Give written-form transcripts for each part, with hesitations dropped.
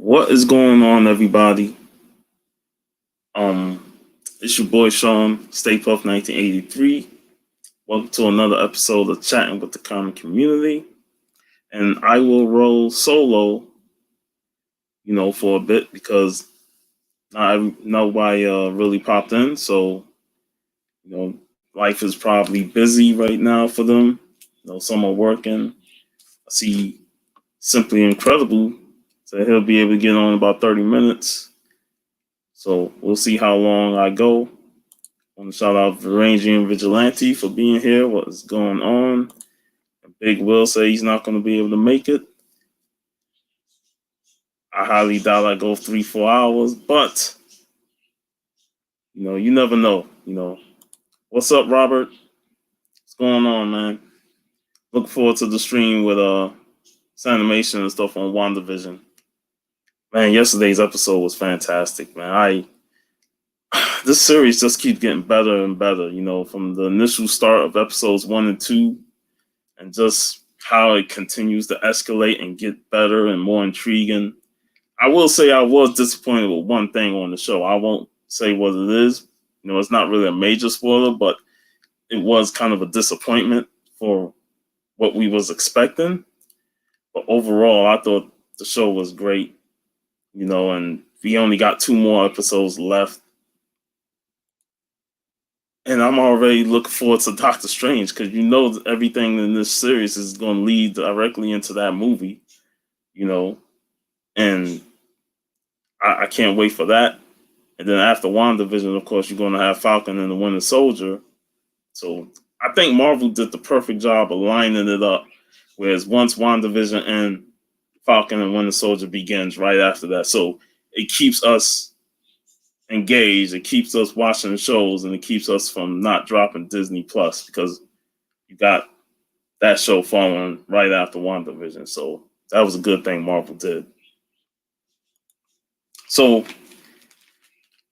What is going on, everybody? Um, it's your boy Sean, Stay Puff 1983. Welcome to another episode of Chatting with the Comic Community. And I will roll solo, for a bit because nobody really popped in. So, life is probably busy right now for them. Some are working. I see Simply Incredible, so he'll be able to get on in about 30 minutes. So we'll see how long I go. I want to shout out Regina Vigilante for being here. What is going on? Big Will say he's not going to be able to make it. I highly doubt I go 3-4 hours, but you never know. What's up, Robert? What's going on, man? Look forward to the stream with animation and stuff on WandaVision. Man, yesterday's episode was fantastic, man. This series just keeps getting better and better, from the initial start of episodes 1 and 2, and just how it continues to escalate and get better and more intriguing. I will say I was disappointed with one thing on the show. I won't say what it is. It's not really a major spoiler, but it was kind of a disappointment for what we was expecting. But overall, I thought the show was great, and we only got 2 more episodes left. And I'm already looking forward to Doctor Strange because everything in this series is going to lead directly into that movie, and I can't wait for that. And then after WandaVision, of course, you're going to have Falcon and the Winter Soldier. So I think Marvel did the perfect job of lining it up, whereas once WandaVision and Falcon and Winter Soldier begins right after that. So it keeps us engaged, it keeps us watching shows, and it keeps us from not dropping Disney Plus because you got that show following right after WandaVision. So that was a good thing Marvel did. So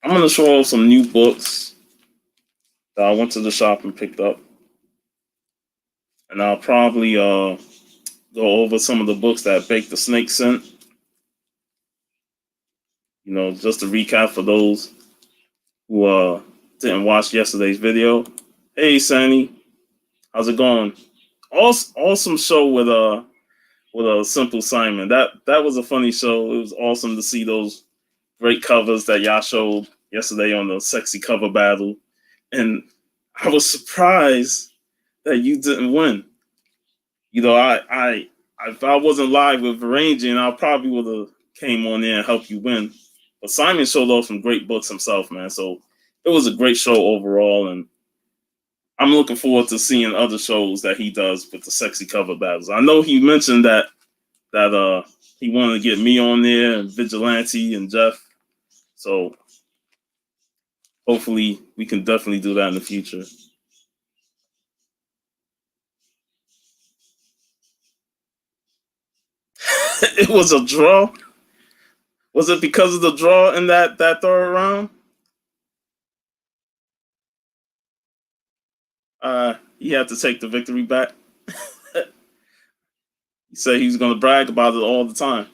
I'm going to show off some new books that I went to the shop and picked up. And I'll probably go over some of the books that Bake the Snake sent. Just to recap for those who didn't watch yesterday's video. Hey, Sandy, how's it going? Awesome show with a Simple Simon. That was a funny show. It was awesome to see those great covers that y'all showed yesterday on the sexy cover battle, and I was surprised that you didn't win. If I wasn't live with Varangian, I probably would have came on there and helped you win. But Simon showed off some great books himself, man. So it was a great show overall, and I'm looking forward to seeing other shows that he does with the sexy cover battles. I know he mentioned that he wanted to get me on there and Vigilante and Jeff. So hopefully we can definitely do that in the future. It was a draw. Was it because of the draw in that third round? He had to take the victory back. He said he was going to brag about it all the time.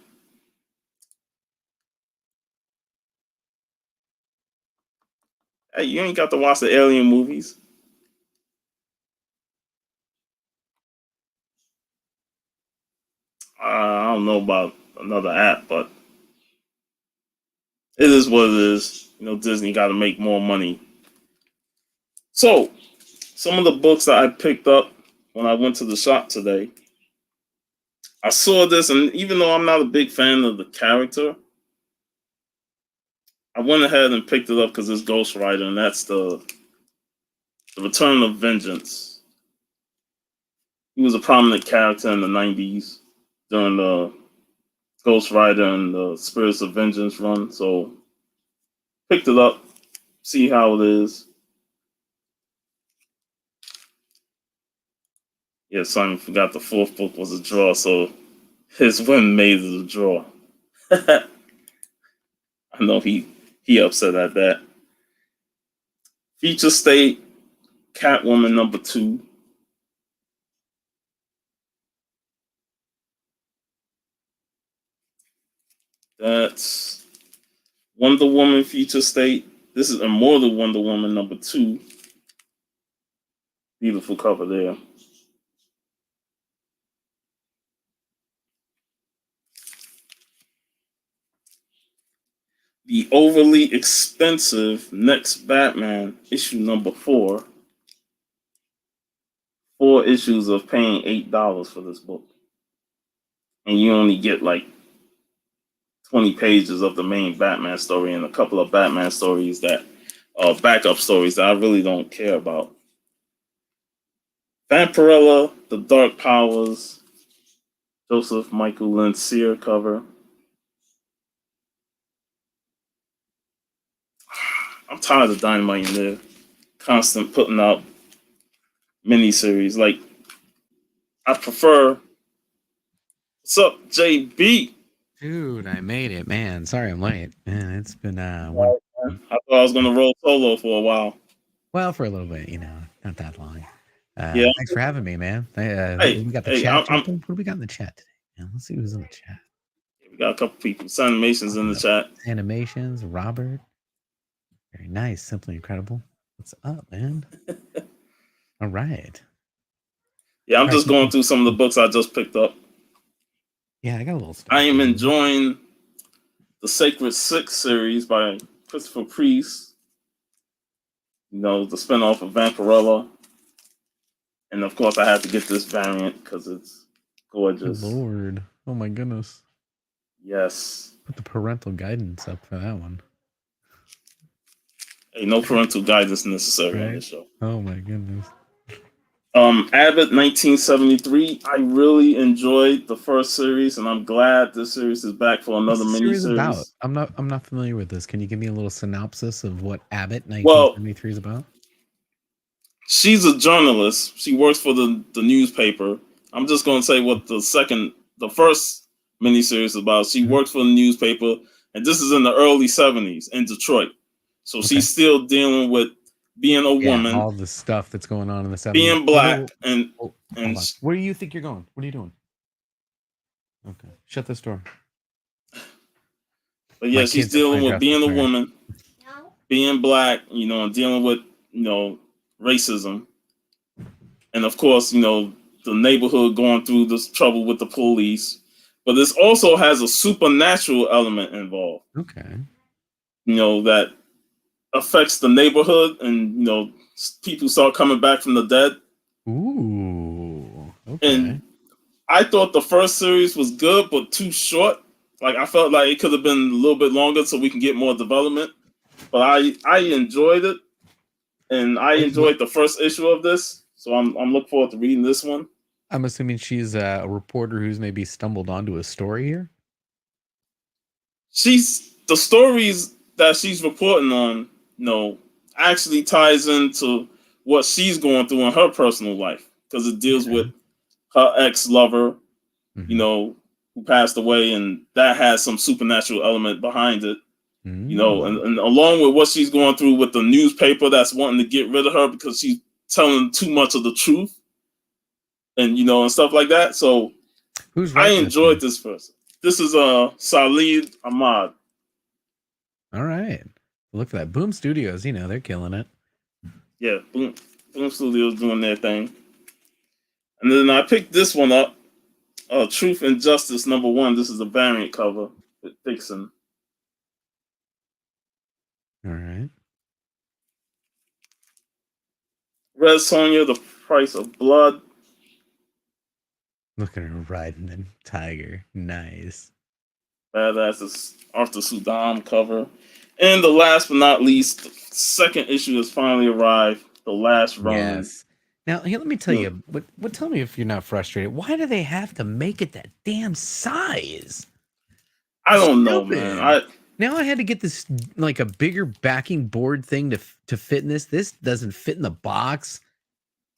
Hey, you ain't got to watch the Alien movies. I don't know about another app, but it is what it is. Disney got to make more money. So, some of the books that I picked up when I went to the shop today, I saw this, and even though I'm not a big fan of the character, I went ahead and picked it up because it's Ghost Rider, and that's the Return of Vengeance. He was a prominent character in the 90s during the Ghost Rider and the Spirits of Vengeance run. So picked it up, see how it is. Yeah, Simon forgot the 4th book was a draw, so his win made it a draw. I know he upset at that. Future State, Catwoman number 2. That's Wonder Woman Future State. This is Immortal Wonder Woman #2. Beautiful cover there. The overly expensive Next Batman, issue #4. 4 issues of paying $8 for this book. And you only get like 20 pages of the main Batman story and a couple of Batman stories that are backup stories that I really don't care about. Vampirella, The Dark Powers, Joseph Michael Lincier cover. I'm tired of Dynamite in there. Constant putting out miniseries. Like, I prefer. What's up, JB? Dude, I made it, man. Sorry I'm late. Man, it's been I thought I was gonna roll solo for a while. well, for a little bit, not that long. Yeah. Thanks for having me, man. Hey, we got the chat. What do we got in the chat today? Let's see who's in the chat. We got a couple people. Animations in the chat. Animations, Robert. Very nice, simply incredible. What's up, man? All right. Yeah, I'm just going through some of the books I just picked up. Yeah, I got a little stuff. I am enjoying the Sacred Six series by Christopher Priest. The spinoff of Vampirella. And of course, I had to get this variant because it's gorgeous. Good Lord. Oh my goodness. Yes. Put the parental guidance up for that one. Hey, no parental guidance necessary on this show. Oh my goodness. Abbott 1973. I really enjoyed the first series, and I'm glad this series is back for another miniseries. About? I'm not familiar with this. Can you give me a little synopsis of what Abbott 1973 is about? She's a journalist. She works for the newspaper. I'm just going to say what the first miniseries is about. She works for the newspaper, and this is in the early 70s in Detroit. So she's still dealing with being a woman, all the stuff that's going on in the 70s, being black, and where do you think you're going? What are you doing? Okay, shut this door. But yeah, she's dealing with being a woman, being black, and dealing with racism, and of course, the neighborhood going through this trouble with the police. But this also has a supernatural element involved. Okay, that affects the neighborhood, and people start coming back from the dead. Ooh, okay. And I thought the first series was good, but too short. Like, I felt like it could have been a little bit longer so we can get more development. But I enjoyed it, and I enjoyed the first issue of this. So I'm looking forward to reading this one. I'm assuming she's a reporter who's maybe stumbled onto a story here. The stories that she's reporting on, actually ties into what she's going through in her personal life, because it deals with her ex-lover, who passed away, and that has some supernatural element behind it. And along with what she's going through with the newspaper that's wanting to get rid of her because she's telling too much of the truth, and and stuff like that. So I enjoyed this person. This is Salid Ahmad. All right. Look at that. Boom Studios, they're killing it. Yeah, Boom Studios doing their thing. And then I picked this one up, Truth and Justice #1. This is a variant cover with Dixon. All right. Red Sonja, The Price of Blood. Look at her riding the tiger. Nice. Badass is Arthur Sudam cover. And the last but not least, the second issue has finally arrived. The Last Ronin. Yes. Now, here, let me tell you. But tell me if you're not frustrated. Why do they have to make it that damn size? I don't know, man. Now I had to get this like a bigger backing board thing to fit in this. This doesn't fit in the box.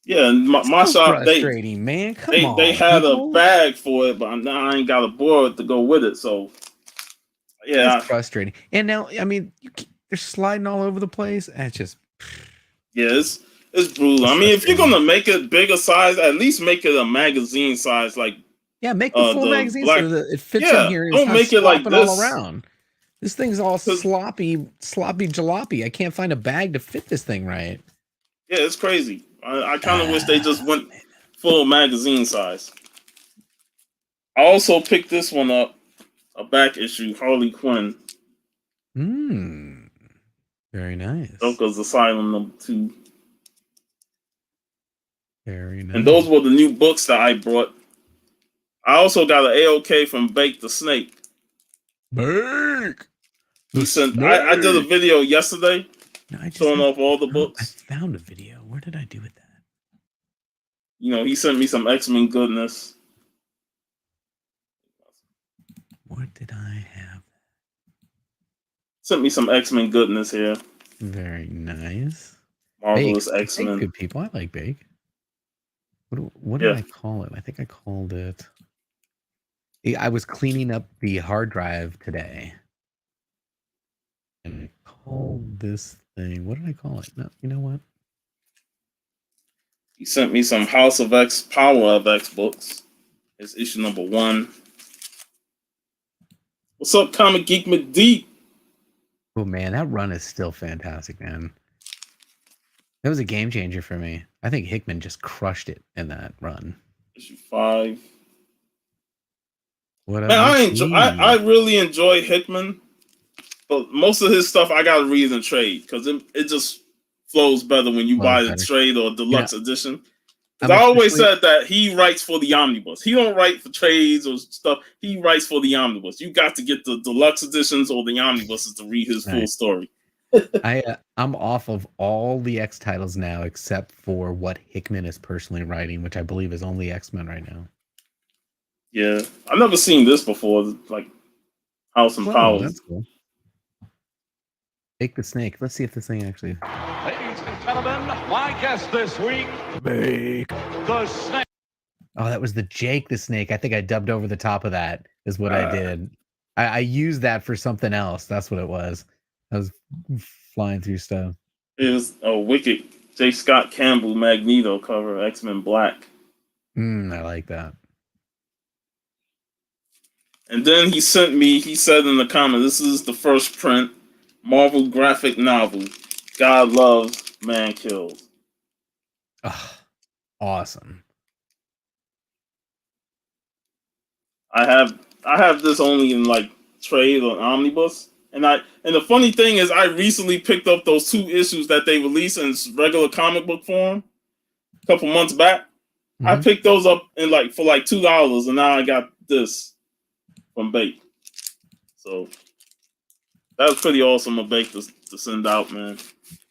Yeah, my shop, frustrating, man. Come on, they had a bag for it, but now I ain't got a board to go with it. So yeah, it's frustrating. And now, I mean, they're sliding all over the place. And it's just it's brutal. I mean, if you're gonna make it bigger size, at least make it a magazine size, like Yeah, make the full the magazine black. so that it fits in Yeah, here and it's don't not make it like slopping all this. around. This thing's all sloppy jalopy. I can't find a bag to fit this thing right. Yeah, it's crazy. I kind of wish they just went full magazine size. I also picked this one up, a back issue, Harley Quinn. Very nice. Joker's Asylum #2. Very nice. And those were the new books that I brought. I also got an AOK from Bake the Snake. Bake! I did a video yesterday showing off all the books. I found a video. Where did I do with that? You know, he sent me some X-Men goodness. What did I have? Sent me some X-Men goodness here. Very nice. Marvelous Bake. X-Men. Good people. I like Bake. What did I call it? I think I called it. I was cleaning up the hard drive today. And I called this thing. What did I call it? No, you know what? He sent me some House of X, Power of X books. It's issue #1. What's up, Comic Geek McD? Oh man, that run is still fantastic, man. That was a game changer for me. I think Hickman just crushed it in that run. Issue 5. What Man, I really enjoy Hickman, but most of his stuff I gotta read in trade because it just flows better when you buy the trade or deluxe edition. Because I always said that he writes for the omnibus. He don't write for trades or stuff. He writes for the omnibus. You got to get the deluxe editions or the omnibuses to read his full story. I'm off of all the X titles now except for what Hickman is personally writing, which I believe is only X-Men right now. Yeah, I've never seen this before, like House and Powers. That's cool. Bake the Snake. Let's see if this thing actually. Ladies and gentlemen, my guest this week, Bake the Snake. Oh, that was the Jake the Snake. I think I dubbed over the top of that. Is what I did. I used that for something else. That's what it was. I was flying through stuff. It was a wicked J. Scott Campbell Magneto cover, X-Men Black. I like that. And then he said in the comment, this is the first print Marvel graphic novel. God loves, man kills. Oh, awesome. I have this only in like trade or omnibus. And the funny thing is I recently picked up those 2 issues that they released in regular comic book form a couple months back. I picked those up for $2, and now I got this from Bake. So that was pretty awesome of Bake to send out, man.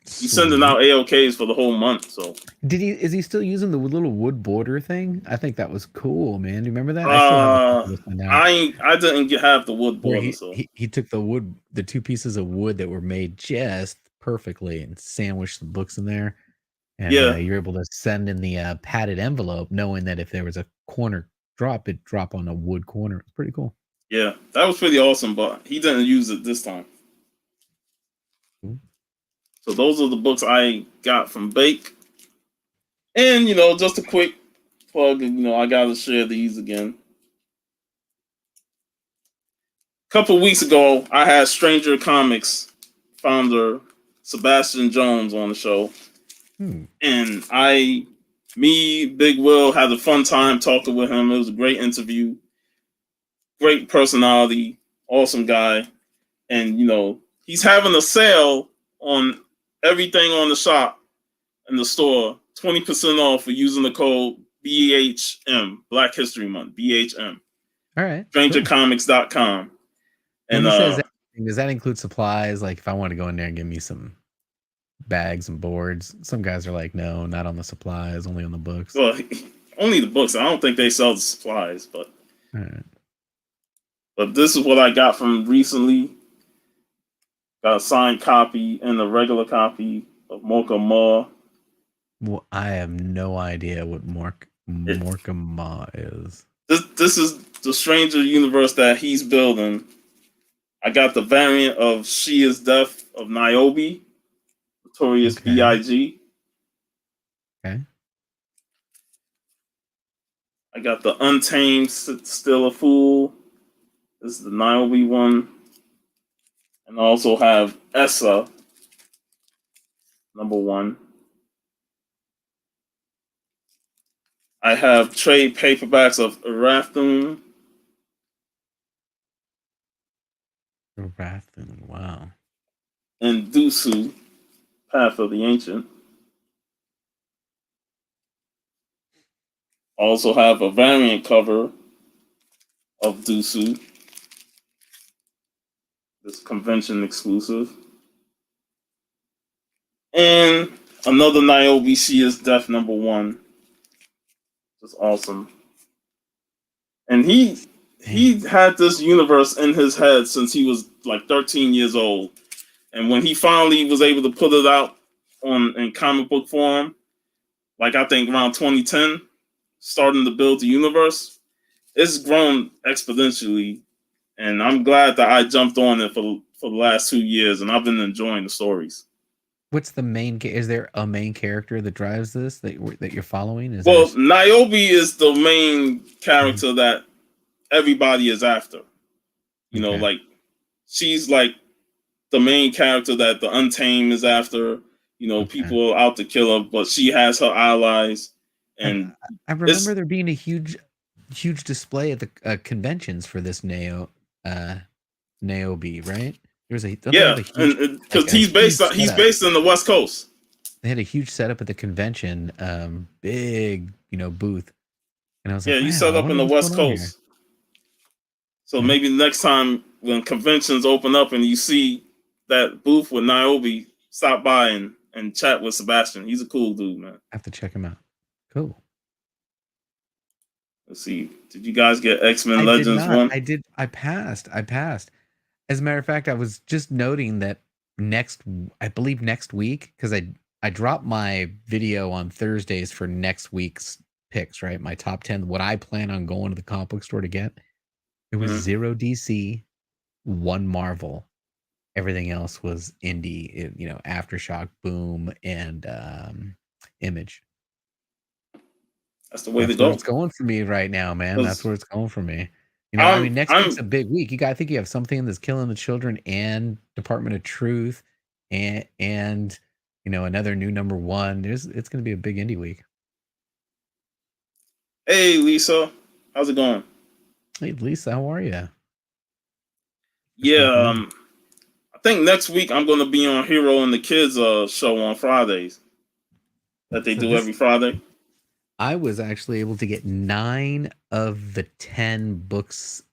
He's sending out AOKs for the whole month. So is he still using the little wood border thing? I think that was cool, man. Do you remember that? I didn't have the wood border. He took the 2 pieces of wood that were made just perfectly and sandwiched the books in there. And you're able to send in the padded envelope, knowing that if there was a corner drop, it'd drop on a wood corner. It's pretty cool. Yeah, that was pretty awesome, but he didn't use it this time. So those are the books I got from Bake. And, just a quick plug, I got to share these again. A couple of weeks ago, I had Stranger Comics founder Sebastian Jones on the show. And Big Will, had a fun time talking with him. It was a great interview. Great personality, awesome guy. And, he's having a sale on everything on the shop in the store, 20% off for using the code BHM, Black History Month, BHM. All right. StrangerComics.com. And does that include supplies? Like if I want to go in there and give me some bags and boards, some guys are like, no, not on the supplies, only on the books. Well, only the books. I don't think they sell the supplies, but. All right. But this is what I got from recently. Got a signed copy and a regular copy of Morka Ma. Well, I have no idea what Morka Ma is. This is the Stranger universe that he's building. I got the variant of She Is Death of Niobe, Notorious B.I.G. Okay. I got the Untamed Still a Fool. This is the Niobe one. And I also have Essa, #1. I have trade paperbacks of Arathun. Arathun, wow. And Dusu, Path of the Ancient. Also have a variant cover of Dusu. This convention exclusive. And another Niobe, She is Death #1. Just awesome. And he had this universe in his head since he was like 13 years old. And when he finally was able to put it out in comic book form, like I think around 2010, starting to build the universe, it's grown exponentially. And I'm glad that I jumped on it for the last 2 years, and I've been enjoying the stories. What's the main? Is there a main character that drives this that you're following? Niobe is the main character that everybody is after. You know, like she's like the main character that the Untamed is after. You know, people are out to kill her, but she has her allies. And I remember there being a huge display at the conventions for this Niobe, right? Because he's based in the West Coast. They had a huge setup at the convention, big, booth, and I was like, you set up in the West Coast. So maybe next time when conventions open up and you see that booth with Niobe, stop by and chat with Sebastian. He's a cool dude, man. I have to check him out. Cool. Let's see. Did you guys get X-Men Legends 1? I did. I passed. As a matter of fact, I was just noting that next week, because I dropped my video on Thursdays for next week's picks, right? My top 10, what I plan on going to the comic book store to get. It was 0 DC, 1 Marvel. Everything else was indie, Aftershock, Boom, and Image. That's the way to go. It's going for me right now, man. That's where it's going for me. Next week's a big week. I think you have Something That's Killing the Children and Department of Truth and another new #1. It's going to be a big indie week. Hey, Lisa. How's it going? Hey, Lisa. How are you? Yeah, I think next week I'm going to be on Hero and the Kids show on Fridays that they do every Friday. I was actually able to get 9 of the 10 books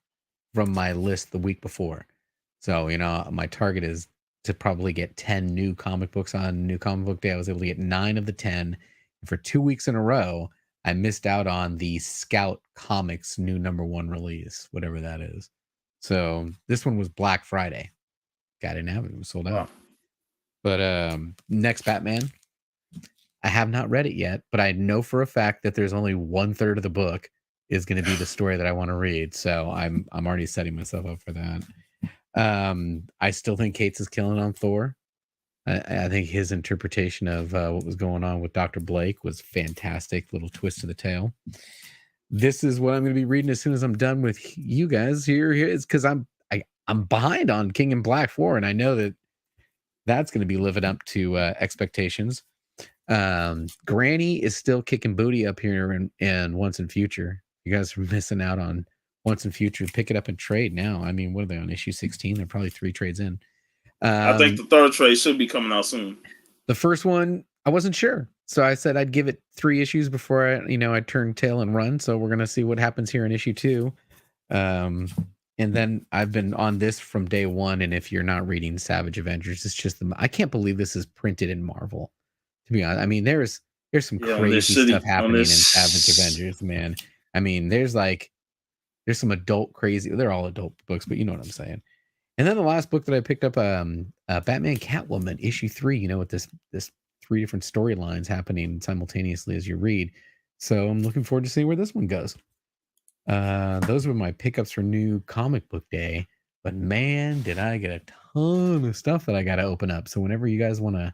from my list the week before. So, my target is to probably get 10 new comic books on New Comic Book Day. I was able to get 9 of the 10. And for 2 weeks in a row, I missed out on the Scout Comics new #1 release, whatever that is. So this one was Black Friday. I didn't have it. It was sold out. But next Batman, I have not read it yet, but I know for a fact that there's only 1/3 of the book is going to be the story that I want to read. So I'm already setting myself up for that. I still think Cates is killing on Thor. I think his interpretation of what was going on with Dr. Blake was fantastic. Little twist to the tale. This is what I'm going to be reading as soon as I'm done with you guys. Here is because I'm behind on King in Black 4, and I know that's going to be living up to expectations. Granny is still kicking booty up here in Once and Future. You guys are missing out on Once and Future. Pick it up and trade now. I mean, what are they on issue 16? They're probably 3 trades in. I think the 3rd trade should be coming out soon. The first one, I wasn't sure. So I said I'd give it 3 issues before I turn tail and run. So we're going to see what happens here in issue 2. And then I've been on this from day 1. And if you're not reading Savage Avengers, it's just I can't believe this is printed in Marvel. To be honest, I mean, there's some crazy stuff happening in Savage Avengers, man. I mean, there's some adult crazy. They're all adult books, but you know what I'm saying. And then the last book that I picked up, Batman Catwoman issue 3. With this 3 different storylines happening simultaneously as you read. So I'm looking forward to seeing where this one goes. Those were my pickups for New Comic Book Day. But man, did I get a ton of stuff that I got to open up. So whenever you guys want to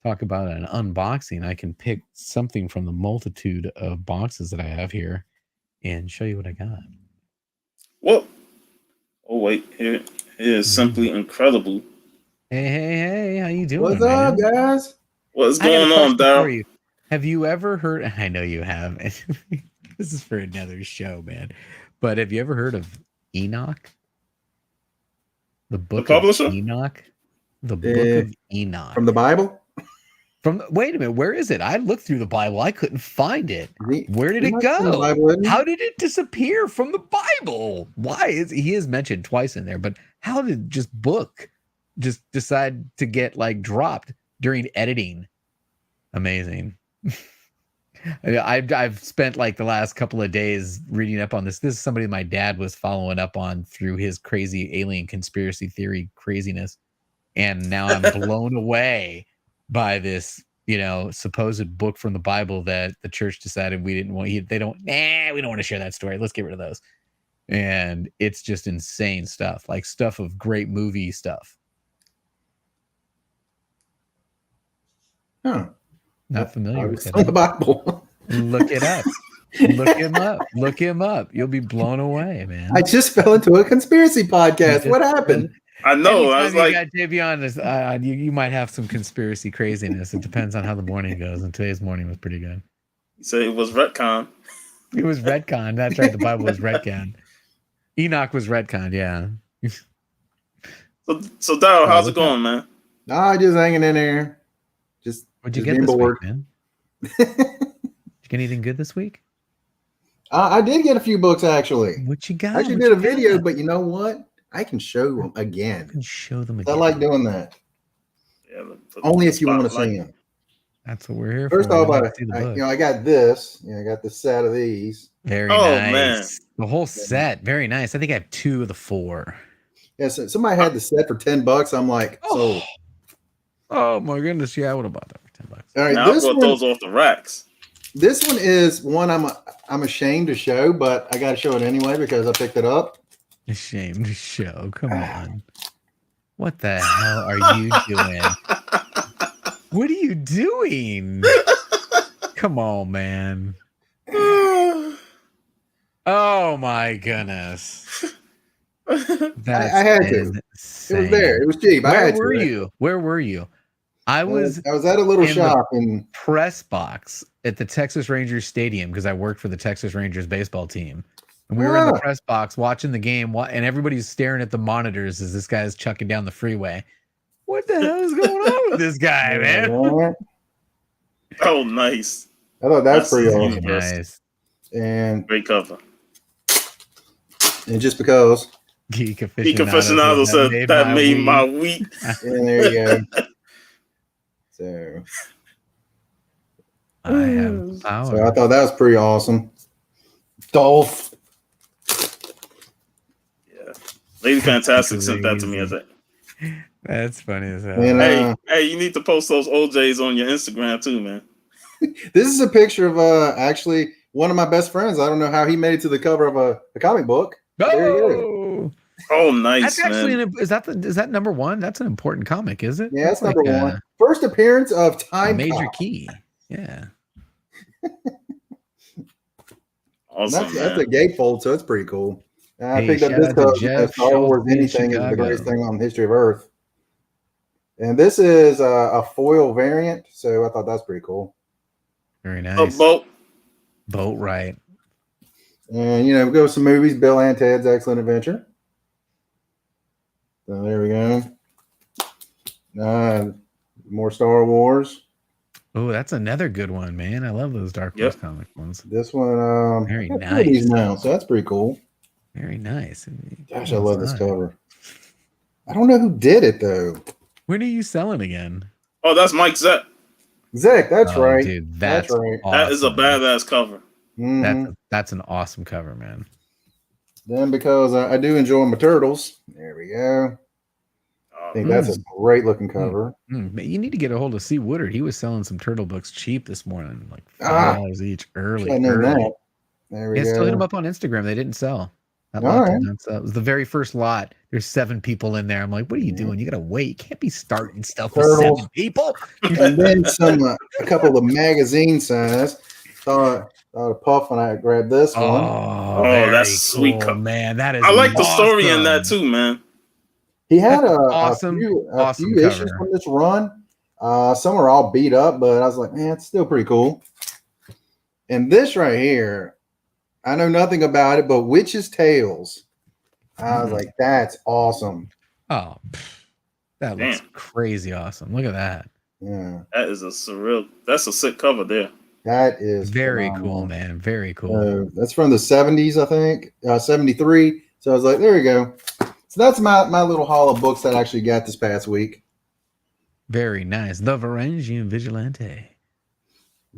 talk about an unboxing, I can pick something from the multitude of boxes that I have here. and show you what I got. Whoa. Oh, wait. Here is Simply Incredible. Hey, how you doing? What's up, guys? What's I got a going on, question for Daryl? you. Have you ever heard? I know you have. This is for another show, man. But have you ever heard of Enoch? The book publisher? of Enoch? The book of Enoch. From the Bible? Wait a minute, where is it? I looked through the Bible. I couldn't find it. Where did it Enoch's from the go? Bible, isn't he? How did it disappear from the Bible? Why is he is mentioned twice in there, but how did book decide to get like dropped during editing? Amazing. I've spent like the last couple of days reading up on this. This is somebody my dad was following up on through his crazy alien conspiracy theory craziness. And now I'm blown away by this, supposed book from the Bible that the church decided we didn't want. We don't want to share that story. Let's get rid of those. And it's just insane stuff, like stuff of great movie stuff. Huh. Not familiar with From the it. Bible. Look it up. Look him up. Look him up. You'll be blown away, man. I just fell into a conspiracy podcast. What happened? I know. I was Anytime like, you got JB on this, you might have some conspiracy craziness. It depends on how the morning goes. And today's morning was pretty good. you said it was retcon. It was retcon. That's right. The Bible was retcon. Enoch was retcon. Yeah. So Daryl, how's it going, man? Nah, just hanging in there. What'd you just get being this bored. week, man? Did you get anything good this week? I did get a few books, actually. What you got? I actually What did you a video, got? but you know what? I can show them You again. can show them I again. like doing that. Yeah, Only if you want to spotlight. see them. That's what we're here First for. off, We wanna see the book. I got this. I got the set of these. Very Oh, nice. man. The whole set. Very nice. I think I have 2 of the 4. Yeah, so somebody had the set for $10. I'm like, sold. Oh my goodness. Yeah, I would have bought that for $10. All right, Now I this brought one, those off the racks. this one is one I'm ashamed to show, but I got to show it anyway because I picked it up. Ashamed to show. Come on. What the hell are you doing? What are you doing? Come on, man. Oh my goodness. That's I had to. It was there. It was cheap. Where were you? Where were you? I was at a little in the shop in press box at the Texas Rangers Stadium because I worked for the Texas Rangers baseball team. And we were in the press box watching the game, and everybody's staring at the monitors as this guy's chucking down the freeway. What the hell is going on with this guy, man? Oh, nice. I thought that's pretty Very awesome. Nice. And Great cover. just because, Geek Geek Aficionado said that made my week. and there you go. So I have power. I thought that was pretty awesome. Dolph. Yeah. Lady Fantastic sent that to me. I said, That's funny as hell. And, hey, you need to post those OJs on your Instagram too, man. this is a picture of actually one of my best friends. I don't know how he made it to the cover of a comic book. There you go. Oh, nice. That's actually man. is that number 1? That's an important comic, is it? Yeah, that's like number one. First appearance of Time Major Cop. key. Yeah. Awesome, That's man. a gatefold, so it's pretty cool. I Hey, picked up shout this out to because Jeff Star Wars Schultz in anything is the Chicago. greatest thing on the history of Earth. And this is a foil variant, so I thought that's pretty cool. Very Oh, nice. Boat. Right. And we go with some movies: Bill and Ted's Excellent Adventure. So there we go. More Star Wars. Oh, that's another good one, man. I love those Dark Horse comic ones. This one, Very I got two of these nice. now, so that's pretty cool. Very nice. Gosh, I love this cover. I don't know who did it though. When are you selling again? Oh, that's Mike Zeck. Zack, that's Oh, right. dude. That's right. That is a awesome. badass cover. Mhm. That's an awesome cover, man. Then because I do enjoy my turtles. There we go. I think that's a great looking cover. But you need to get a hold of C. Woodard. He was selling some turtle books cheap this morning, like $5 each early. I know that. There we Yeah, go. still hit them up on Instagram. They didn't sell. That All lot right. did not sell. It was the very first lot. There's 7 people in there. I'm like, what are you doing? You gotta wait. You can't be starting stuff with Turtles. 7 people. And then a couple of magazine size. thought a puff when I grabbed this one. Oh, that's cool, sweet, man. That is. I like the story in awesome. that too, man. He had awesome few issues cover. from this run. Some are all beat up, but I was like, man, it's still pretty cool. And this right here, I know nothing about it, but Witch's Tales. I was like, that's awesome. Oh, that looks crazy awesome. Look at that. Yeah. That is that's a sick cover there. That is very phenomenal. cool, man. Very cool. That's from the 70s, I think. 73. So I was like, there you go. So that's my little haul of books that I actually got this past week. Very nice. The Varangian Vigilante.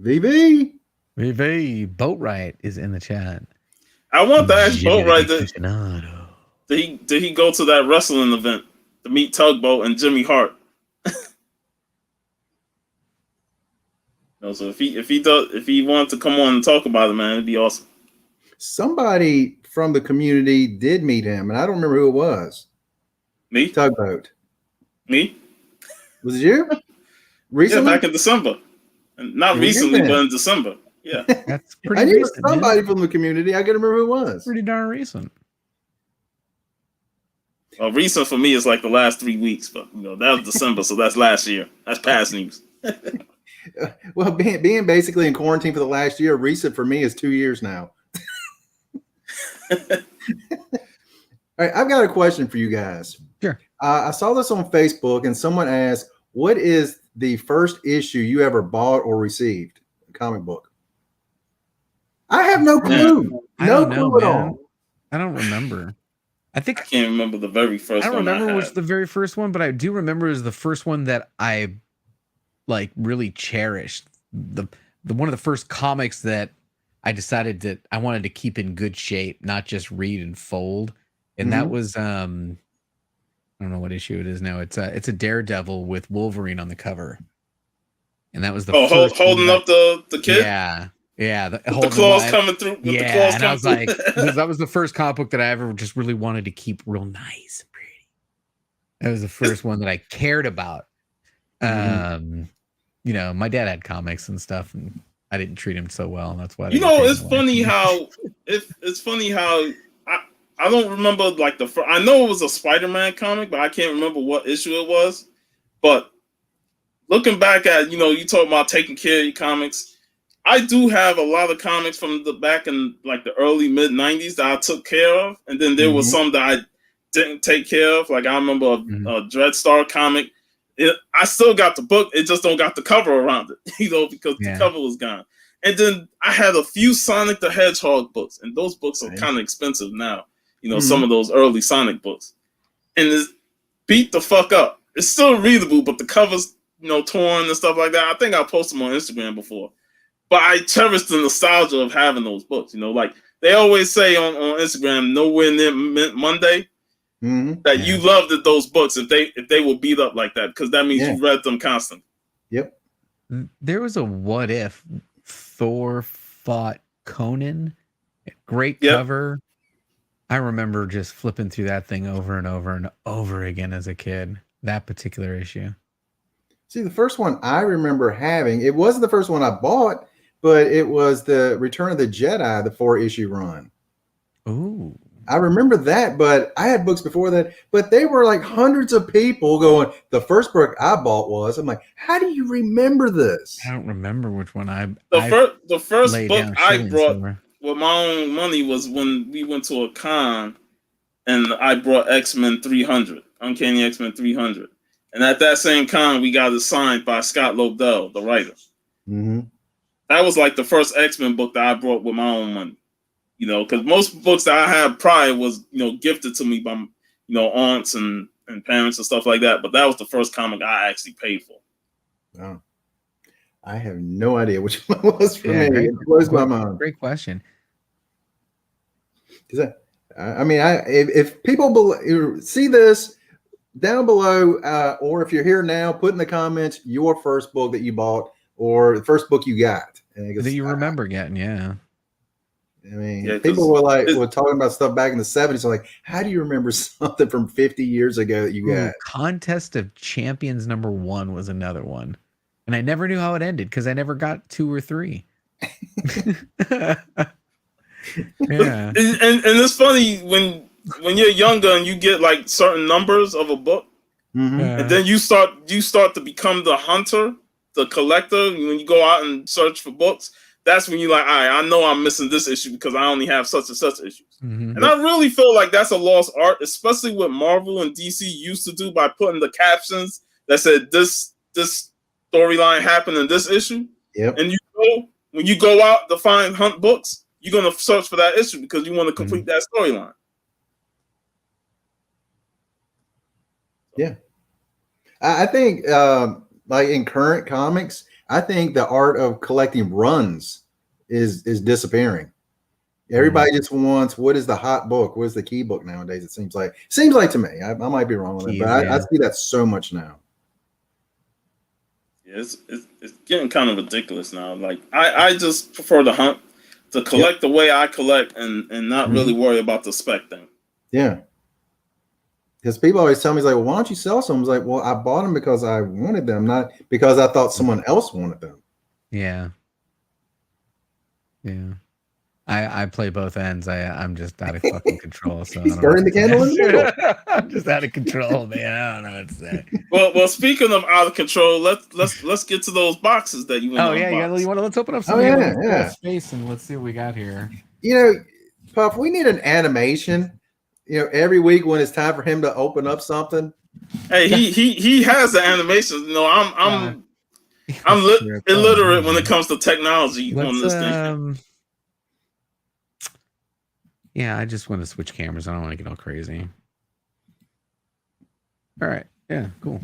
VV. Boatwright is in the chat. I want to ask Boatwright, did he go to that wrestling event to meet Tugboat and Jimmy Hart? So if he wanted to come on and talk about it, man, it'd be awesome. Somebody from the community did meet him, and I don't remember who it was. Me? Tugboat. Me? Was it you? Recently? Yeah, back in December. And not recently, but in December. Yeah. That's pretty I knew recent, somebody from the community. I couldn't remember who it was. Pretty darn recent. Well, recent for me is like the last 3 weeks, but that was December, so that's last year. That's past news. Well, being basically in quarantine for the last year, recent for me is 2 years now. All right, I've got a question for you guys. Sure. I saw this on Facebook, and someone asked, "What is the first issue you ever bought or received? A comic book?" I have no clue. I No don't know, clue at man. all. I don't remember. I can't remember the very first one. I don't remember which the very first one, but I do remember is the first one that I like really cherished. The one of the first comics that I decided that I wanted to keep in good shape, not just read and fold. And that was I don't know what issue it is now. It's a Daredevil with Wolverine on the cover. And that was the first holding up the kid? Yeah. Yeah, the claws coming through. I was like, that was the first comic book that I ever just really wanted to keep real nice and pretty. That was the first one that I cared about. My dad had comics and stuff, and I didn't treat him so well, and that's why. It's funny how it's funny how I don't remember like I know it was a Spider-Man comic, but I can't remember what issue it was. But looking back at you talk about taking care of your comics. I do have a lot of comics from the back in like the early mid 90s that I took care of, and then there was some that I didn't take care of. Like I remember a Dreadstar comic. I still got the book, it just don't got the cover around it, because the cover was gone. And then I had a few Sonic the Hedgehog books, and those books are kind of expensive now. Some of those early Sonic books, and it's beat the fuck up. It's still readable, but the cover's torn and stuff like that. I think I posted them on Instagram before. But I cherish the nostalgia of having those books. Like they always say on Instagram, nowhere near Monday, that you loved those books if they were beat up like that, because that means you read them constantly. Yep. There was a what if Thor fought Conan. Great cover. I remember just flipping through that thing over and over and over again as a kid. That particular issue. See, the first one I remember having, it wasn't the first one I bought, but it was the Return of the Jedi, the 4-issue run. Ooh. I remember that, but I had books before that, but they were like hundreds of people going, the first book I bought was, I'm like, how do you remember this? I don't remember which one the first book I brought with my own money was when we went to a con and I brought X-Men 300, Uncanny X-Men 300. And at that same con, we got it signed by Scott Lobdell, the writer. That was like the first X-Men book that I brought with my own money. Because most books that I had prior was, gifted to me by, aunts and parents and stuff like that. But that was the first comic I actually paid for. Oh. I have no idea which one was for me. It blows my mind. Great question. If people see this down below, or if you're here now, put in the comments your first book that you bought or the first book you got. That you remember getting, people were talking about stuff back in the 70s. So like, how do you remember something from 50 years ago that you got? Contest of Champions #1 was another one. And I never knew how it ended because I never got 2 or 3. Yeah. And it's funny when you're younger and you get like certain numbers of a book, and then you start to become the hunter, the collector. When you go out and search for books, that's when you're like, all right, I know I'm missing this issue because I only have such and such issues. Mm-hmm. And I really feel like that's a lost art, especially what Marvel and DC used to do by putting the captions that said this storyline happened in this issue. Yep. And when you go out to hunt books, you're gonna search for that issue because you want to complete that storyline. Yeah, I think like in current comics, I think the art of collecting runs is disappearing. Everybody just wants what is the hot book, what is the key book nowadays. It seems like to me. I might be wrong on that, but I see that so much now. Yeah, it's getting kind of ridiculous now. Like I just prefer to hunt, to collect the way I collect, and not really worry about the spec thing. Yeah. Because people always tell me, like, well, why don't you sell some? I was like, well, I bought them because I wanted them, not because I thought someone else wanted them. Yeah. Yeah. I play both ends. I'm just out of fucking control. So he's burning the candle in the middle. I'm just out of control, man. I don't know what to say. Well, speaking of out of control, let's get to those boxes that you want. Oh yeah, let's open up some space and let's see what we got here. You know, Puff, we need an animation. You know, every week when it's time for him to open up something. Hey, he has the animations. No, I'm illiterate when it comes to technology on this thing. Yeah, I just want to switch cameras. I don't want to get all crazy. All right. Yeah, cool.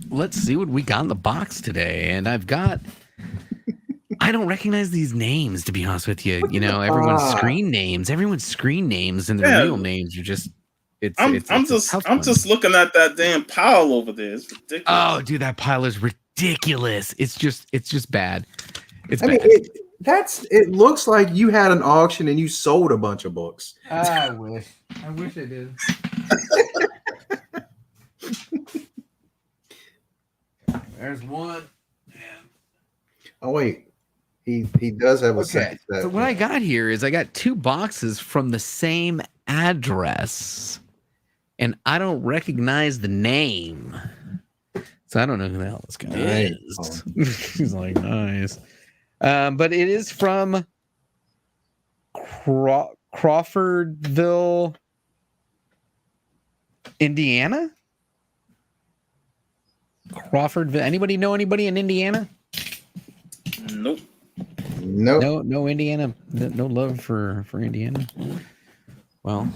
Let's see what we got in the box today. And I don't recognize these names, to be honest with you. You know, everyone's screen names and their real names are just I'm just looking at that damn pile over there. It's ridiculous. Oh, dude, that pile is ridiculous. It's just bad. It's bad. Mean, it looks like you had an auction and you sold a bunch of books. I wish I did. There's one. Oh wait, he does have a second set. So what I got here is I got 2 boxes from the same address, and I don't recognize the name, so I don't know who the hell this guy is. He's like, nice. But it is from Crawfordville, Indiana. Crawfordville. Anybody know anybody in Indiana? Nope. No Indiana. No love for Indiana. Well,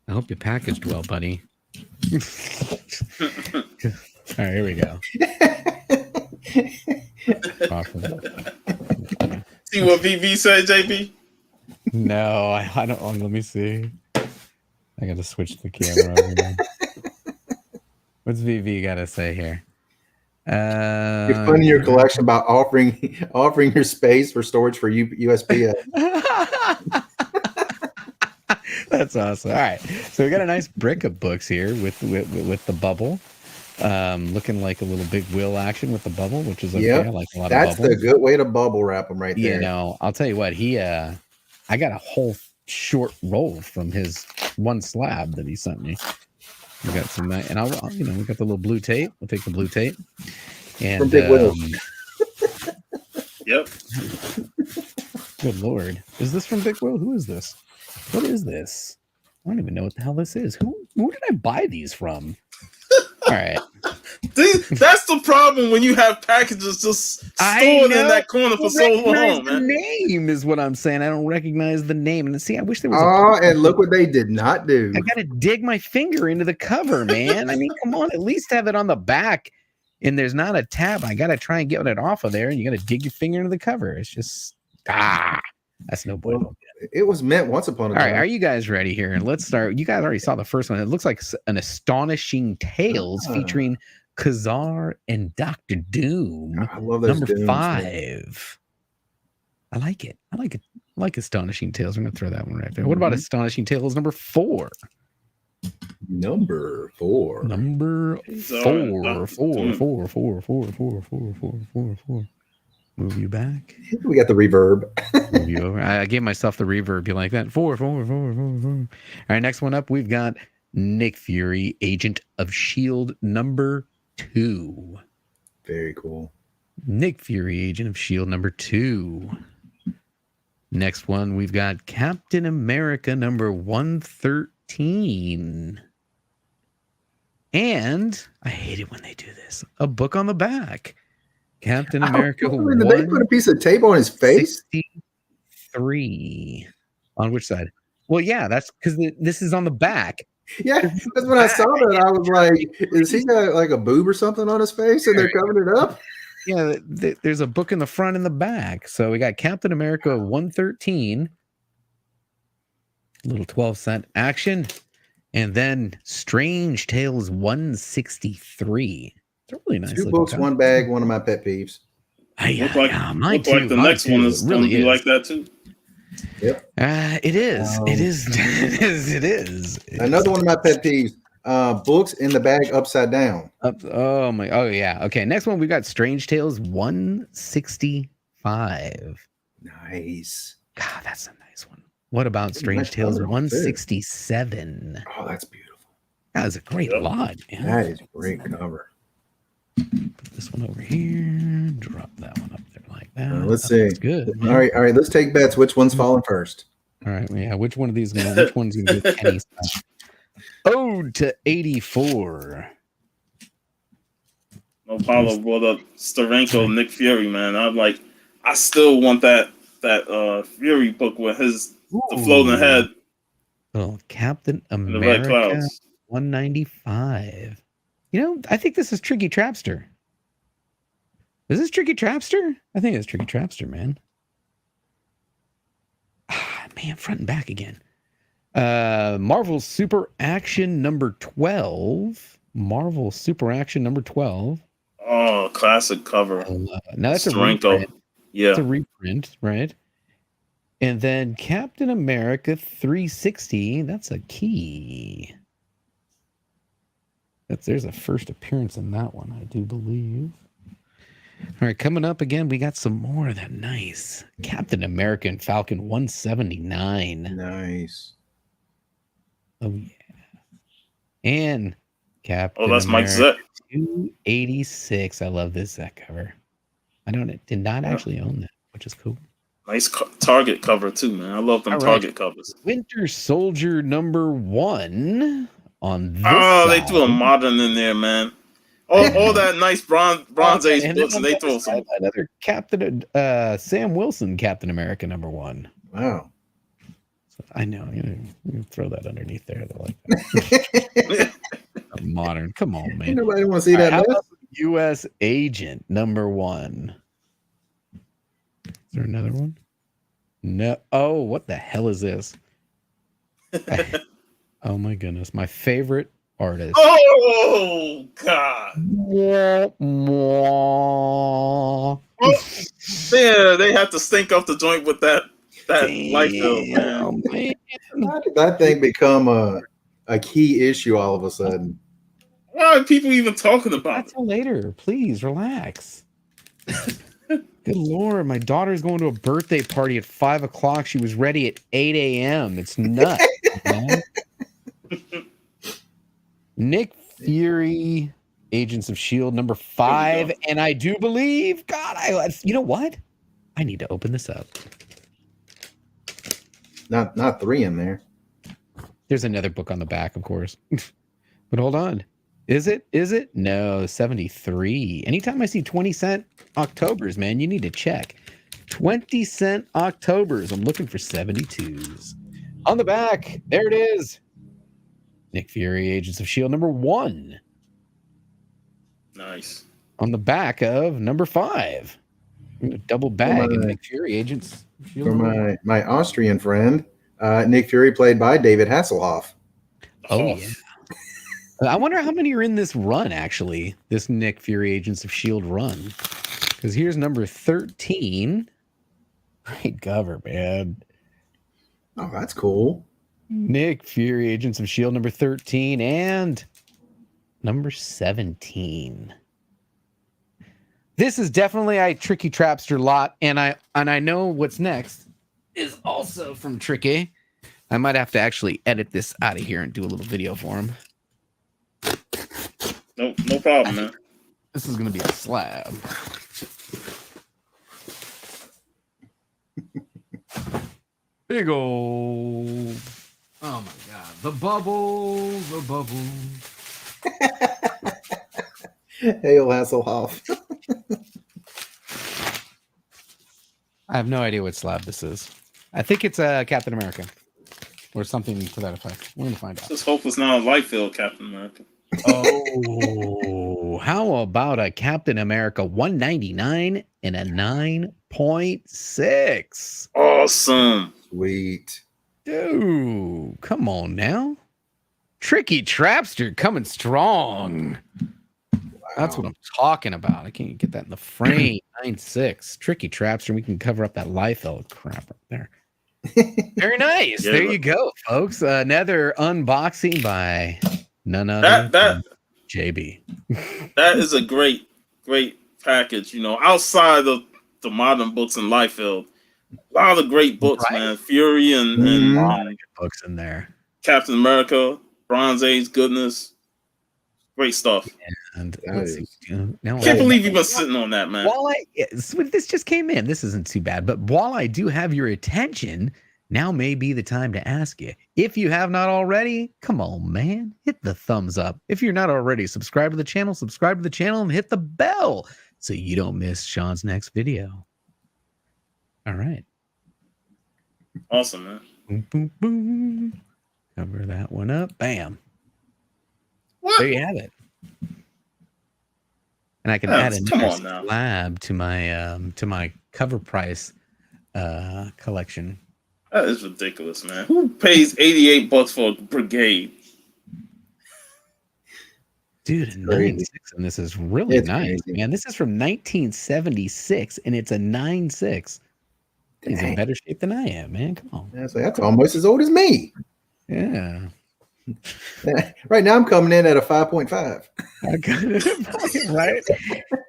I hope you packaged well, buddy. All right, here we go. See what VV said, JP? No, I don't. Let me see. I got to switch the camera over here. What's VV got to say here? You're funding your collection by offering your space for storage for USPS. That's awesome. All right, so we got a nice brick of books here with the bubble. Looking like a little big wheel action with the bubble, which is okay. I like a lot That's of bubbles. the good way to bubble wrap them right there. You know, I'll tell you what, I got a whole short roll from his one slab that he sent me. We got some, and we got the little blue tape. We'll take the blue tape. And from Big Will. Yep. Good Lord. Is this from Big Will? Who is this? What is this? I don't even know what the hell this is. Who did I buy these from? All right. That's the problem when you have packages just stored in that corner for so long, man. The name is what I'm saying. I don't recognize the name. And see, I wish there was and look what they did not do. I gotta dig my finger into the cover, man. I mean, come on, at least have it on the back. And there's not a tab. I gotta try and get it off of there, and you gotta dig your finger into the cover. It's just that's no bueno. Well, it was meant once upon a time. All right, are you guys ready here? And let's start. You guys already saw the first one. It looks like an Astonishing Tales featuring Kazar and Dr. Doom. I love those number Dooms, 5. Man. I like it. I like Astonishing Tales. I'm gonna throw that one right there. What about Astonishing Tales number 4? Number 4. Number He's 4. 4. Move you back. We got the reverb. Move you over. I gave myself the reverb. You like that? 4. All right, next one up, we've got Nick Fury, Agent of S.H.I.E.L.D. number 2. Very cool. Nick Fury, Agent of S.H.I.E.L.D. number 2. Next one, we've got Captain America number 113. And I hate it when they do this. A book on the back. Captain America Did they put a piece of tape on his face? 63. On which side? Well, yeah, that's because this is on the back. Yeah, because when I saw that, I was like, is he got like a boob or something on his face and they're covering it up? Yeah, there's a book in the front and the back. So we got Captain America 113. Little 12-cent action. And then Strange Tales 163. It's a really nice. 2 books, 1 bag, one of my pet peeves. Look like the next one is really going to be like that too. Yep. It is. It is. It is. Another one of my pet peeves. Books in the bag upside down. Oh yeah. Okay. Next one we got Strange Tales 165. Nice. God, that's a nice one. What about Strange Tales 167? Oh, that's beautiful. That was a great lot. Man. That is a great cover. Put this one over here. Drop that one up there like that. Let's see. That's good. Man. All right. Let's take bets. Which one's falling first? All right. Yeah. Which one of these? Which one's gonna be Kenny's? Ode to 84. No, Paulo brought up Steranko, Nick Fury, man. I still want that Fury book with the floating head. Oh, Captain America 195. You know, I think this is Tricky Trapster. Is this Tricky Trapster? I think it's Tricky Trapster, man. Man, front and back again. Marvel Super Action number 12. Marvel Super Action number 12. Oh, classic cover. Now that's Steranko. a reprint. Yeah. It's a reprint, right? And then Captain America 360. That's a key. There's a first appearance in that one, I do believe. All right, coming up again, we got some more of that nice Captain America and Falcon 179. Nice. Oh yeah. And Captain that's Mike America Zack. 286. I love this Zack cover. Did not actually own that, which is cool. Nice Target cover too, man. I love them Target covers. Winter Soldier number 1 on this they threw a modern in there, man. All that nice Bronze Age books, and they throw some another Captain Sam Wilson Captain America number 1. Wow. So I know you throw that underneath there. Like that. Modern. Come on, man. Nobody want to see that. U.S. Agent number 1. Is there another one? No. Oh, what the hell is this? Oh my goodness, my favorite artist. Oh God! Yeah, they have to stink up the joint with that light bill, man. How did that thing become a key issue all of a sudden? Why are people even talking about it? Until later, please relax. Good Lord, my daughter's going to a birthday party at 5:00. She was ready at 8 a.m. It's nuts. Man. Nick Fury, Agents of S.H.I.E.L.D. number 5, and I do believe, God, you know what? I need to open this up. Not 3 in there. There's another book on the back, of course. But hold on. Is it? No, 73. Anytime I see 20-cent Octobers, man, you need to check. 20-cent Octobers. I'm looking for 72s. On the back, there it is. Nick Fury, Agents of S.H.I.E.L.D. number 1. Nice. On the back of number 5. Double bag of Nick Fury, Agents of S.H.I.E.L.D. For my Austrian friend, Nick Fury, played by David Hasselhoff. Oh, yeah. I wonder how many are in this run, actually. This Nick Fury, Agents of S.H.I.E.L.D. run. Because here's number 13. Great cover, man. Oh, that's cool. Nick Fury, Agents of S.H.I.E.L.D. number 13 and number 17. This is definitely a Tricky Trapster lot, and I know what's next is also from Tricky. I might have to actually edit this out of here and do a little video for him. No problem, man. This is going to be a slab. Big old... Oh my God. The bubble. Hail Hasselhoff. I have no idea what slab this is. I think it's a Captain America or something to that effect. We're going to find out. Just hope it's not a Liefeld Captain America. Oh, how about a Captain America 199 and a 9.6? Awesome. Sweet. Dude, come on now. Tricky Trapster coming strong. That's what I'm talking about. I can't get that in the frame. 9.6. Tricky Trapster. We can cover up that Liefeld crap right there. Very nice. Yeah, there you go, folks. Another unboxing by none other than JB. That is a great package. You know, outside of the modern books in Liefeld, a lot of great books, Right. man. Fury A lot of good books in there. Captain America, Bronze Age goodness. Great stuff. And That let's is- see. Now, Can't believe you've been sitting on that, man. this just came in. This isn't too bad. But while I do have your attention, now may be the time to ask you. If you have not already, come on, man. Hit the thumbs up. If you're not already, subscribe to the channel and hit the bell so you don't miss Sean's next video. All right. Awesome, man. Boom, boom, boom. Cover that one up. Bam. What? There you have it. And I can add Come another on now. slab to my cover price collection. That is ridiculous, man. Who pays $88 for a brigade? Dude, a Crazy. 9.6 and this is really It's nice, crazy. man. This is from 1976 and it's a 9.6. He's in Dang. better shape than I am, man. Come on. That's almost as old as me. Yeah. Right now, I'm coming in at a 5.5. I got it right.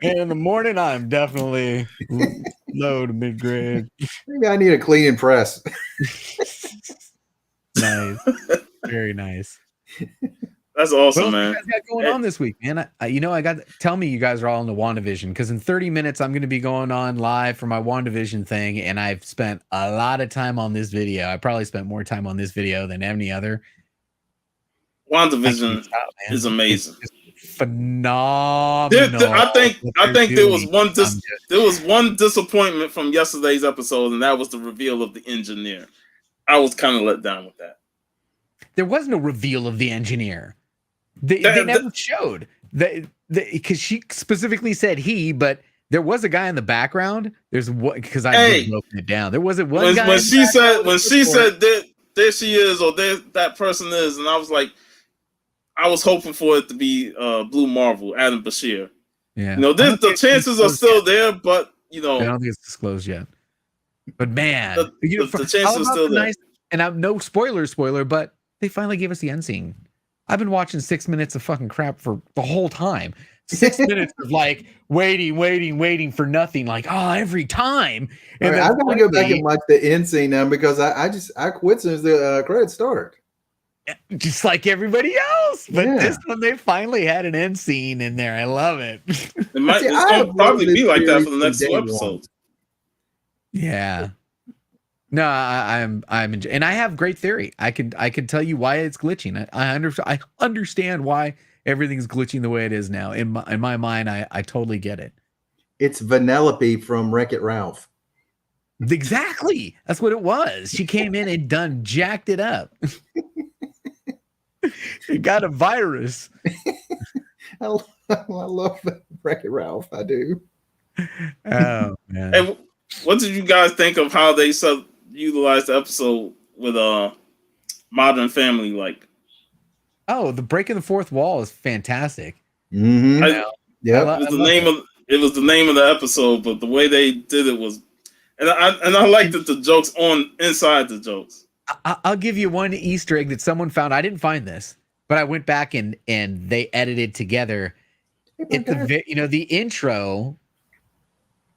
And in the morning, I'm definitely low to mid grade. Maybe I need a clean and press. Nice. Very nice. That's What awesome, else man. you guys got going on this week, man? Tell me you guys are all in the WandaVision because in 30 minutes I'm going to be going on live for my WandaVision thing, and I've spent a lot of time on this video. I probably spent more time on this video than any other. WandaVision is amazing. It's phenomenal. I think there was doing. there was one disappointment from yesterday's episode, and that was the reveal of the engineer. I was kind of let down with that. There was no reveal of the engineer. They never showed that because she specifically said he, but there was a guy in the background. There's what because I broken it down. There wasn't one guy. When she said there she is or there that person is, and I was like, I was hoping for it to be Blue Marvel, Adam Bashir. Yeah, You know, the chances are still there, but you know, I don't think it's disclosed yet. But man, the chances are still there. And I'm no spoiler, but they finally gave us the end scene. I've been watching 6 minutes of fucking crap for the whole time. 6 minutes of like waiting for nothing. Like every time. And I've got to go back and watch the end scene now because I quit since the credits start. Just like everybody else, but Yeah. this one they finally had an end scene in there. I love it. It's I going to have probably loved be this like that series for the next from two day episodes. Yeah. No, I'm and I have great theory. I could tell you why it's glitching. I understand why everything's glitching the way it is now. In my mind, I totally get it. It's Vanellope from Wreck-It Ralph. Exactly. That's what it was. She came in and done jacked it up. She got a virus. I love Wreck-It Ralph. I do. Oh man. Hey, what did you guys think of how they utilized the episode with Modern Family? Like, Oh, the breaking the fourth wall is fantastic. Mm-hmm. Yeah. It was the name of the episode, but the way they did it was, and I liked that the jokes on inside the jokes. I'll give you one Easter egg that someone found. I didn't find this, but I went back and they edited together. The intro,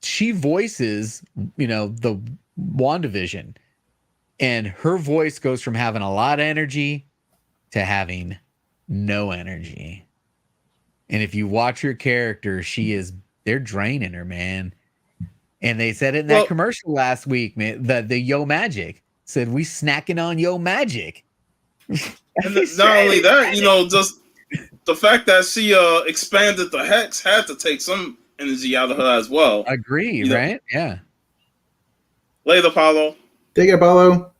she voices, the WandaVision, and her voice goes from having a lot of energy to having no energy. And if you watch her character, they're draining her, man. And they said it in that commercial last week, man. The Yo Magic said, we snacking on Yo Magic. And not only that, just the fact that she expanded the hex had to take some energy out of her as well. Agree, right? Yeah. Later, Paulo. Take it, Paulo.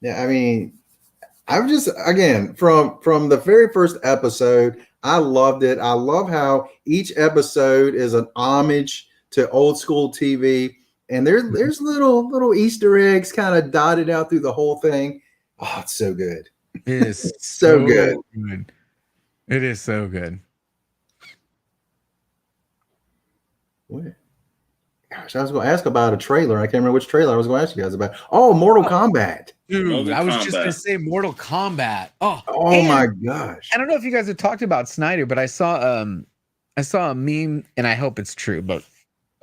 Yeah, I mean, I'm just, again, from the very first episode, I loved it. I love how each episode is an homage to old school TV, and there's little Easter eggs kind of dotted out through the whole thing. Oh, it's so good. It is so good. It is so good. What? Gosh, I was going to ask about a trailer. I can't remember which trailer I was going to ask you guys about. Oh, Mortal Kombat. Dude, I was just going to say Mortal Kombat. Oh my gosh. I don't know if you guys have talked about Snyder, but I saw a meme, and I hope it's true, but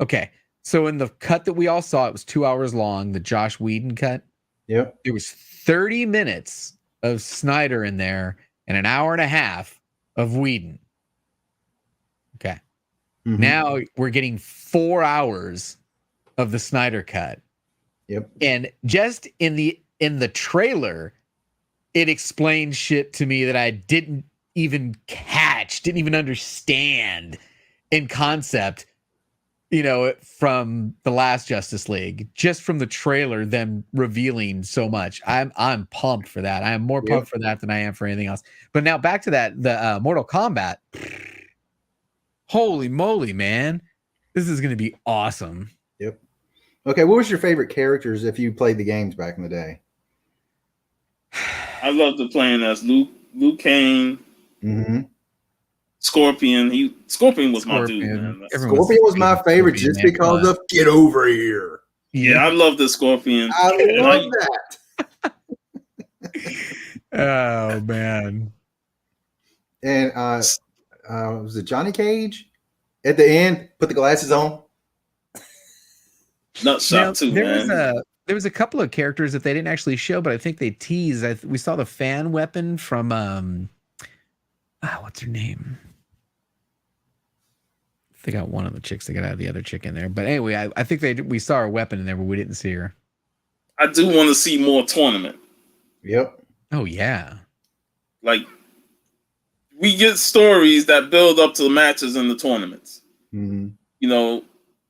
okay. So in the cut that we all saw, it was 2 hours long, the Josh Whedon cut. Yep. There was 30 minutes of Snyder in there and an hour and a half of Whedon. Okay. Mm-hmm. Now we're getting 4 hours of the Snyder cut. Yep. And just in the trailer, it explained shit to me that I didn't even catch, didn't even understand in concept, from the last Justice League, just from the trailer, them revealing so much. I'm pumped for that. I am more pumped for that than I am for anything else. But now back to that, the Mortal Kombat. Holy moly, man. This is going to be awesome. Yep. Okay, what was your favorite characters if you played the games back in the day? I loved playing as Luke Kane. Mm-hmm. Scorpion. Scorpion was my dude, man. Scorpion was my favorite just because of Get Over Here. Yeah, I love the Scorpion. I love that. Oh, man. And was it Johnny Cage? At the end, put the glasses on. Nutshot too, man. There was a couple of characters that they didn't actually show, but I think they teased. We saw the fan weapon from what's her name? They got one of the chicks. They got out of the other chick in there. But anyway, I think we saw her weapon in there, but we didn't see her. I do want to see more tournament. Yep. Oh yeah. Like, we get stories that build up to the matches in the tournaments. Mm-hmm.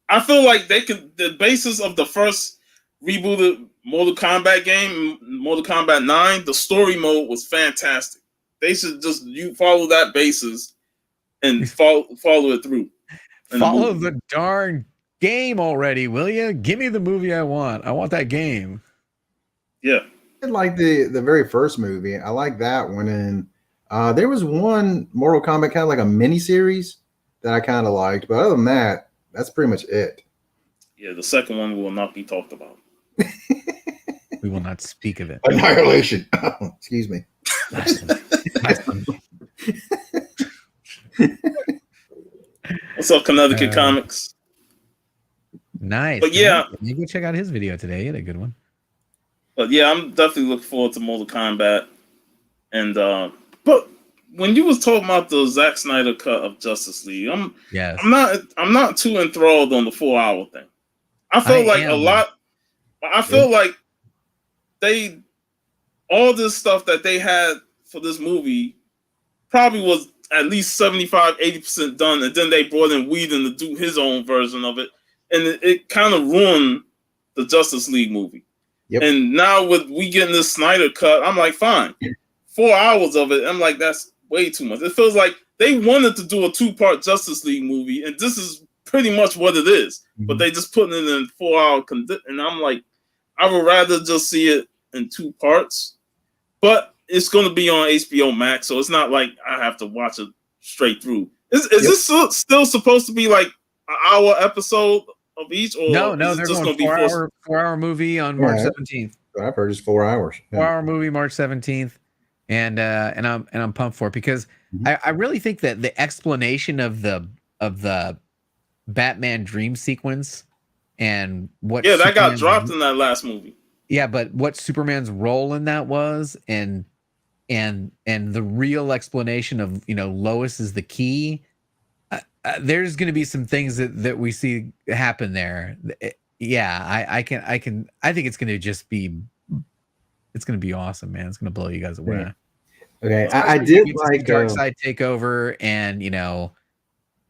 I feel like the basis of the first rebooted Mortal Kombat game, Mortal Kombat 9, the story mode was fantastic. They should just follow that basis and follow it through. Follow the darn game already, will you? Give me the movie I want. I want that game. Yeah. I like the very first movie. I like that one. And there was one Mortal Kombat kind of like a mini series that I kind of liked. But other than that, that's pretty much it. Yeah, the second one will not be talked about. We will not speak of it. Annihilation. Oh, excuse me. What's up, Connecticut Comics? Nice. But yeah, you go check out his video today. He had a good one. But yeah, I'm definitely looking forward to Mortal Kombat. And but when you was talking about the Zack Snyder cut of Justice League, I'm not too enthralled on the 4 hour thing. I feel like all this stuff that they had for this movie probably was at least 75-80% done, and then they brought in Whedon to do his own version of it, and it kind of ruined the Justice League movie. Yep. And now with we getting this Snyder cut, I'm like, fine. 4 hours of it, I'm like, that's way too much. It feels like they wanted to do a 2-part Justice League movie, and this is pretty much what it is. Mm-hmm. But they just putting it in 4 hour and I'm like, I would rather just see it in 2 parts. But it's going to be on HBO Max, so it's not like I have to watch it straight through. Is this still supposed to be like an hour episode of each? Or no, they're going 4 hour movie on March 17th. I've heard it's 4 hours. 4-hour movie, March 17th. And I'm pumped for it because I really think that the explanation of the Batman dream sequence and what that got dropped in that last movie. Yeah, but what Superman's role in that was and the real explanation of, you know, Lois is the key. There's going to be some things that we see happen there. I think it's going to just be, it's going to be awesome, man. It's going to blow you guys away. Okay, I did like Darkseid take over, and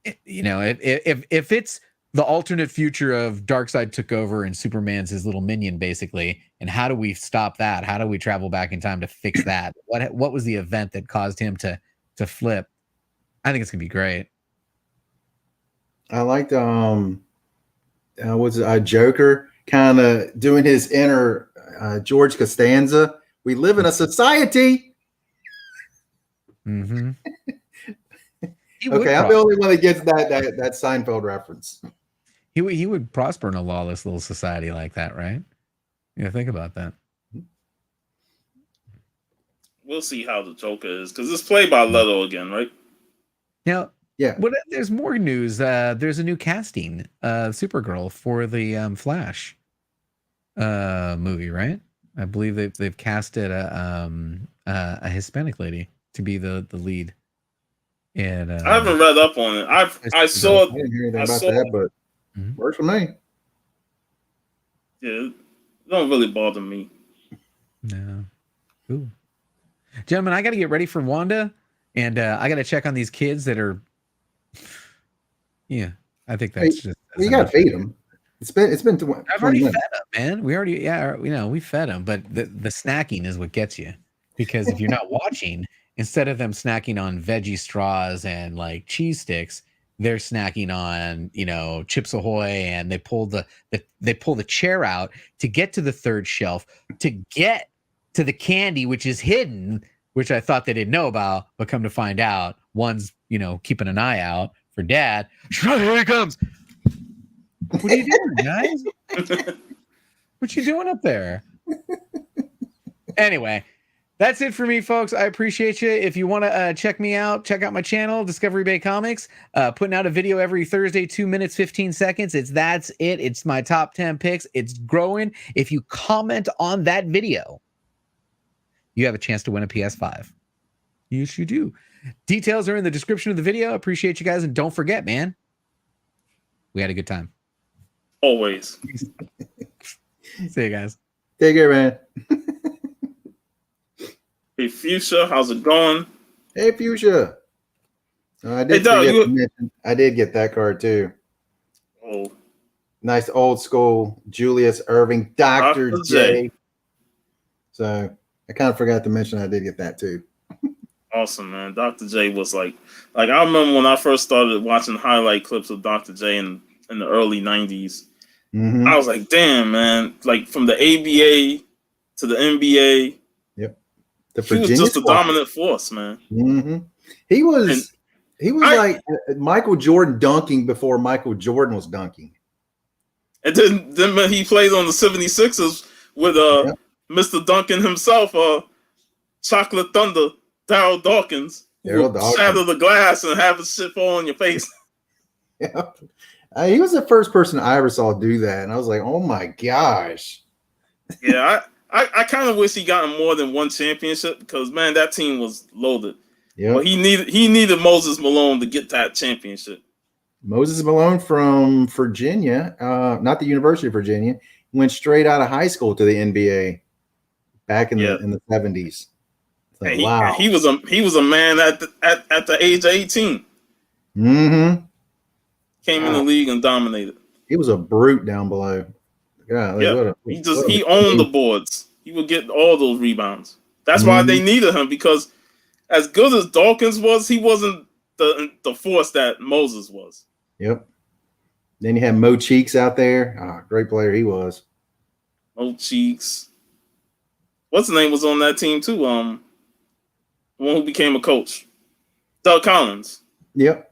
if it's the alternate future of Darkseid took over and Superman's his little minion, basically, and how do we stop that? How do we travel back in time to fix that? What was the event that caused him to flip? I think it's gonna be great. I liked was Joker kind of doing his inner George Costanza. We live in a society. Mm-hmm. Okay, I'm the only one that gets that Seinfeld reference. He would prosper in a lawless little society like that, right? Yeah, think about that. We'll see how the Joker is, because it's played by Leto again, right? Now, yeah. But there's more news. There's a new casting, Supergirl for the Flash movie, right? I believe they've casted a Hispanic lady to be the lead. And I haven't read up on it. I saw. I didn't hear anything about that, but works for me. Yeah, it don't really bother me. No. Ooh. Gentlemen, I got to get ready for Wanda, and I got to check on these kids that are. Yeah, I think that's just. You got to feed them. It's been 20 I've already minutes. fed them, man. We already, we fed them, but the snacking is what gets you, because if you're not watching, instead of them snacking on veggie straws and like cheese sticks, they're snacking on, Chips Ahoy, and they pull the chair out to get to the third shelf to get to the candy, which is hidden, which I thought they didn't know about, but come to find out, one's, keeping an eye out for Dad. Here he comes. What are you doing, guys? What you doing up there? Anyway, that's it for me, folks. I appreciate you. If you want to check me out, check out my channel, Discovery Bay Comics. Putting out a video every Thursday, 2 minutes, 15 seconds. That's it. It's my top 10 picks. It's growing. If you comment on that video, you have a chance to win a PS5. Yes, you do. Details are in the description of the video. Appreciate you guys. And don't forget, man, we had a good time. Always. See you guys. Take care, man. Hey, Fuchsia, how's it going? Hey, Fuchsia. I did get that card too. Oh, nice old school Julius Irving, Dr. J. So I kind of forgot to mention I did get that too. Awesome, man. Dr. J was like I remember when I first started watching highlight clips of Dr. J in the early 90s. Mm-hmm. I was like, damn, man. Like from the ABA to the NBA. Yep. He was just a dominant force, man. Mm-hmm. He was like Michael Jordan dunking before Michael Jordan was dunking. And then when he played on the 76ers with Mr. Duncan himself, Chocolate Thunder, Darryl Dawkins, who would shatter the glass and have his shit fall on your face. Yeah. He was the first person I ever saw do that, and I was like, "Oh my gosh!" Yeah, I kind of wish he got more than one championship, because man, that team was loaded. Yeah, but he needed Moses Malone to get that championship. Moses Malone from Virginia, not the University of Virginia, went straight out of high school to the NBA back in the 70s. Like, wow, he was a man at the age of 18. Mm-hmm. Came in the league and dominated. He was a brute down below. God, he owned the boards. He would get all those rebounds. That's why they needed him, because as good as Dawkins was, he wasn't the force that Moses was. Yep. Then you had Mo Cheeks out there. Great player he was. Mo Cheeks. What's his name was on that team too? The one who became a coach. Doug Collins. Yep.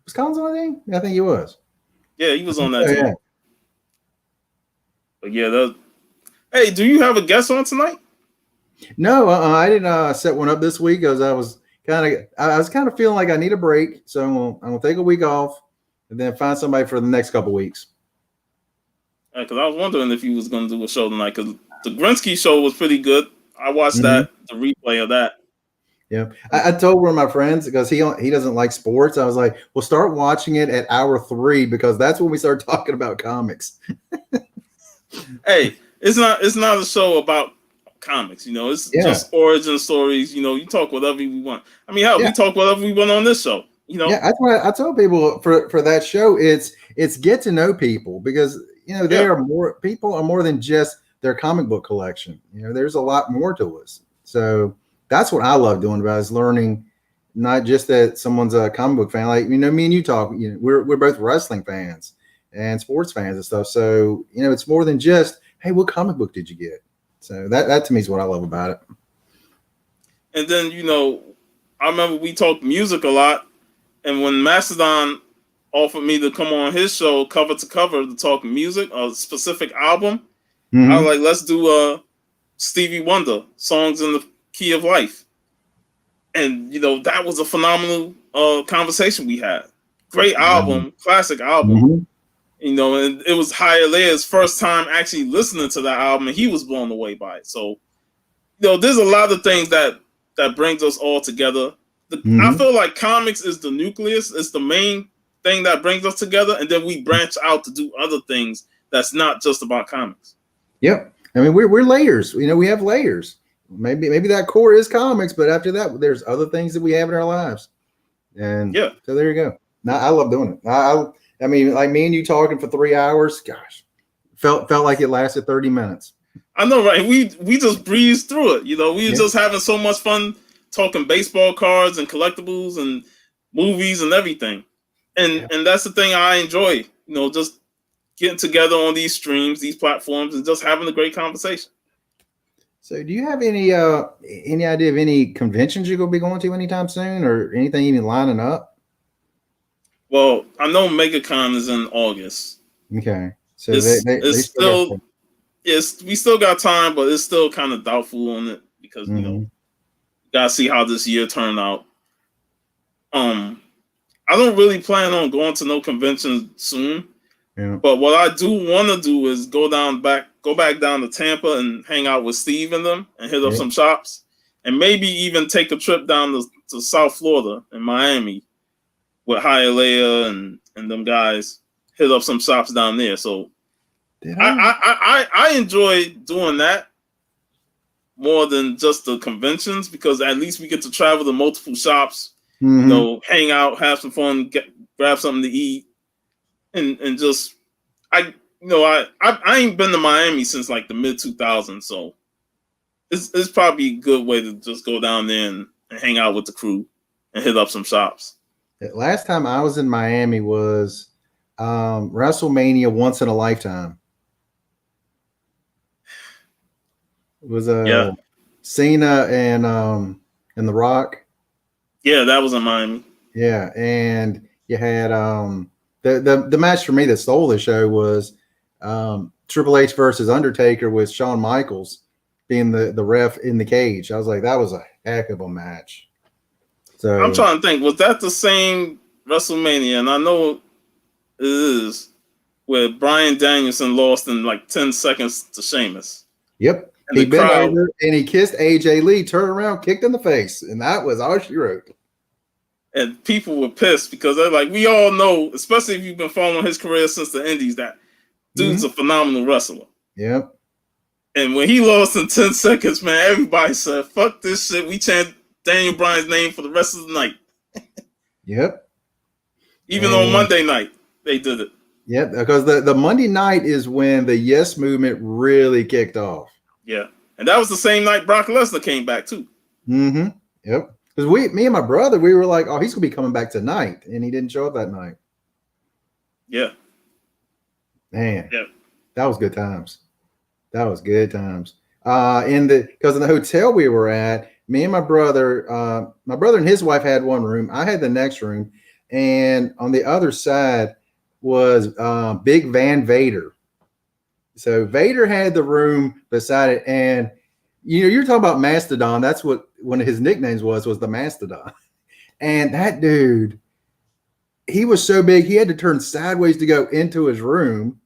Was Collins on that team? I think he was. Yeah, he was on that team. Yeah. But yeah, Hey, do you have a guest on tonight? No, I didn't set one up this week because I was kind of feeling like I need a break. So I'm gonna take a week off and then find somebody for the next couple weeks. Because I was wondering if you was going to do a show tonight. Because the Grinsky show was pretty good. I watched the replay of that. Yeah, I told one of my friends because he doesn't like sports. I was like, "Well, start watching it at hour 3 because that's when we start talking about comics." Hey, it's not a show about comics. It's just origin stories. You talk whatever you want. I mean, hell, we talk whatever we want on this show. Yeah, that's what I tell people for that show. It's get to know people because people are more than just their comic book collection. There's a lot more to us. So that's what I love doing about it, is learning not just that someone's a comic book fan. Like, me and you talk, we're both wrestling fans and sports fans and stuff. So, it's more than just, hey, what comic book did you get? So that to me is what I love about it. And then, I remember we talked music a lot. And when Mastodon offered me to come on his show cover to cover to talk music, a specific album, I was like, let's do Stevie Wonder, Songs in the Key of Life. And, that was a phenomenal conversation we had. Great album, classic album. And it was Hialeah's first time actually listening to that album, and he was blown away by it. So, there's a lot of things that brings us all together. I feel like comics is the nucleus. It's the main thing that brings us together, and then we branch out to do other things that's not just about comics. Yep. I mean, we're layers. We have layers. Maybe that core is comics, but after that, there's other things that we have in our lives. And so there you go. Now, I love doing it. I mean, like me and you talking for 3 hours, gosh, felt like it lasted 30 minutes. I know, right? We just breezed through it. We were just having so much fun talking baseball cards and collectibles and movies and everything. And that's the thing I enjoy, just getting together on these streams, these platforms, and just having a great conversation. So do you have any idea of any conventions you're going to be going to anytime soon, or anything even lining up? Well, I know MegaCon is in August. Okay. So we still got time, but it's still kind of doubtful on it because, gotta see how this year turned out. I don't really plan on going to no convention soon. Yeah. But what I do want to do is go back down to Tampa and hang out with Steve and them and hit up some shops, and maybe even take a trip down to South Florida and Miami with Hialeah and them guys, hit up some shops down there. So I enjoy doing that more than just the conventions, because at least we get to travel to multiple shops, hang out, have some fun, grab something to eat, and just I ain't been to Miami since like the mid 2000s, so it's probably a good way to just go down there and hang out with the crew and hit up some shops. Last time I was in Miami was WrestleMania Once in a Lifetime. It was Cena and The Rock. Yeah, that was in Miami. Yeah, and you had the match for me that stole the show was Triple H versus Undertaker with Shawn Michaels being the ref in the cage. I was like, that was a heck of a match. So I'm trying to think, was that the same WrestleMania? And I know it is, where Bryan Danielson lost in like 10 seconds to Sheamus. Yep. And he bent over and he kissed AJ Lee, turned around, kicked in the face, and that was all she wrote. And people were pissed because they're like, we all know, especially if you've been following his career since the Indies, that dude's a phenomenal wrestler. Yep. And when he lost in 10 seconds, man, everybody said, fuck this shit. We chant Daniel Bryan's name for the rest of the night. Yep. Even on Monday night, they did it. Yep, because the Monday night is when the Yes movement really kicked off. Yeah. And that was the same night Brock Lesnar came back, too. Mm-hmm. Yep. Because me and my brother, we were like, oh, he's going to be coming back tonight. And he didn't show up that night. Yeah. Man. Yeah. That was good times. That was good times. Because in the hotel we were at, me and my brother and his wife had one room. I had the next room. And on the other side was Big Van Vader. So Vader had the room beside it, and you're talking about Mastodon. That's what one of his nicknames was the Mastodon. And that dude, he was so big, he had to turn sideways to go into his room.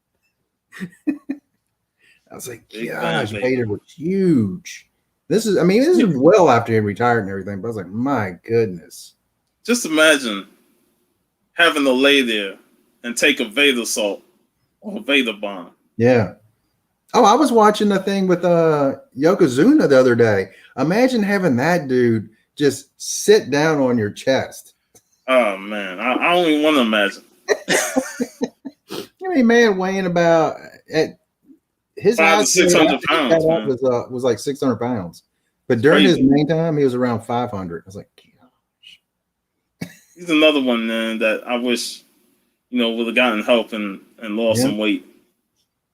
I was like, gosh, Vader was huge. This is well after he retired and everything, but I was like, my goodness. Just imagine having to lay there and take a Vader salt or a Vader bomb. Yeah. Oh, I was watching the thing with Yokozuna the other day. Imagine having that dude just sit down on your chest. Oh, man. I don't even want to imagine. I mean, man, weighing about his 500 to 600 pounds was like 600 pounds. But during his main time, he was around 500. I was like, gosh. He's another one, man, that I wish, would have gotten help and lost some weight.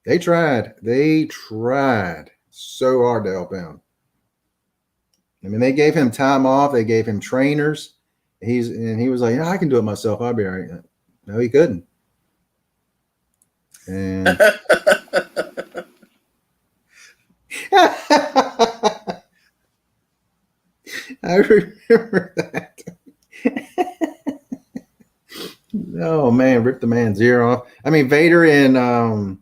They tried so hard to help him. I mean, they gave him time off. They gave him trainers. He was like, I can do it myself. I'll be all right. No, he couldn't. And I remember that. Oh man, ripped the man's ear off. I mean, Vader in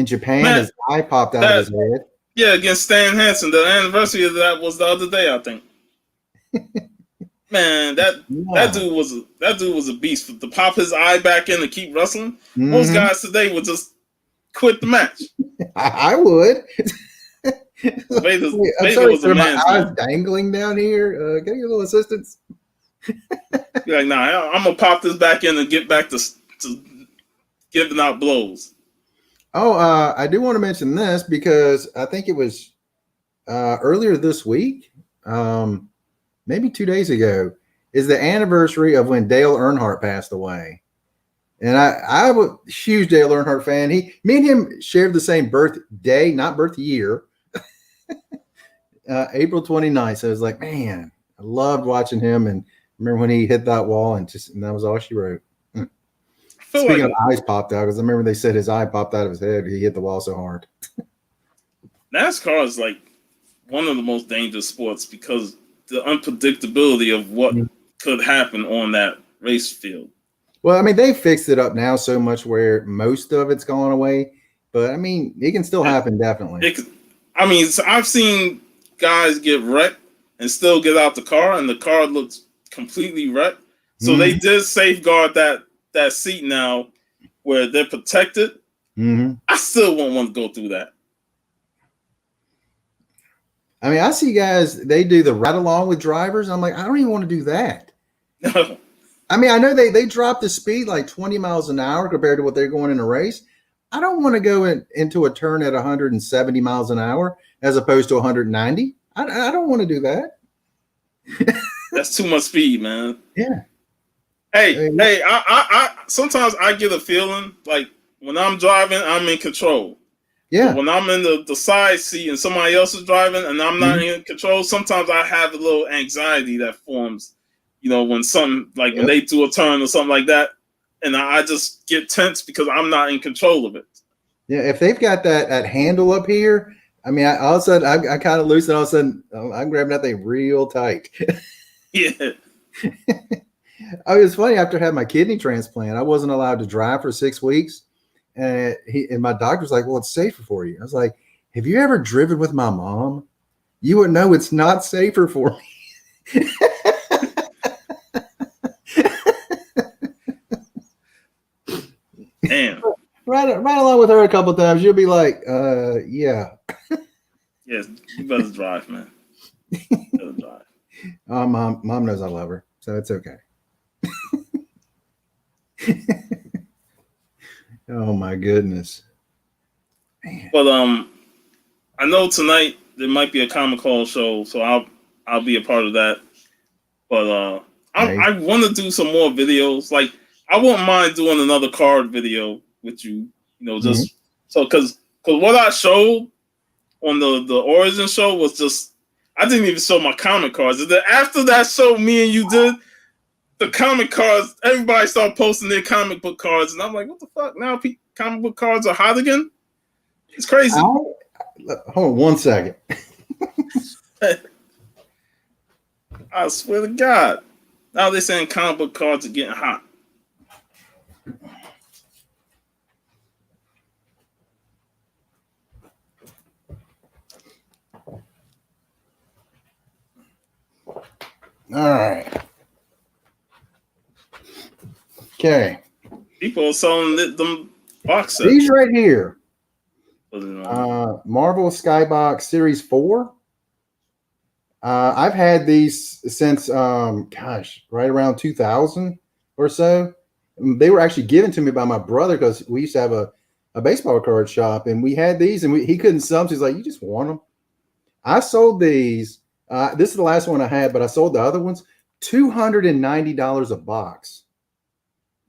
Japan, his eye popped out of his head. Yeah, against Stan Hansen. The anniversary of that was the other day, I think. Man, that dude was a beast. To pop his eye back in and keep wrestling, most guys today would just quit the match. I would. Vader was a man. My eyes dangling down here. Can I get a little assistance? You're like, nah, I'm gonna pop this back in and get back to giving out blows. Oh, I do want to mention this because I think it was earlier this week, maybe 2 days ago, is the anniversary of when Dale Earnhardt passed away. And I'm a huge Dale Earnhardt fan. Me and him shared the same birthday, not birth year, April 29th. So I was like, man, I loved watching him. And remember when he hit that wall and that was all she wrote. Speaking of eyes popped out, because I remember they said his eye popped out of his head. He hit the wall so hard. NASCAR is like one of the most dangerous sports because the unpredictability of what could happen on that race field. Well, I mean, they fixed it up now so much where most of it's gone away. But, I mean, it can still happen, definitely. So I've seen guys get wrecked and still get out the car, and the car looks completely wrecked. So they did safeguard that seat now where they're protected. I still won't want to go through that. I mean, I see guys, they do the ride along with drivers. I'm like, I don't even want to do that. No. I mean, I know they drop the speed like 20 miles an hour compared to what they're going in a race. I don't want to go into a turn at 170 miles an hour as opposed to 190. I don't want to do that. That's too much speed, man. Yeah. Hey, I sometimes I get a feeling like when I'm driving, I'm in control. Yeah. But when I'm in the side seat and somebody else is driving and I'm not in control, sometimes I have a little anxiety that forms, when something like when they do a turn or something like that, and I just get tense because I'm not in control of it. Yeah, if they've got that handle up here, I mean, all of a sudden I kind of loosen. All of a sudden, I'm grabbing that thing real tight. Yeah. Oh, it was funny. After I had my kidney transplant, I wasn't allowed to drive for 6 weeks. And my doctor was like, well, it's safer for you. I was like, have you ever driven with my mom? You would know it's not safer for me. Damn. Right along with her a couple of times. You'll be like, yeah. Yes, you better drive, man. You better drive. Mom knows I love her, so it's okay. Oh my goodness. Man. But I know tonight there might be a Comic Call show, so I'll be a part of that. But I want to do some more videos. Like I wouldn't mind doing another card video with you. Just so because what I showed on the Origin show was just I didn't even show my comic cards. And then after that show, me and you did the comic cards. Everybody started posting their comic book cards, and I'm like, what the fuck? Now comic book cards are hot again. It's crazy. Hold on 1 second. I swear to God. Now they're saying comic book cards are getting hot. All right. Okay. People are selling them box sets. These right here. Marvel Skybox Series 4. I've had these since, right around 2000 or so. They were actually given to me by my brother because we used to have a baseball card shop, and we had these, and he couldn't sell them. So he's like, you just want them. I sold these. This is the last one I had, but I sold the other ones. $290 a box.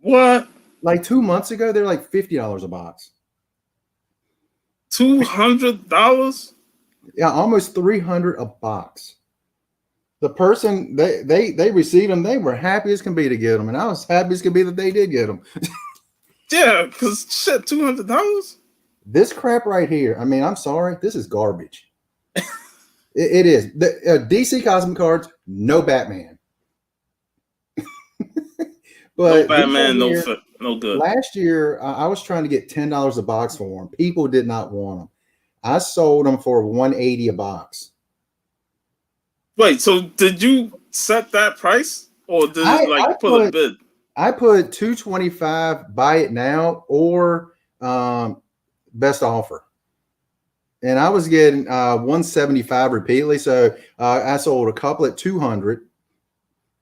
What? Like 2 months ago, they're like $50 a box. $200? Yeah, almost $300 a box. The person they received them, they were happy as can be to get them, and I was happy as can be that they did get them. Yeah, because shit, $200. This crap right here. I mean, I'm sorry, this is garbage. It is. The DC Cosmic cards, no Batman. But no Batman, no good. Last year, I was trying to get $10 a box for them. People did not want them. I sold them for $180 a box. Wait, so did you set that price, or did you put a bid? I put $225. Buy it now, or best offer. And I was getting $175 repeatedly. So I sold a couple at $200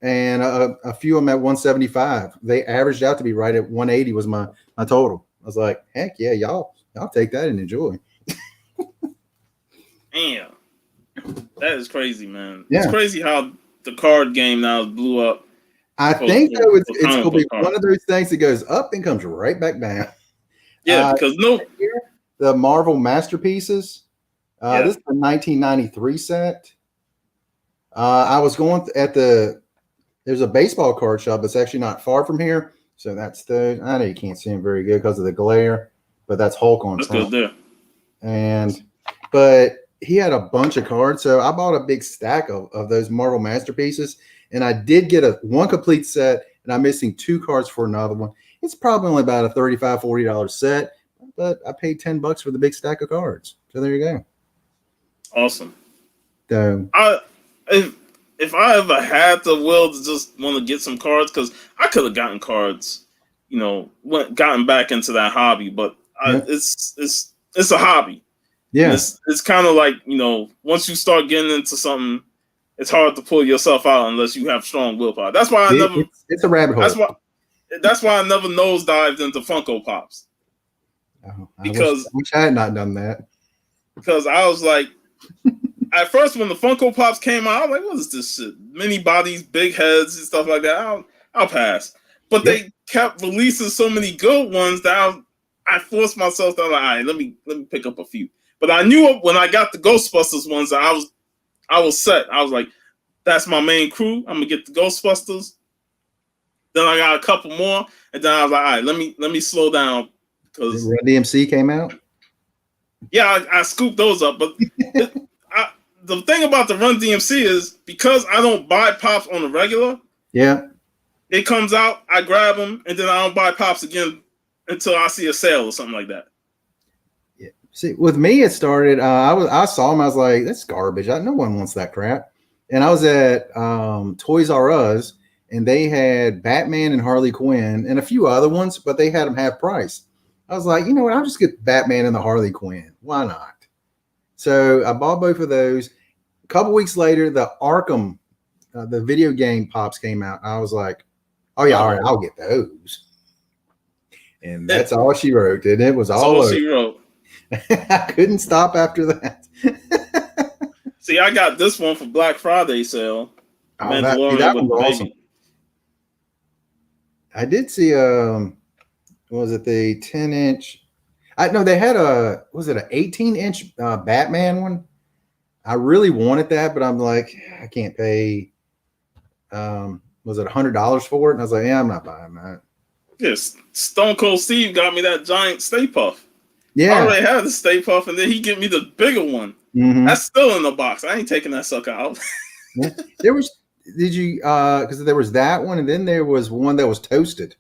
and a few of them at $175. They averaged out to be right at $180 was my total. I was like, heck yeah, y'all take that and enjoy. Damn. That is crazy, man. Yeah. It's crazy how the card game now blew up. I think though it's going to be one of those things that goes up and comes right back down. Yeah, because the Marvel Masterpieces. This is a 1993 set. I was going there's a baseball card shop that's actually not far from here. So that's I know you can't see him very good because of the glare, but that's Hulk on that's front. good there. But he had a bunch of cards. So I bought a big stack of those Marvel Masterpieces, and I did get one complete set, and I'm missing 2 cards for another one. It's probably only about a $35, $40 set, but I paid $10 for the big stack of cards. So there you go. Awesome. So if I ever had the will to just want to get some cards, because I could have gotten cards, gotten back into that hobby, but it's a hobby. Yeah, it's kind of like, once you start getting into something, it's hard to pull yourself out unless you have strong willpower. That's why it's a rabbit hole. That's why I never nosedived into Funko Pops. Oh, I wish I had not done that. Because I was like, at first when the Funko Pops came out, I was like, what is this shit? Mini bodies, big heads, and stuff like that. I'll pass. But they kept releasing so many good ones that I forced myself to, all right, let me pick up a few. But I knew when I got the Ghostbusters ones, I was set. I was like, that's my main crew. I'm gonna get the Ghostbusters. Then I got a couple more, and then I was like, all right, let me slow down because Run DMC came out. Yeah, I scooped those up. But the thing about the Run DMC is because I don't buy pops on the regular. Yeah, it comes out, I grab them, and then I don't buy pops again until I see a sale or something like that. See, with me, it started. I saw them. I was like, "That's garbage. No one wants that crap." And I was at Toys R Us, and they had Batman and Harley Quinn and a few other ones, but they had them half price. I was like, you know what? I'll just get Batman and the Harley Quinn. Why not? So I bought both of those. A couple weeks later, the Arkham, the video game pops came out. I was like, "Oh yeah, all right, I'll get those." And that's all she wrote, and it was all she wrote. I couldn't stop after that. See, I got this one for Black Friday sale. That was awesome. I did see was it the 10-inch? They had was it an 18-inch Batman one? I really wanted that, but I'm like, I can't pay was it $100 for it? And I was like, yeah, I'm not buying that. Yes, Stone Cold Steve got me that giant Stay Puft. Yeah. I already had the Stay Puft, and then he give me the bigger one. Mhm. That's still in the box. I ain't taking that sucker out. Yeah. There was, did you, because there was that one, and then there was one that was toasted.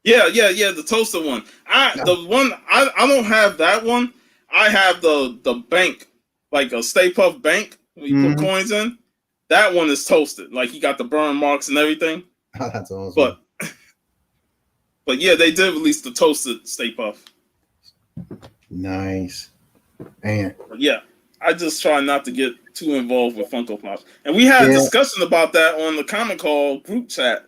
Yeah, the toaster one. I don't have that one. I have the bank, like a Stay Puft bank where you put coins in. That one is toasted. Like you got the burn marks and everything. Oh, that's awesome. But yeah, they did release the toasted Stay Puft. Nice. Man. But yeah, I just try not to get too involved with Funko Pops. And we had a discussion about that on the Comic Call group chat,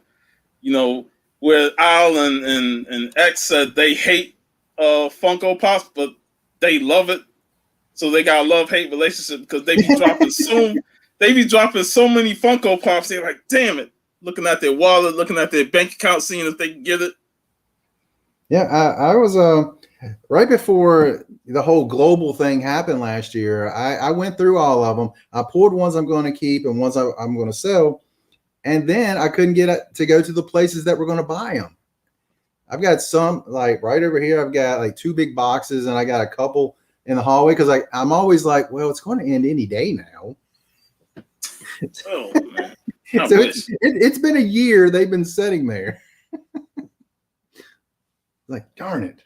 you know, where Al and X said they hate Funko Pops, but they love it. So they got a love-hate relationship because they be dropping so many Funko Pops. They're like, damn it. Looking at their wallet, looking at their bank account, seeing if they can get it. Yeah, I was right before the whole global thing happened last year. I went through all of them. I pulled ones I'm going to keep and ones I'm going to sell, and then I couldn't get to go to the places that were going to buy them. I've got some like right over here. I've got like 2 big boxes, and I got a couple in the hallway because I'm always like, well, it's going to end any day now. Oh man! So it's been a year they've been sitting there. Like, darn it.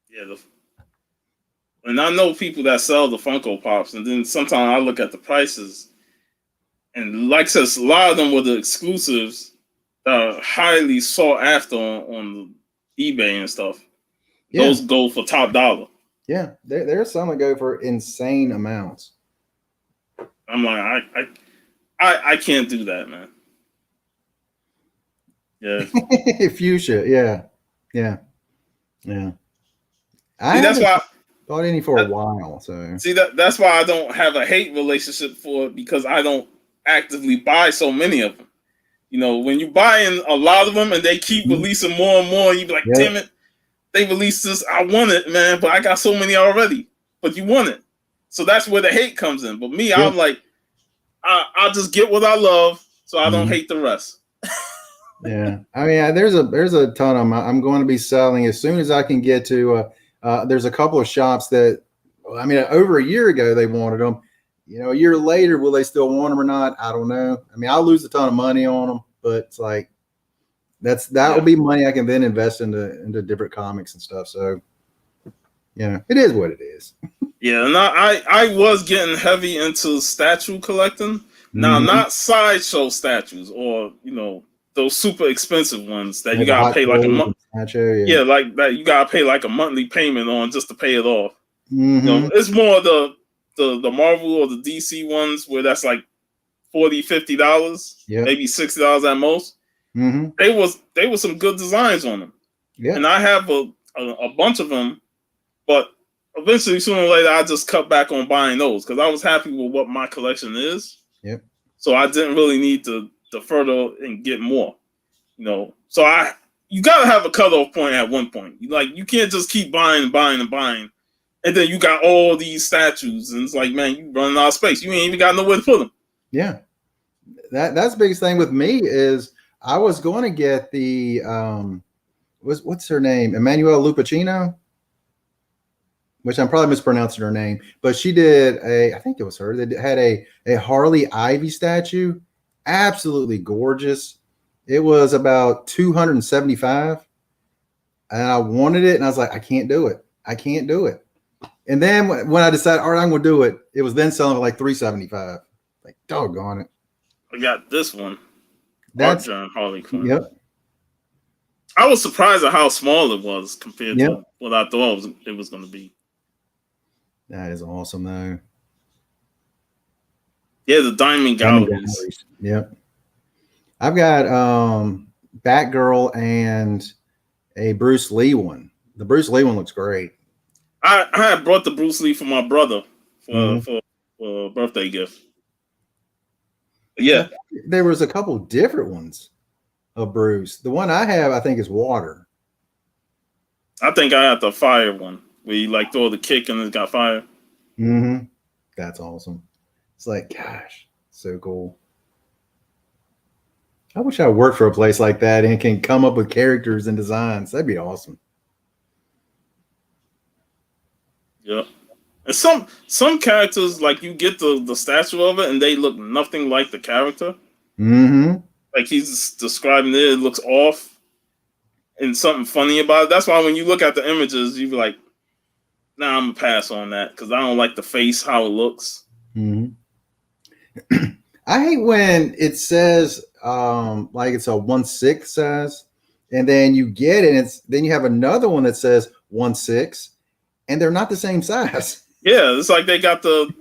Yeah, and I know people that sell the Funko Pops, and then sometimes I look at the prices, and like I says, a lot of them were the exclusives that are highly sought after on eBay and stuff. Yeah. Those go for top dollar. Yeah, there's some that go for insane amounts. I'm like, I can't do that, man. Yeah. Fuchsia, yeah. See, that's why I bought any for a while. So see that's why I don't have a hate relationship for it, because I don't actively buy so many of them. You know, when you buy in a lot of them and they keep releasing more and more, you be like, damn it, they released this. I want it, man, but I got so many already. But you want it, so that's where the hate comes in. But me, I'm like, I'll just get what I love, so I don't hate the rest. Yeah, I mean, there's a ton of them I'm going to be selling as soon as I can get to. There's a couple of shops that, I mean, over a year ago they wanted them. You know, a year later, will they still want them or not? I don't know. I mean, I'll lose a ton of money on them, but it's like that will be money I can then invest into different comics and stuff. So, yeah, it is what it is. Yeah, and I was getting heavy into statue collecting. Now, not sideshow statues, or you know, those super expensive ones that you gotta pay like a month. Yeah, like that you gotta pay like a monthly payment on just to pay it off. You know, it's more the Marvel or the DC ones where that's like $40-$50, maybe $60 at most. They was some good designs on them. Yeah, and I have a bunch of them, but eventually, sooner or later, I just cut back on buying those because I was happy with what my collection is. Yep. So I didn't really need to further and get more, you know. So you gotta have a cutoff point at one point. You can't just keep buying and buying and buying, and then you got all these statues, and it's like, man, you running out of space. You ain't even got nowhere to put them. Yeah, that's the biggest thing with me is I was going to get the what's her name, Emmanuel Lupacino, which I'm probably mispronouncing her name, but she did I think it was her that had a Harley Ivy statue. Absolutely gorgeous. It was about $275, and I wanted it, and I was like, I can't do it. And then when I decided, all right, I'm going to do it, it was then selling for like $375. Like, doggone it. I got this one. That's Harley Quinn. Yep. I was surprised at how small it was compared to what I thought it was going to be. That is awesome, though. Yeah, the Diamond Galleries. Yep. I've got Batgirl and a Bruce Lee one. The Bruce Lee one looks great. I had brought the Bruce Lee for my brother for a birthday gift. Yeah. There was a couple different ones of Bruce. The one I have, I think, is water. I think I have the fire one where you like throw the kick and it's got fire. That's awesome. It's like, gosh, so cool. I wish I worked for a place like that and can come up with characters and designs. That'd be awesome. Yeah. And some characters, like you get the statue of it, and they look nothing like the character. Mm-hmm. Like he's describing it looks off, and something funny about it. That's why when you look at the images, you be like, "Nah, I'm gonna pass on that because I don't like the face how it looks." Mm-hmm. I hate when it says like it's a 1/6 size, and then you get it, and then you have another one that says 1/6, and they're not the same size. Yeah, it's like they got the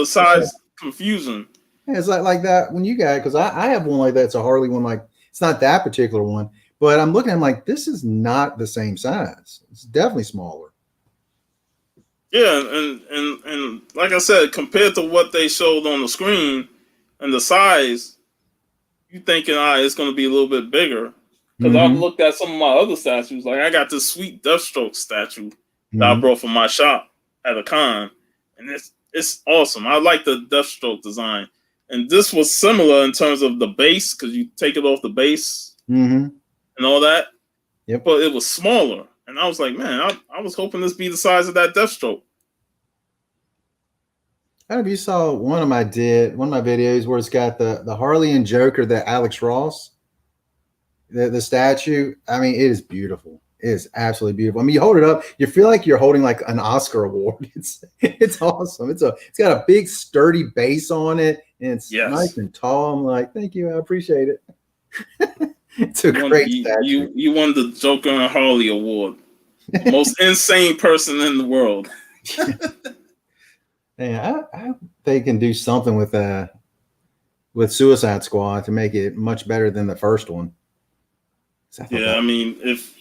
size confusion. Yeah, it's like that when you got it, because I have one like that. It's a Harley one, like it's not that particular one, but I'm looking at them like this is not the same size. It's definitely smaller. Yeah, and like I said, compared to what they showed on the screen and the size, you thinking it's going to be a little bit bigger. Because I've looked at some of my other statues. Like I got this sweet Deathstroke statue that I brought from my shop at a con, and it's awesome. I like the Deathstroke design, and this was similar in terms of the base because you take it off the base and all that. Yep. But it was smaller, and I was like, man, I was hoping this be the size of that Deathstroke. I don't know if you saw one of my videos where it's got the Harley and Joker, that Alex Ross, the statue. I mean, it is beautiful. It is absolutely beautiful. I mean, you hold it up, you feel like you're holding like an Oscar award. It's awesome. It's got a big sturdy base on it, and it's nice and tall. I'm like, thank you, I appreciate it. It's a great statue. You won the Joker and Harley award. Most insane person in the world. Yeah, I hope they can do something with Suicide Squad to make it much better than the first one. I mean, if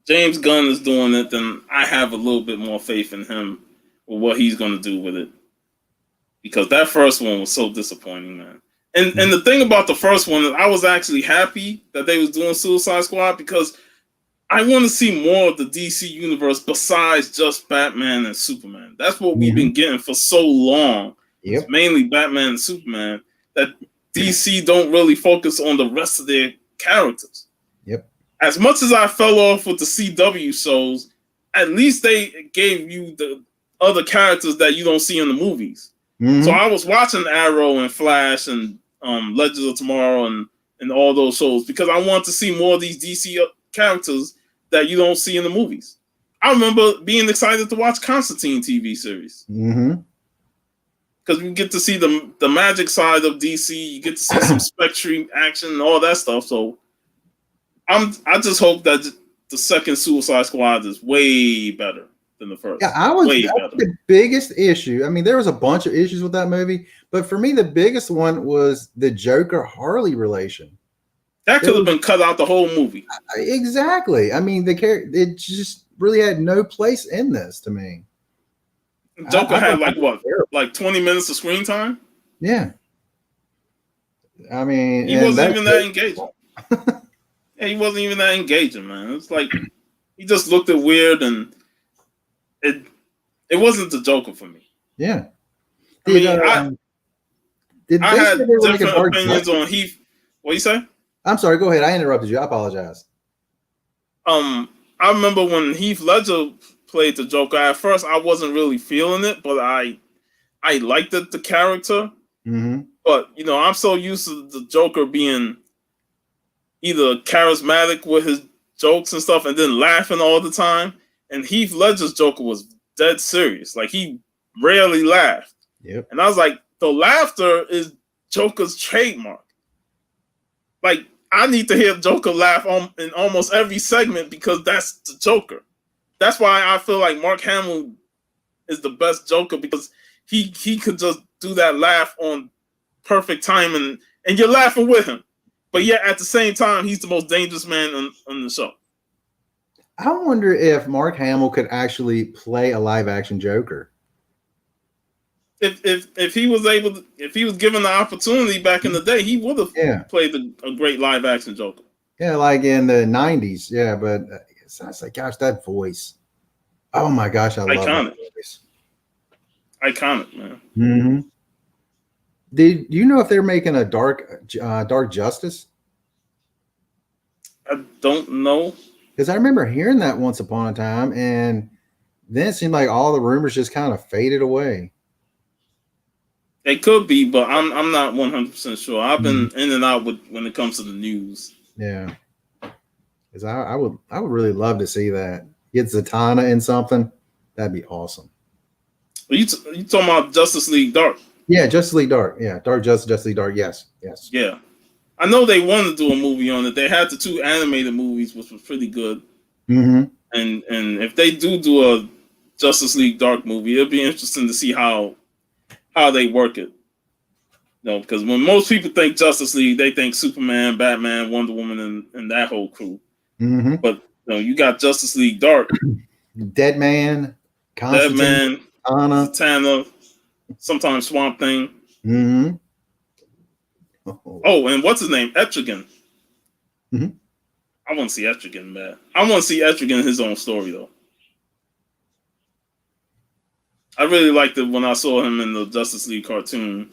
James Gunn is doing it, then I have a little bit more faith in him with what he's going to do with it. Because that first one was so disappointing, man. And the thing about the first one is I was actually happy that they was doing Suicide Squad because I want to see more of the DC universe besides just Batman and Superman. That's what we've been getting for so long. It's mainly Batman and Superman, that DC don't really focus on the rest of their characters. Yep. As much as I fell off with the CW shows, at least they gave you the other characters that you don't see in the movies. So I was watching Arrow and Flash and Legends of Tomorrow and all those shows because I want to see more of these DC characters that you don't see in the movies. I remember being excited to watch Constantine TV series because we get to see the magic side of DC. You get to see some Spectre action and all that stuff. So I just hope that the second Suicide Squad is way better than the first. Yeah, that was the biggest issue. I mean, there was a bunch of issues with that movie, but for me, the biggest one was the Joker Harley relation. That could have been cut out the whole movie. Exactly. I mean, it just really had no place in this to me. Joker had like 20 minutes of screen time? Yeah. I mean, he wasn't even that engaging. Yeah, he wasn't even that engaging, man. It's like he just looked at weird, and it wasn't the Joker for me. Yeah. I had different opinions on Heath. What you say? I'm sorry. Go ahead. I interrupted you. I apologize. I remember when Heath Ledger played the Joker. At first, I wasn't really feeling it, but I liked the character. But I'm so used to the Joker being either charismatic with his jokes and stuff, and then laughing all the time. And Heath Ledger's Joker was dead serious. Like he rarely laughed. Yep. And I was like, the laughter is Joker's trademark. Like, I need to hear Joker laugh in almost every segment because that's the Joker. That's why I feel like Mark Hamill is the best Joker, because he could just do that laugh on perfect time, and you're laughing with him. But yet at the same time, he's the most dangerous man on the show. I wonder if Mark Hamill could actually play a live action Joker. If he was able to, if he was given the opportunity back in the day, he would have played a great live action Joker. Yeah, like in the 90s. Yeah, but I was like, gosh, that voice. Oh my gosh, I love that voice. Iconic, man. Mm-hmm. Did you know if they're making a Dark Justice? I don't know. Because I remember hearing that once upon a time, and then it seemed like all the rumors just kind of faded away. They could be, but I'm not 100% sure. I've been in and out when it comes to the news. Yeah, because I would really love to see that. Get Zatanna in something, that'd be awesome. Are you talking about Justice League Dark? Yeah, Justice League Dark. Yeah, Justice League Dark. Yes. Yeah, I know they wanted to do a movie on it. They had the 2 animated movies, which was pretty good. Mm-hmm. And if they do a Justice League Dark movie, it'll be interesting to see how they work it. Because when most people think Justice League, they think Superman, Batman, Wonder Woman, and that whole crew. Mm-hmm. But you got Justice League Dark, Deadman, Deadman, Zatanna, sometimes Swamp Thing. Mm-hmm. Oh, and what's his name? Etrigan. Mm-hmm. I want to see Etrigan, man. I want to see Etrigan in his own story, though. I really liked it when I saw him in the Justice League cartoon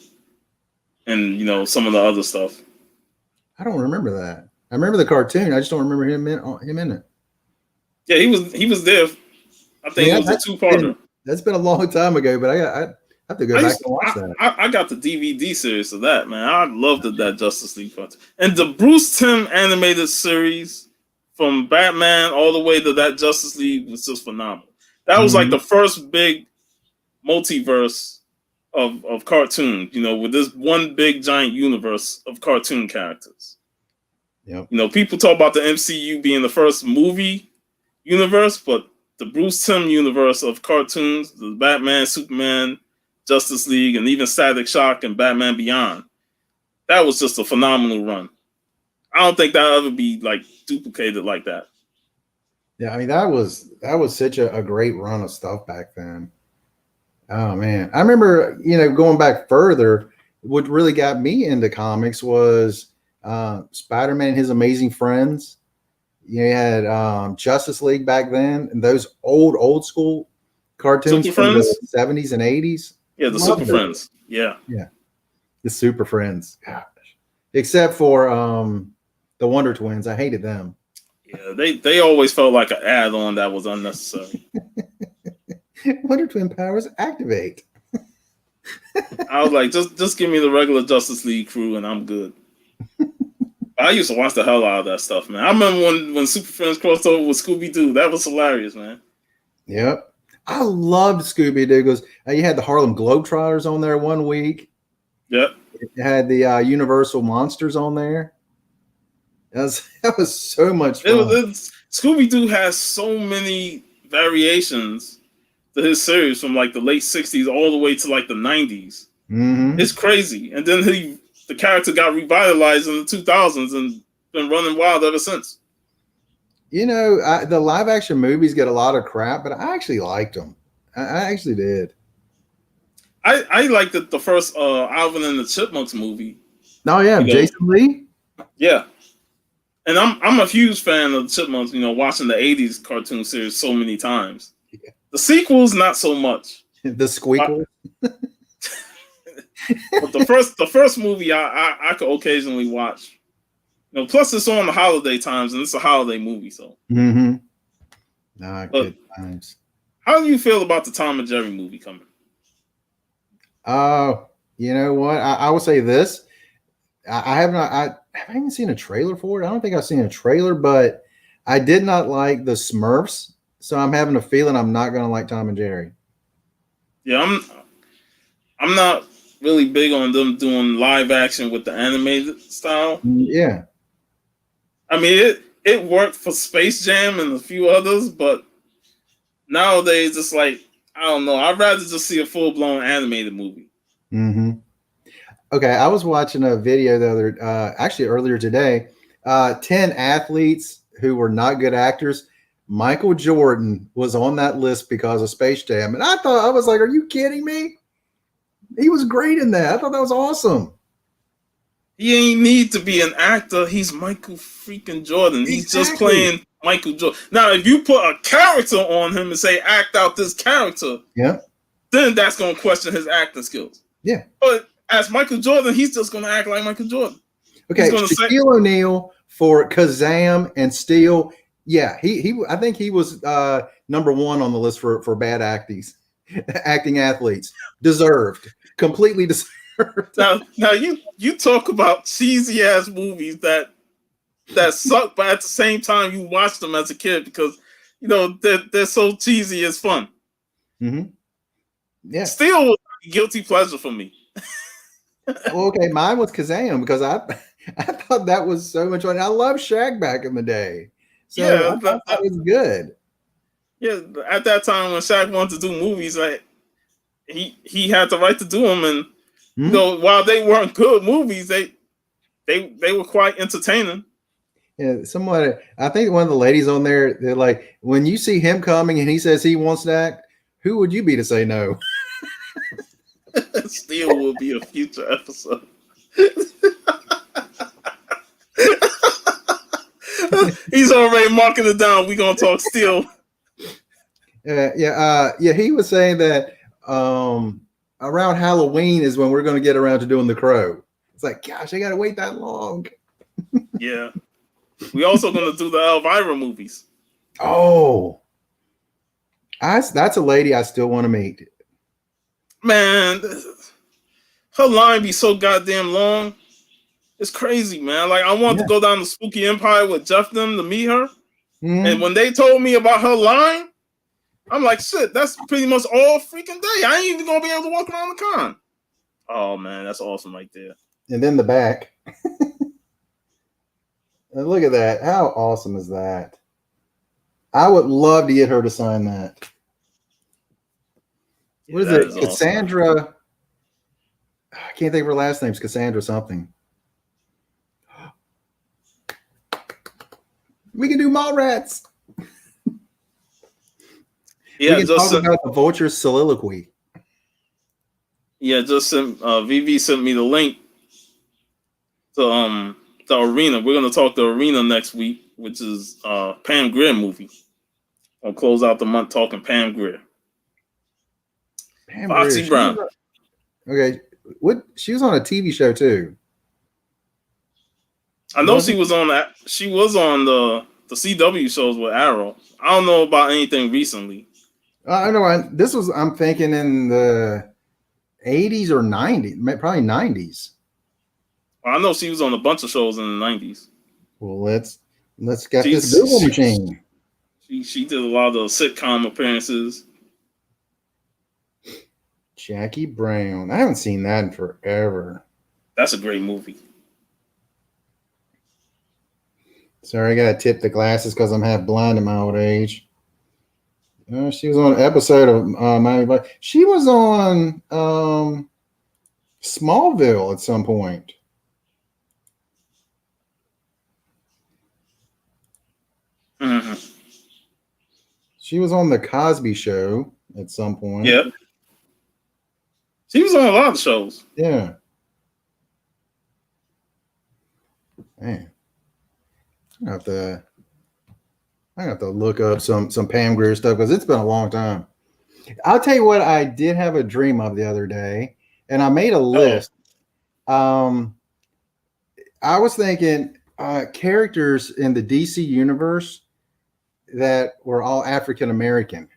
and, some of the other stuff. I don't remember that. I remember the cartoon. I just don't remember him in it. Yeah, he was there. I think it was a 2-parter. That's been a long time ago, but I have to go back and watch that. I got the DVD series of that, man. I loved that Justice League cartoon. And the Bruce Timm animated series from Batman all the way to that Justice League was just phenomenal. That was like the first big multiverse of cartoons, with this one big giant universe of cartoon characters. Yep. People talk about the MCU being the first movie universe, but the Bruce Timm universe of cartoons, the Batman, Superman, Justice League, and even Static Shock and Batman Beyond, that was just a phenomenal run. I don't think that'll ever be like duplicated like that. Yeah, I mean that was such a great run of stuff back then. Oh man, I remember going back further. What really got me into comics was Spider-Man and His Amazing Friends. You had Justice League back then, and those old school cartoons from the 70s and 80s. Yeah, the Super Friends. Yeah, the Super Friends. Gosh, except for the Wonder Twins, I hated them. Yeah, they always felt like an add-on that was unnecessary. Wonder Twin powers activate. I was like, just give me the regular Justice League crew and I'm good. I used to watch the hell out of that stuff, man. I remember when Super Friends crossed over with Scooby-Doo. That was hilarious, man. Yep. I loved Scooby-Doo because you had the Harlem Globetrotters on there one week. Yep. It had the Universal Monsters on there. That was so much fun. Scooby-Doo has so many variations to his series from like the late 60s all the way to like the 90s. Mm-hmm. It's crazy. And then the character got revitalized in the 2000s and been running wild ever since. The live action movies get a lot of crap, but I actually liked them. I actually did. I liked the first Alvin and the Chipmunks movie. Oh yeah, Jason Lee. Yeah, and I'm a huge fan of the Chipmunks. Watching the '80s cartoon series so many times. Yeah. The sequels, not so much. The Squeakle. But the first movie I could occasionally watch. Plus it's on the holiday times and it's a holiday movie, so. Mm-hmm. Good times. How do you feel about the Tom and Jerry movie coming? You know what? I will say this. I haven't even seen a trailer for it. I don't think I've seen a trailer, but I did not like the Smurfs, so I'm having a feeling I'm not going to like Tom and Jerry. Yeah, I'm not really big on them doing live action with the animated style. Yeah. I mean, it worked for Space Jam and a few others, but nowadays it's like, I don't know. I'd rather just see a full-blown animated movie. Mm-hmm. Okay, I was watching a video earlier today. 10 athletes who were not good actors. Michael Jordan was on that list because of Space Jam. And I was like, are you kidding me? He was great in that. I thought that was awesome. He ain't need to be an actor. He's Michael freaking Jordan. He's just playing Michael Jordan. Now, if you put a character on him and say, act out this character, then that's going to question his acting skills. Yeah. But as Michael Jordan, he's just going to act like Michael Jordan. Okay, Shaquille O'Neal for Kazam and Steel. Yeah, I think he was number one on the list for bad acting athletes. Deserved. Completely deserved. Now you talk about cheesy ass movies that suck, but at the same time you watch them as a kid because they're so cheesy it's fun. Mm-hmm. Yeah. Still was a guilty pleasure for me. Well, okay, mine was Kazam because I thought that was so much fun. I loved Shaq back in the day. So yeah, I thought that was good. Yeah, at that time when Shaq wanted to do movies, like he had the right to do them, and while they weren't good movies, they were quite entertaining. Yeah, somewhat. I think one of the ladies on there, they're like, when you see him coming and he says he wants to act, who would you be to say no? Steel will be a future episode. He's already marking it down. We're gonna talk Steel. Yeah. He was saying that around Halloween is when we're going to get around to doing The Crow. It's like, gosh, I got to wait that long. Yeah. We also going to do the Elvira movies. Oh, that's a lady I still want to meet. Man, her line be so goddamn long. It's crazy, man. Like, I want to go down to Spooky Empire with Jeff them to meet her. Mm-hmm. And when they told me about her line, I'm like, shit, that's pretty much all freaking day. I ain't even going to be able to walk around the con. Oh, man, that's awesome right there. And then the back. And look at that. How awesome is that? I would love to get her to sign that. What is it? Is Cassandra. Awesome. I can't think of her last name. It's Cassandra something. We can do Mallrats. Yeah, we can talk about the Vulture's soliloquy. Yeah, just VV sent me the link to the Arena. We're gonna talk the Arena next week, which is Pam Grier movie. I'll close out the month talking Pam Grier. Foxy Brown. Okay, what? She was on a TV show too. I know she was on that. She was on the CW shows with Arrow. I don't know about anything recently. I know. I'm thinking in the 80s or 90s, probably 90s. I know she was on a bunch of shows in the 90s. Well, let's get this Google machine. She did a lot of sitcom appearances. Jackie Brown. I haven't seen that in forever. That's a great movie. Sorry, I gotta tip the glasses because I'm half blind in my old age. She was on an episode of Miami Vice. She was on Smallville at some point. Mm-hmm. She was on the Cosby Show at some point. Yep. She was on a lot of shows. Yeah. Man. I have to look up some Pam Grier stuff because it's been a long time. I'll tell you what I did have a dream of the other day, and I made a list. I was thinking characters in the DC universe that were all African American.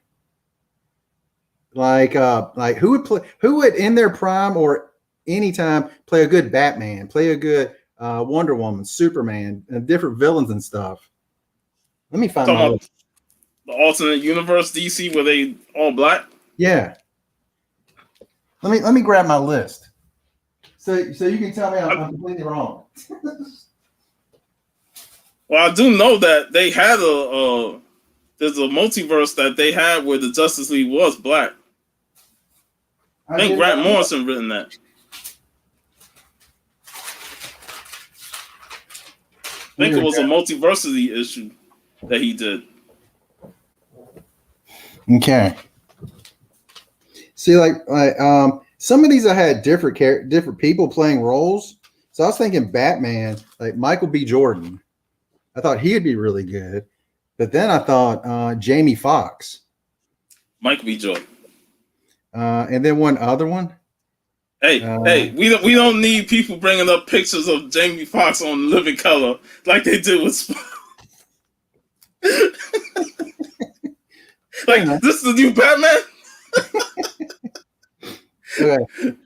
Like who would in their prime or anytime play a good Batman, play a good Wonder Woman, Superman, and different villains and stuff. Let me find out the alternate universe DC where they all black. Yeah. Let me grab my list. So you can tell me I'm completely wrong. Well, I do know that they had there's a multiverse that they had where the Justice League was black. I think Grant Morrison written that. I think it was a multiversity issue that he did. Okay. See, like some of these I had different people playing roles. So I was thinking Batman, like Michael B. Jordan. I thought he'd be really good. But then I thought Jamie Foxx. Michael B. Jordan. And then one other one. Hey, we don't need people bringing up pictures of Jamie Foxx on Living Color like they did with Like, this is the new Batman? Okay.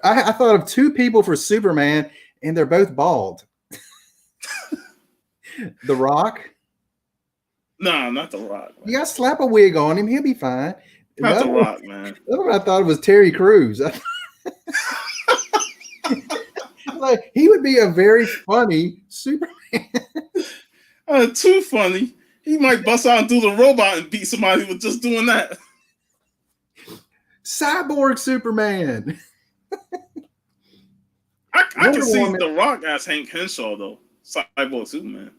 I thought of two people for Superman, and they're both bald. The Rock. No, not The Rock. Man. You got to slap a wig on him. He'll be fine. Not The Rock, man. Another one I thought was Terry Crews. Like, he would be a very funny Superman. Too funny. He might bust out and do the robot and beat somebody with just doing that. Cyborg Superman. I can see The Rock as Hank Henshaw, though. Cyborg Superman.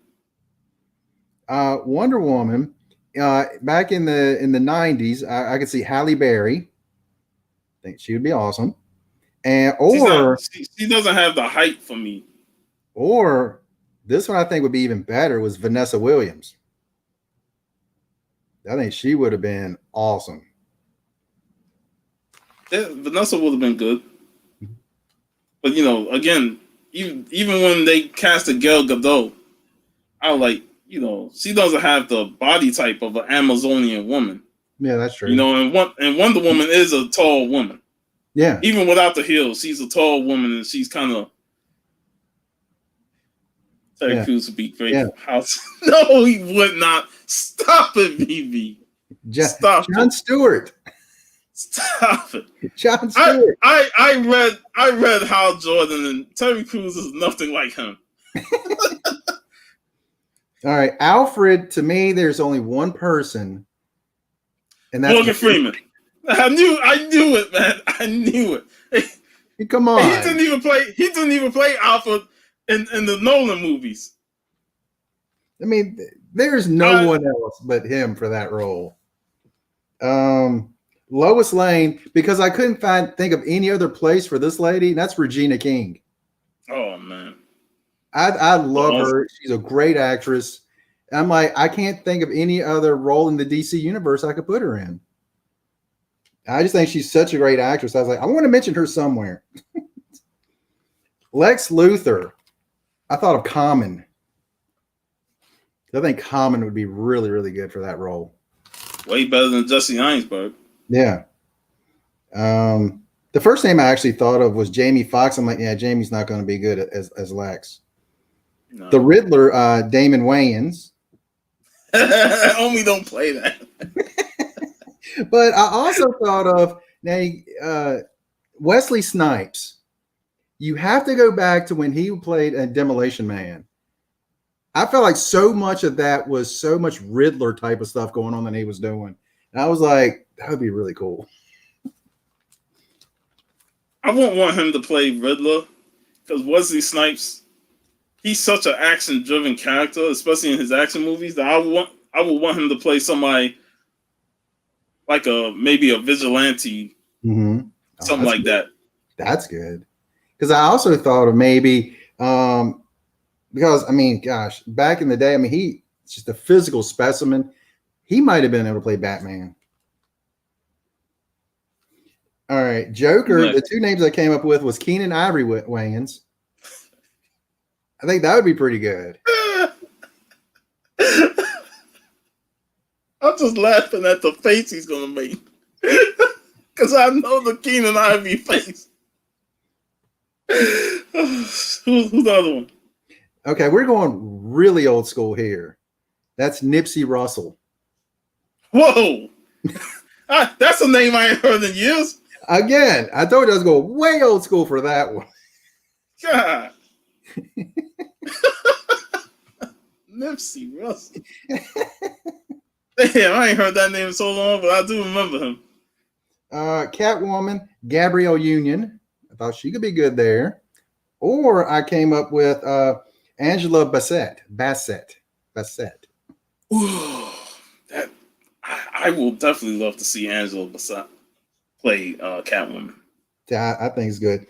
Wonder Woman. Back in the 90s, I could see Halle Berry. I think she would be awesome. And she doesn't have the height for me. Or this one I think would be even better was Vanessa Williams. I think she would have been awesome. Yeah, Vanessa would have been good. But, you know, again, even when they casted Gal Gadot, I was like, you know, she doesn't have the body type of an Amazonian woman. Yeah, that's true. You know, and Wonder Woman is a tall woman. Yeah. Even without the heels, she's a tall woman, and she's kind of... Terry Crews would be great. Yeah. No, he would not. Stop it, BB. Stop John Stewart. Stop it. John Stewart. I read Hal Jordan, and Terry Crews is nothing like him. All right, Alfred, to me, there's only one person, and that's Morgan Freeman. I knew it, man. I knew it. Come on. He didn't even play Alfred in the Nolan movies. I mean, there's no one else but him for that role. Lois Lane, because I couldn't think of any other place for this lady, and that's Regina King. Oh man. I love her. She's a great actress. I'm like, I can't think of any other role in the DC universe I could put her in. I just think she's such a great actress. I was like, I want to mention her somewhere. Lex Luthor. I thought of Common. I think Common would be really, really good for that role. Way better than Jesse Einsberg. Yeah. The first name I actually thought of was Jamie Foxx. I'm like, yeah, Jamie's not going to be good as Lex. No. The Riddler, Damon Wayans. Only don't play that. But I also thought of Wesley Snipes. You have to go back to when he played a Demolition Man. I felt like so much of that was so much Riddler type of stuff going on that he was doing. And I was like, that would be really cool. I wouldn't want him to play Riddler because Wesley Snipes, he's such an action-driven character, especially in his action movies, that I would want him to play somebody like maybe a vigilante, something like that. That's good. Because I also thought of maybe because I mean, gosh, back in the day, I mean, he's just a physical specimen. He might have been able to play Batman. All right, Joker. The two names I came up with was Keenan Ivory Wayans. I think that would be pretty good. I'm just laughing at the face he's gonna make because I know the Keenan Ivory face. Who's the other one? Okay, we're going really old school here. That's Nipsey Russell. Whoa, that's a name I ain't heard in years. Again, I told you I was going way old school for that one. God. Nipsey Russell. Damn, I ain't heard that name in so long, but I do remember him. Catwoman, Gabrielle Union. I thought she could be good there. Or I came up with Angela Bassett. Ooh, that I will definitely love to see Angela Bassett play Catwoman. Yeah, I think it's good.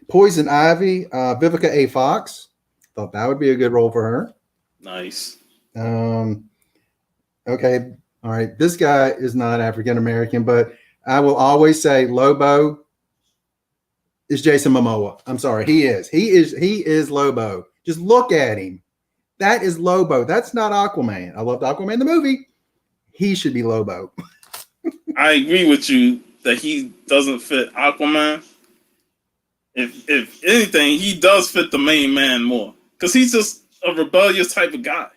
Poison Ivy, Vivica A. Fox. Thought that would be a good role for her. Nice. Okay. All right. This guy is not African American, but I will always say Lobo is Jason Momoa. I'm sorry. He is Lobo. Just look at him. That is Lobo. That's not Aquaman. I loved Aquaman the movie. he should be Lobo. I agree with you that he doesn't fit Aquaman. If anything, he does fit the main man more because he's just a rebellious type of guy,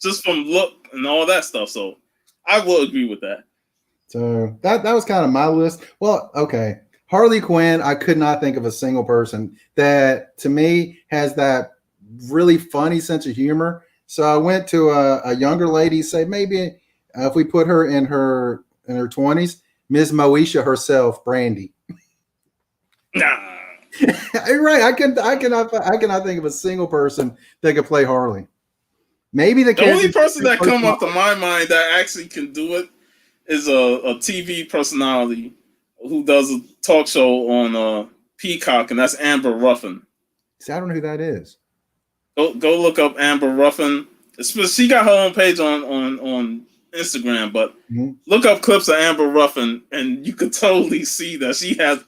just from look and all that stuff. So I will agree with that. So that was kind of my list. Well, okay, Harley Quinn. I could not think of a single person that to me has that really funny sense of humor. So I went to a younger lady, say maybe if we put her in her 20s, Ms. Moesha herself, Brandy. Nah. You're right. I cannot think of a single person that could play Harley. Maybe the only person that come up to my mind that actually can do it is a TV personality who does a talk show on Peacock, and that's Amber Ruffin. See, I don't know who that is. Go look up Amber Ruffin. She got her own page on Instagram, but look up clips of Amber Ruffin, and you could totally see that she has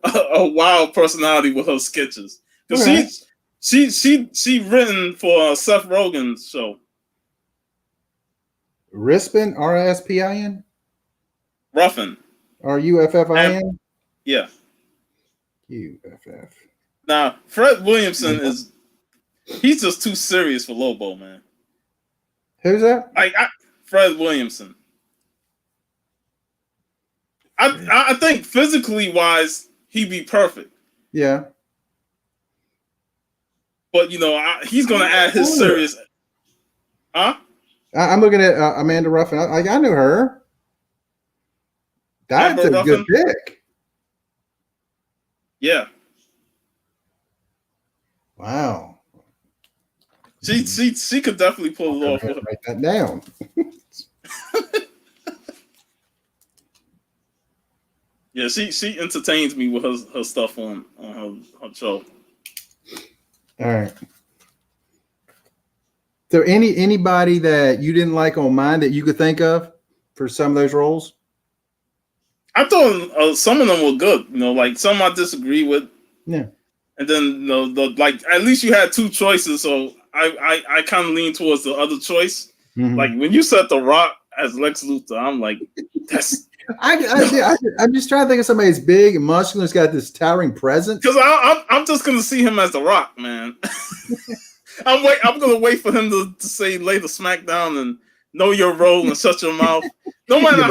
a wild personality with her sketches. Because she written for Seth Rogen's show. Rispin, Rspin? Ruffin. Ruffin? Yeah. UFF. Now, Fred Williamson he's just too serious for Lobo, man. Who's that? Fred Williamson. I think physically wise, he'd be perfect. Yeah. But, he's going to add his serious... Huh? I'm looking at Amanda Ruffin. I knew her. That's Amber a good pick. Yeah. Wow. She could definitely pull it off. Write that down. Yeah, she entertains me with her stuff on her show. All right. So anybody that you didn't like on mine that you could think of for some of those roles? I thought some of them were good. Like some I disagree with. Yeah. And then like at least you had two choices, so I kind of lean towards the other choice. Like when you said The Rock as Lex Luthor, I'm like, that's. I'm just trying to think of somebody who's big and muscular, who's got this towering presence. Because I'm just gonna see him as The Rock, man. I'm gonna wait for him to say lay the smack down and know your role and shut your mouth. No matter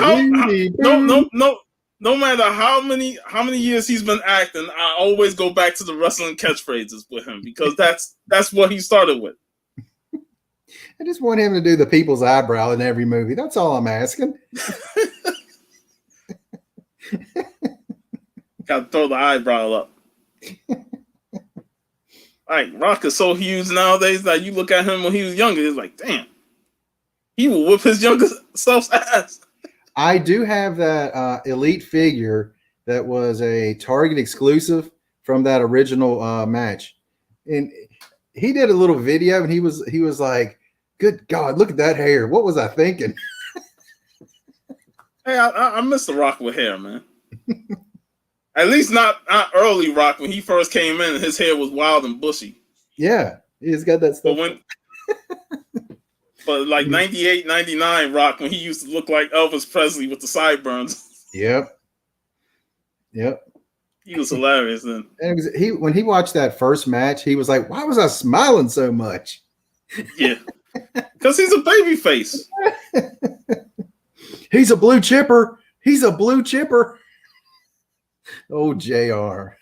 no matter how many years he's been acting, I always go back to the wrestling catchphrases with him because that's what he started with. I just want him to do the people's eyebrow in every movie. That's all I'm asking. Gotta throw the eyebrow up. Like Rock is so huge nowadays that you look at him when he was younger, it's like, damn, he will whip his younger self's ass. I do have that elite figure that was a Target exclusive from that original match, and he did a little video, and he was like, "Good God, look at that hair! What was I thinking?" Hey, I miss The Rock with hair, man. At least not early Rock when he first came in. His hair was wild and bushy. Yeah, he's got that stuff. But like 98, 99 Rock when he used to look like Elvis Presley with the sideburns. Yep. He was hilarious then. And when he watched that first match, he was like, "Why was I smiling so much?" Yeah, because he's a baby face. He's a blue chipper. Oh, JR.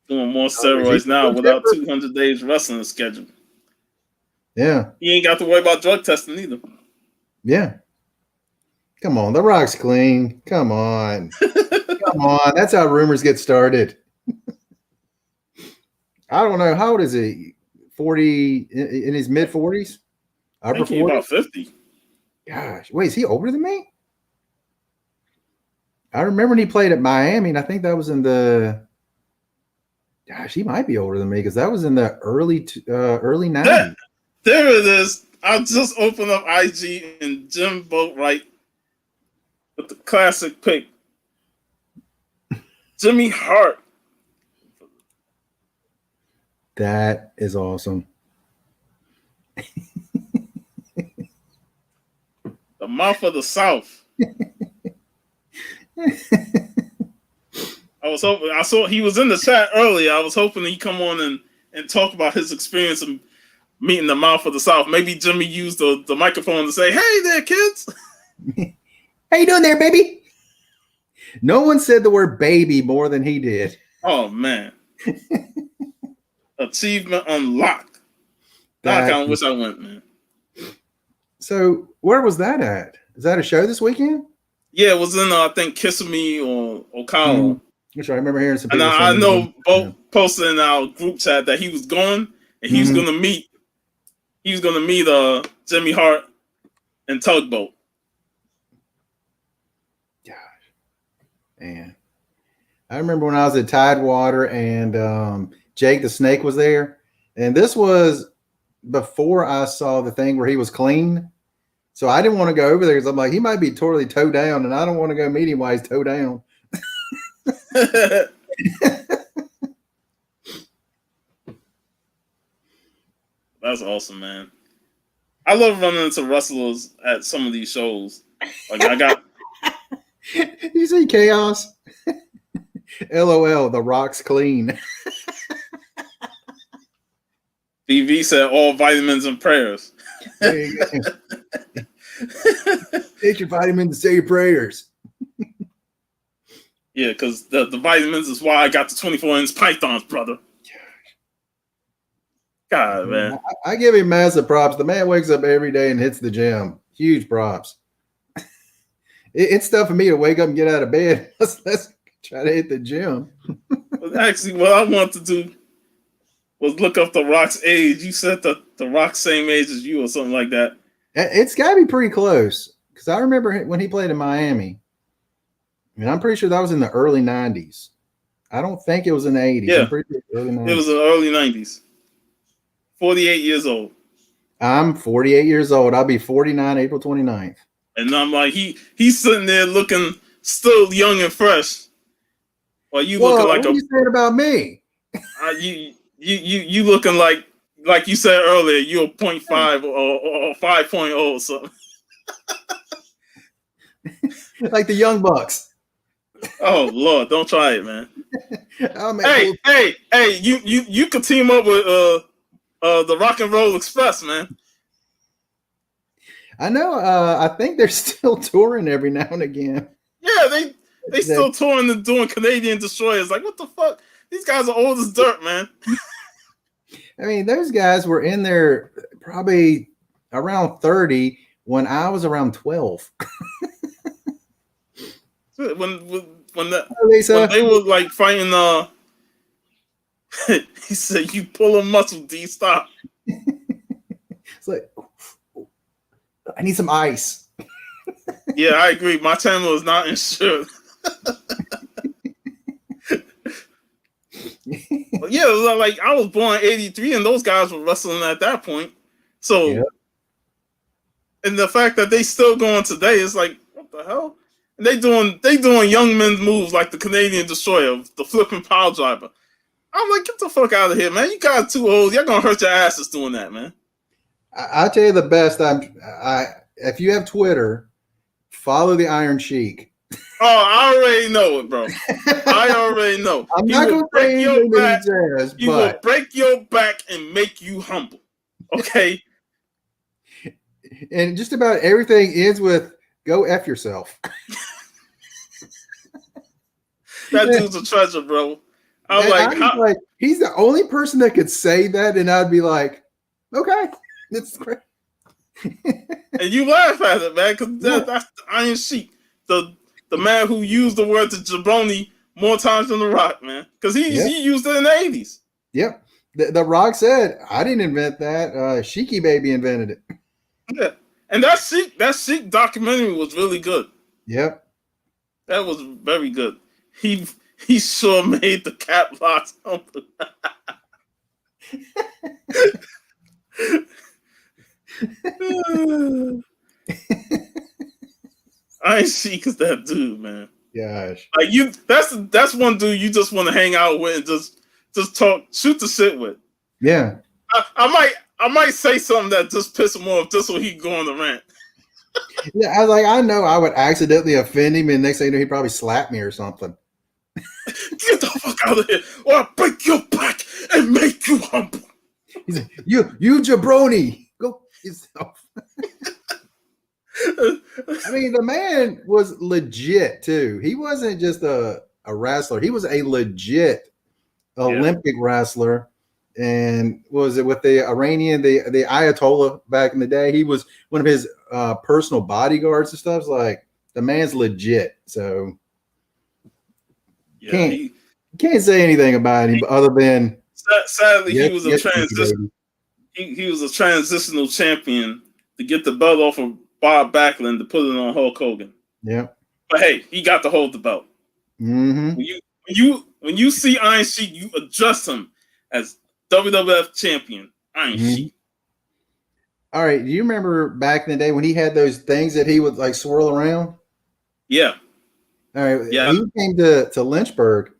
Doing more steroids now without 200 days wrestling schedule. Yeah. He ain't got to worry about drug testing either. Yeah. Come on. The Rock's clean. Come on. Come on. That's how rumors get started. I don't know. How old is he? 40 in his mid 40s? Upper 40s? About 50. Gosh. Wait, is he older than me? I remember when he played at Miami, and I think that was in the. Gosh, he might be older than me because that was in the early 90s. There it is. I just opened up IG and Jim Boatwright with the classic pick. Jimmy Hart. That is awesome. mouth of the South. I was hoping. I saw he was in the chat earlier. I was hoping he'd come on and talk about his experience of meeting the mouth of the South. Maybe Jimmy used the microphone to say, "Hey there, kids. How you doing there, baby?" No one said the word "baby" more than he did. Oh man, achievement unlocked. Now I kind of wish I went, man. So where was that at? Is that a show this weekend? Yeah, it was in I think Kissimmee or Ocala. Which I remember hearing some And people. I know both posted in our group chat that he was going and he was going to meet. He was going to meet Jimmy Hart and Tugboat. Gosh, man, I remember when I was at Tidewater and Jake the Snake was there, and this was before I saw the thing where he was clean. So I didn't want to go over there because I'm like, he might be totally toe down, and I don't want to go meet him while he's toe down. That's awesome, man. I love running into wrestlers at some of these shows. Like I got. You see Chaos? LOL. The Rock's clean. BV said all vitamins and prayers. There you go. Take your vitamins and say your prayers. Yeah, because the vitamins is why I got the 24-inch pythons, brother. God, man. I give him massive props. The man wakes up every day and hits the gym. Huge props. It's tough for me to wake up and get out of bed. Let's try to hit the gym. Actually, what I want to do was look up The Rock's age. You said the Rock's same age as you or something like that. It's got to be pretty close. Because I remember when he played in Miami. I mean, I'm pretty sure that was in the early 90s. I don't think it was in the 80s. Yeah, I'm pretty sure early 90s. It was in the early 90s. 48 years old. I'm 48 years old. I'll be 49 April 29th. And I'm like, he's sitting there looking still young and fresh. While you looking like what are you saying about me? You looking like you said earlier, you're 0.5 or 5.0 or something. Like the Young Bucks. Oh Lord, don't try it, man. Hey, you could team up with the Rock and Roll Express, man. I know. I think they're still touring every now and again. Yeah, they still touring and doing Canadian Destroyers. Like, what the fuck? These guys are old as dirt, man. I mean, those guys were in there probably around 30 when I was around 12. when they were like fighting, he said, "You pull a muscle, D. Stop." It's like, I need some ice. Yeah, I agree. My channel is not insured. But yeah, like I was born in '83, and those guys were wrestling at that point. So, yep. And the fact that they still going today is like, what the hell? And they doing young men's moves like the Canadian Destroyer, the flipping pile driver. I'm like, get the fuck out of here, man! You guys too old. You're gonna hurt your asses doing that, man. I'll tell you the best. If you have Twitter, follow the Iron Sheik. Oh, I already know it, bro. I already know. I'm not going to break your back. He will break your back and make you humble. Okay. And just about everything ends with "go F yourself." That dude's a treasure, bro. I'm like, he's the only person that could say that, and I'd be like, okay, it's great. And you laugh at it, man, because that's the Iron Sheik, the man who used the word to jabroni more times than The Rock, man, because he used it in the 80s. Yep. The Rock said, "I didn't invent that. Sheiky Baby invented it." Yeah, and that Sheik documentary was really good. Yep, that was very good. He sure made the cap locks humble. Iron Sheik is that dude, man. Gosh, like that's one dude you just want to hang out with and just talk, shoot the shit with. Yeah, I might say something that just piss him off just so he can go on the rant. Yeah, I was like, I know I would accidentally offend him, and next thing you know, he'd probably slap me or something. Get the fuck out of here, or I'll break your back and make you humble. He's like, you jabroni, go yourself. I mean, the man was legit too. He wasn't just a wrestler. He was a legit Olympic wrestler. And what was it with the Iranian, the Ayatollah back in the day? He was one of his personal bodyguards and stuff. It's like, the man's legit. So can't say anything about him other than sadly he was a transition. He was a transitional champion to get the belt off of Bob Backlund to put it on Hulk Hogan. Yeah, but hey, he got to hold the belt. Mm-hmm. When you see Iron Sheik, you address him as WWF champion Iron Sheik. All right, do you remember back in the day when he had those things that he would like swirl around? Yeah. All right. Yeah. He came to Lynchburg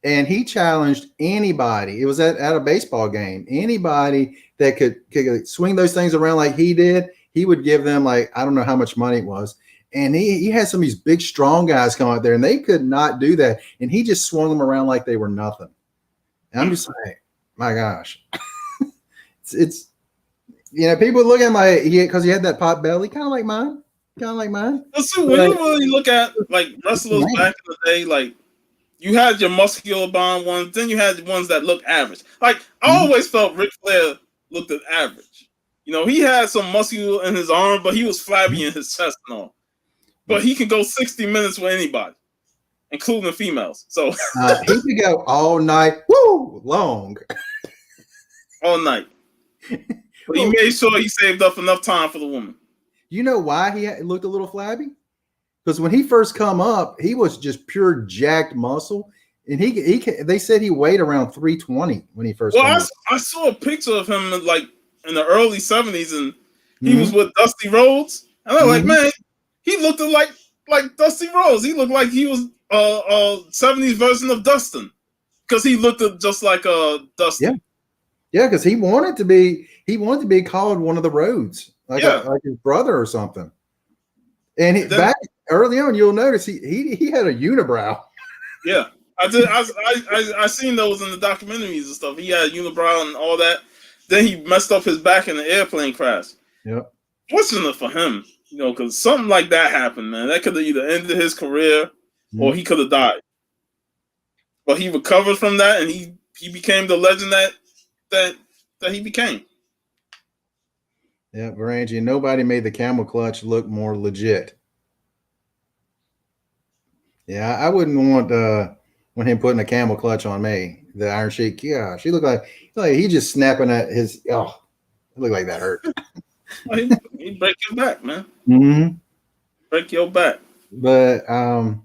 and he challenged anybody. It was at a baseball game. Anybody that could swing those things around like he did, he would give them like, I don't know how much money it was. And he had some of these big, strong guys come out there and they could not do that. And he just swung them around like they were nothing. And I'm just like, my gosh. it's people look at because he had that pot belly, kind of like mine. So when you really look at like wrestlers back in the day, like you had your muscular bound ones, then you had the ones that look average. Like I always felt Ric Flair looked at average. He had some muscle in his arm, but he was flabby in his chest and all. But he can go 60 minutes with anybody, including females. So he could go all night, long. All night. But he made sure he saved up enough time for the woman. You know why he looked a little flabby? Because when he first come up, he was just pure jacked muscle, and they said he weighed around 320 when he first. Well, I saw a picture of him like in the early 70s, and he was with Dusty Rhodes, and I'm like, man, he looked like Dusty Rhodes. He looked like he was a 70s version of Dustin, because he looked just like Dustin. Yeah, because he wanted to be called one of the Rhodes. Like his brother or something. And back early on, you'll notice he had a unibrow. Yeah, I did. I seen those in the documentaries and stuff. He had a unibrow and all that. Then he messed up his back in the airplane crash. Yep. Fortunate for him, because something like that happened, man. That could have either ended his career or he could have died. But he recovered from that, and he became the legend that he became. Yeah, Varangi, nobody made the camel clutch look more legit. Yeah, I wouldn't want him putting a camel clutch on me. The Iron Sheik, yeah, she looked like he just snapping at his. Oh, it looked like that hurt. He break your back, man. Mm-hmm. Break your back. But I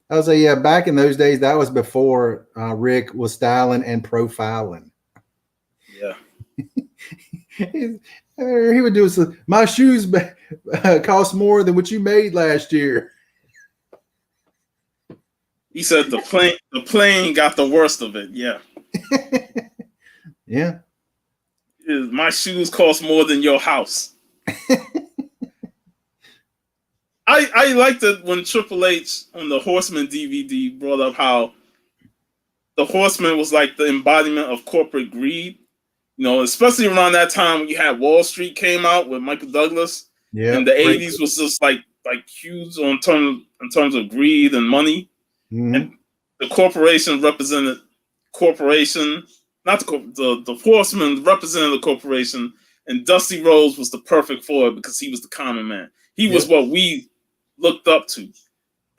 was like, yeah, back in those days, that was before Rick was styling and profiling. Yeah. He would do some. My shoes cost more than what you made last year. He said the plane got the worst of it. Yeah. Yeah. My shoes cost more than your house. I liked it when Triple H on the Horseman DVD brought up how the Horseman was like the embodiment of corporate greed. Especially around that time when you had Wall Street came out with Michael Douglas. Yeah. And the 80s was just like huge in terms of greed and money. Mm-hmm. And the corporation represented the Horseman represented the corporation, and Dusty Rhodes was the perfect for it because he was the common man. He was what we looked up to.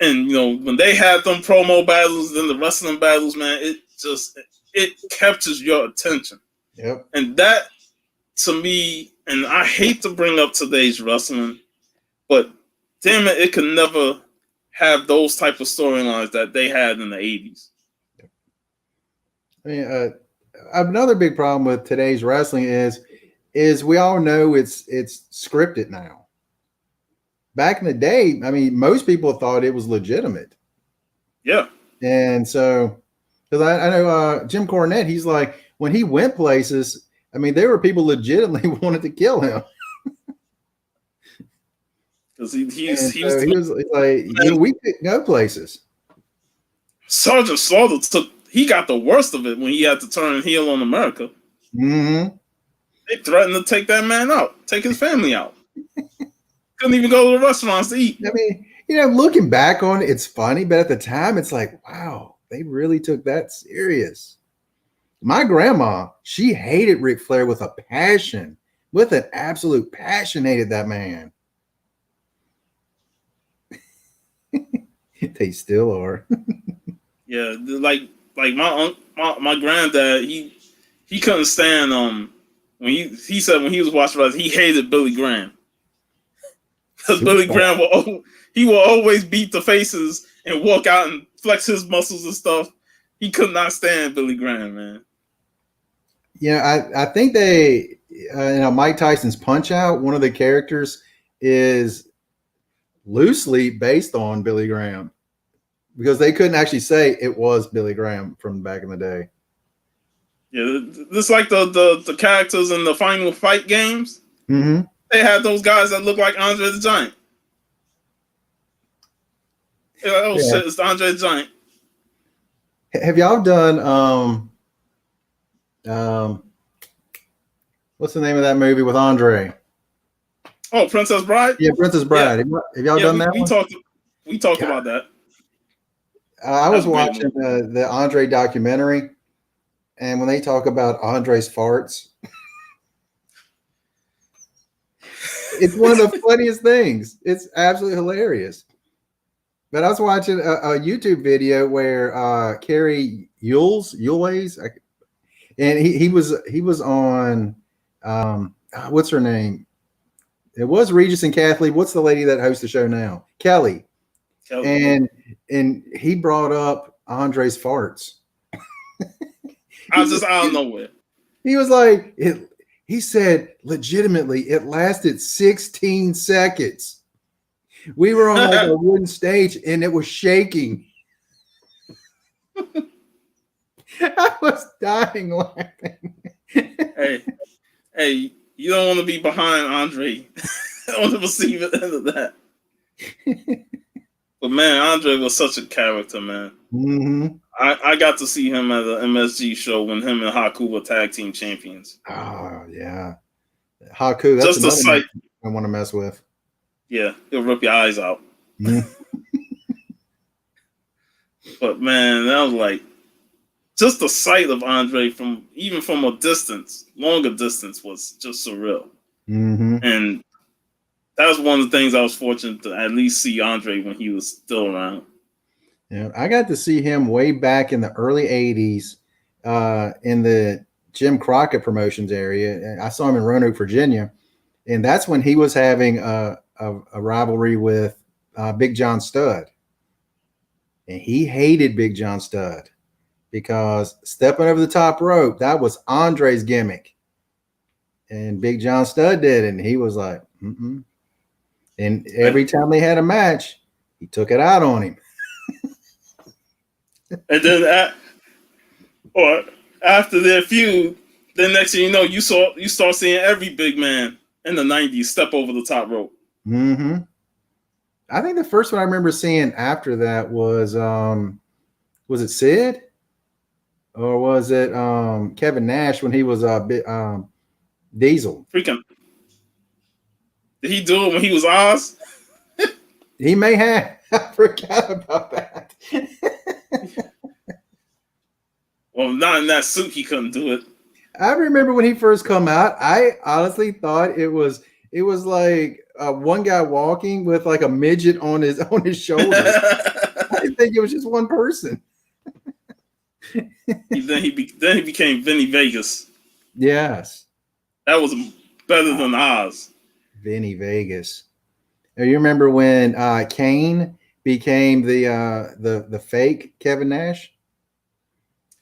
And when they had them promo battles and the wrestling battles, man, it captures your attention. Yep. And that, to me, and I hate to bring up today's wrestling, but damn it could never have those type of storylines that they had in the 80s. I mean, another big problem with today's wrestling is we all know it's scripted now. Back in the day, I mean, most people thought it was legitimate. Yeah. And so, because I know Jim Cornette, he's like, when he went places, I mean, there were people legitimately wanted to kill him. because he was like, we could go places. Sergeant Slaughter got the worst of it when he had to turn heel on America. Mm-hmm. They threatened to take that man out, take his family out. Couldn't even go to the restaurants to eat. I mean, looking back on it, it's funny, but at the time, it's like, wow, they really took that serious. My grandma, she hated Ric Flair with a passion, with an absolute passion, hated that man. They still are. Yeah, like my granddad, he couldn't stand when he said when he was watching wrestling, he hated Billy Graham. Because Billy Graham will always beat the faces and walk out and flex his muscles and stuff. He could not stand Billy Graham, man. Yeah, I think they, Mike Tyson's Punch Out, one of the characters is loosely based on Billy Graham because they couldn't actually say it was Billy Graham from back in the day. Yeah, just like the characters in the Final Fight games. Mm-hmm. They had those guys that look like Andre the Giant. Shit, it's Andre the Giant. Have y'all done what's the name of that movie with Andre? Oh, Princess Bride? Yeah, Princess Bride. Yeah. Have y'all done that? We talked about that. I was watching the Andre documentary, and when they talk about Andre's farts, it's one of the funniest things. It's absolutely hilarious. But I was watching a YouTube video where Carrie Yules, and he was on what's her name? It was Regis and Kathleen. What's the lady that hosts the show now? Kelly. And he brought up Andre's farts. Out of nowhere. He was like, he said legitimately it lasted 16 seconds. We were on like a wooden stage and it was shaking. I was dying laughing. Hey, you don't want to be behind Andre on the receiving end of that. But man, Andre was such a character, man. Mm-hmm. I got to see him at the MSG show when him and Haku were tag team champions. Oh yeah, Haku. That's just a sight I want to mess with. Yeah, he'll rip your eyes out. Mm-hmm. But man, that was like just the sight of Andre from a distance, longer distance, was just surreal. Mm-hmm. And that was one of the things I was fortunate to at least see Andre when he was still around. Yeah, I got to see him way back in the early 80s in the Jim Crockett Promotions area. I saw him in Roanoke, Virginia, and that's when he was having a rivalry with Big John Studd. And he hated Big John Studd because stepping over the top rope, that was Andre's gimmick. And Big John Studd did it, and he was like, mm-mm. And every time they had a match, he took it out on him. And then after their feud, then next thing you know, you start seeing every big man in the 90s step over the top rope. Mm-hmm. I think the first one I remember seeing after that was it Sid? Or was it Kevin Nash when he was Diesel? Freaking. Did he do it when he was Oz? He may have. I forgot about that. Well, not in that suit, he couldn't do it. I remember when he first come out, I honestly thought it was like one guy walking with like a midget on his shoulders. I didn't think it was just one person. Then he became Vinny Vegas. Yes. That was better than Oz. Vinny Vegas. Now, you remember when Kane became the fake Kevin Nash?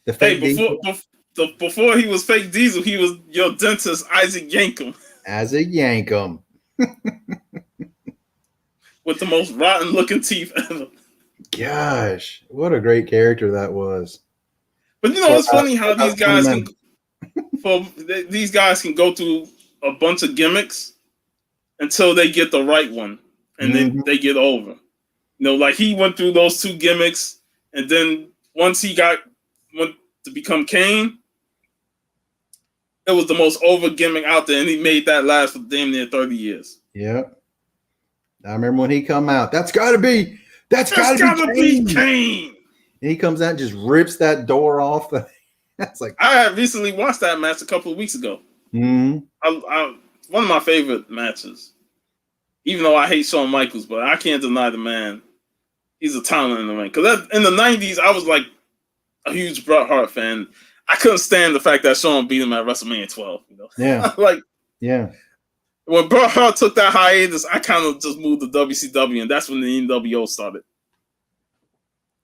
The fake before he was fake Diesel, he was your dentist Isaac Yankem. Isaac Yankem. With the most rotten looking teeth ever. Gosh, what a great character that was. But it's funny how these guys can go through a bunch of gimmicks until they get the right one. and then they get over. You know, like he went through those two gimmicks, and then once he went to become Kane, it was the most over gimmick out there, and he made that last for damn near 30 years. Yep. I remember when he come out. That's gotta be Kane. And he comes out and just rips that door off. That's like, I had recently watched that match a couple of weeks ago. mm-hmm. One of my favorite matches. Even though I hate Shawn Michaels, but I can't deny the man. He's a talent in the ring. Because in the 90s, I was like a huge Bret Hart fan. I couldn't stand the fact that Shawn beat him at WrestleMania 12. You know? Yeah. Yeah. When Bret Hart took that hiatus, I kind of just moved to WCW, and that's when the NWO started.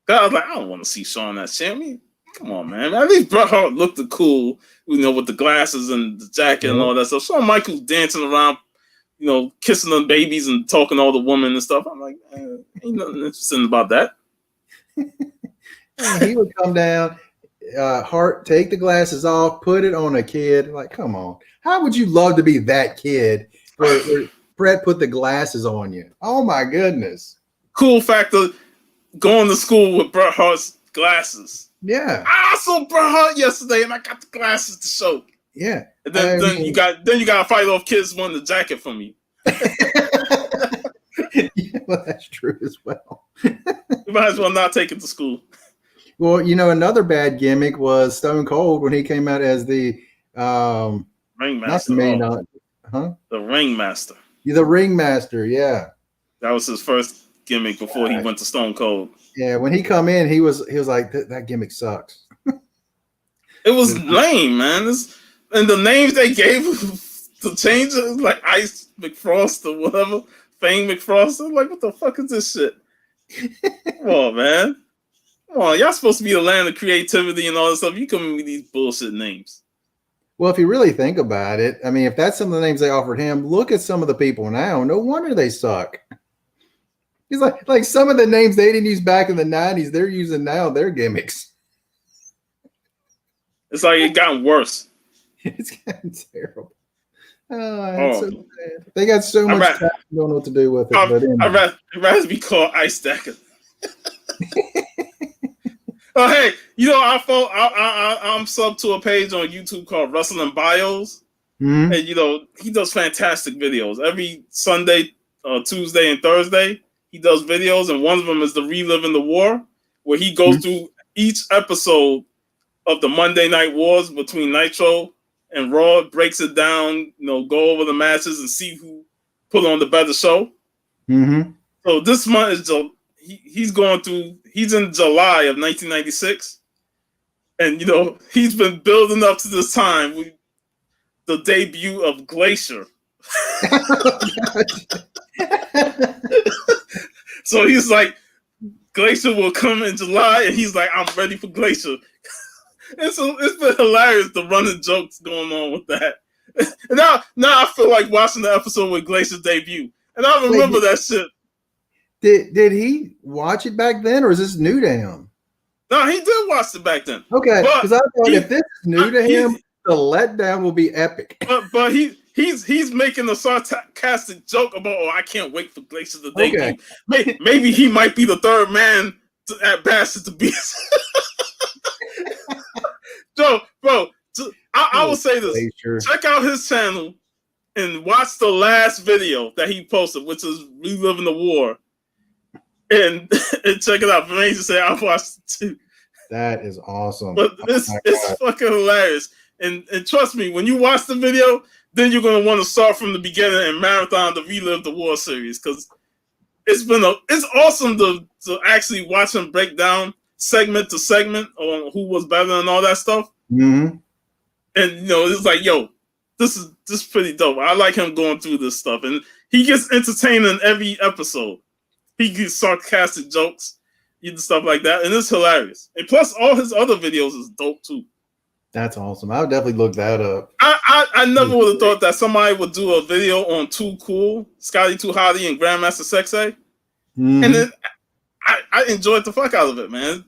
I was like, I don't want to see Shawn as champion. Come on, man. At least Bret Hart looked cool, you know, with the glasses and the jacket and all that stuff. Shawn Michaels dancing around, you know, kissing the babies and talking to all the women and stuff. I'm like, ain't nothing interesting about that. He would come down, Hart, take the glasses off, put it on a kid. Like, come on. How would you love to be that kid where Bret put the glasses on you? Oh, my goodness. Cool factor, going to school with Bret Hart's glasses. Yeah. I saw Bret Hart yesterday, and I got the glasses to show. Yeah. And then you got to fight off kids wanting the jacket from you. Yeah, well, that's true as well. You might as well not take it to school. Well, you know, another bad gimmick was Stone Cold when he came out as the Ringmaster. The Ringmaster. The Ringmaster, yeah. That was his first gimmick before he went to Stone Cold. Yeah, when he come in, he was like, that gimmick sucks. It was lame, man. And the names they gave to change it, like Ice McFrost or whatever, Fang McFrost. I'm like, what the fuck is this shit? Come on, man. Come on, y'all supposed to be the land of creativity and all this stuff. You come with these bullshit names. Well, if you really think about it, I mean, if that's some of the names they offered him, look at some of the people now. No wonder they suck. He's like some of the names they didn't use back in the 90s, they're using now, their gimmicks. It's like it gotten worse. It's gotten terrible. Oh, so bad. They got so much time, don't know what to do with it. I'd rather be called Ice Stacker. Oh, hey, you know, I'm subbed to a page on YouTube called Wrestling Bios. Mm-hmm. And, you know, he does fantastic videos. Every Sunday, Tuesday, and Thursday, he does videos. And one of them is the Reliving the War, where he goes through each episode of the Monday Night Wars between Nitro and Raw, breaks it down, you know, go over the matches and see who put on the better show. Mm-hmm. So this month is he's in July of 1996, and you know he's been building up to this time with the debut of Glacier. So he's like, Glacier will come in July, and he's like, I'm ready for Glacier. And so it's been hilarious, the running jokes going on with that. And now I feel like watching the episode with Glacier's debut, and I remember that shit. Did he watch it back then, or is this new to him? No, he did watch it back then. Okay, because I thought if this is new to him, the letdown will be epic. But he's making a sarcastic joke about, I can't wait for Glacier to debut. Okay. Maybe he might be the third man at Bastard to be. Bro, I will say this. Glacier. Check out his channel and watch the last video that he posted, which is Reliving the War. And check it out. Vanessa said I watched it too. That is awesome. But it's fucking hilarious. And trust me, when you watch the video, then you're gonna want to start from the beginning and marathon the Relive the War series, because it's awesome to actually watch him break down segment to segment on who was better and all that stuff. Mm-hmm. And you know, it's like, yo, this is pretty dope. I like him going through this stuff, and he gets entertaining every episode. He gets sarcastic jokes, stuff like that, and it's hilarious. And plus, all his other videos is dope too. That's awesome. I would definitely look that up. I never would have thought that somebody would do a video on Too Cool, Scotty Too Hottie, and Grandmaster Sexay. Mm-hmm. And then I enjoyed the fuck out of it, man.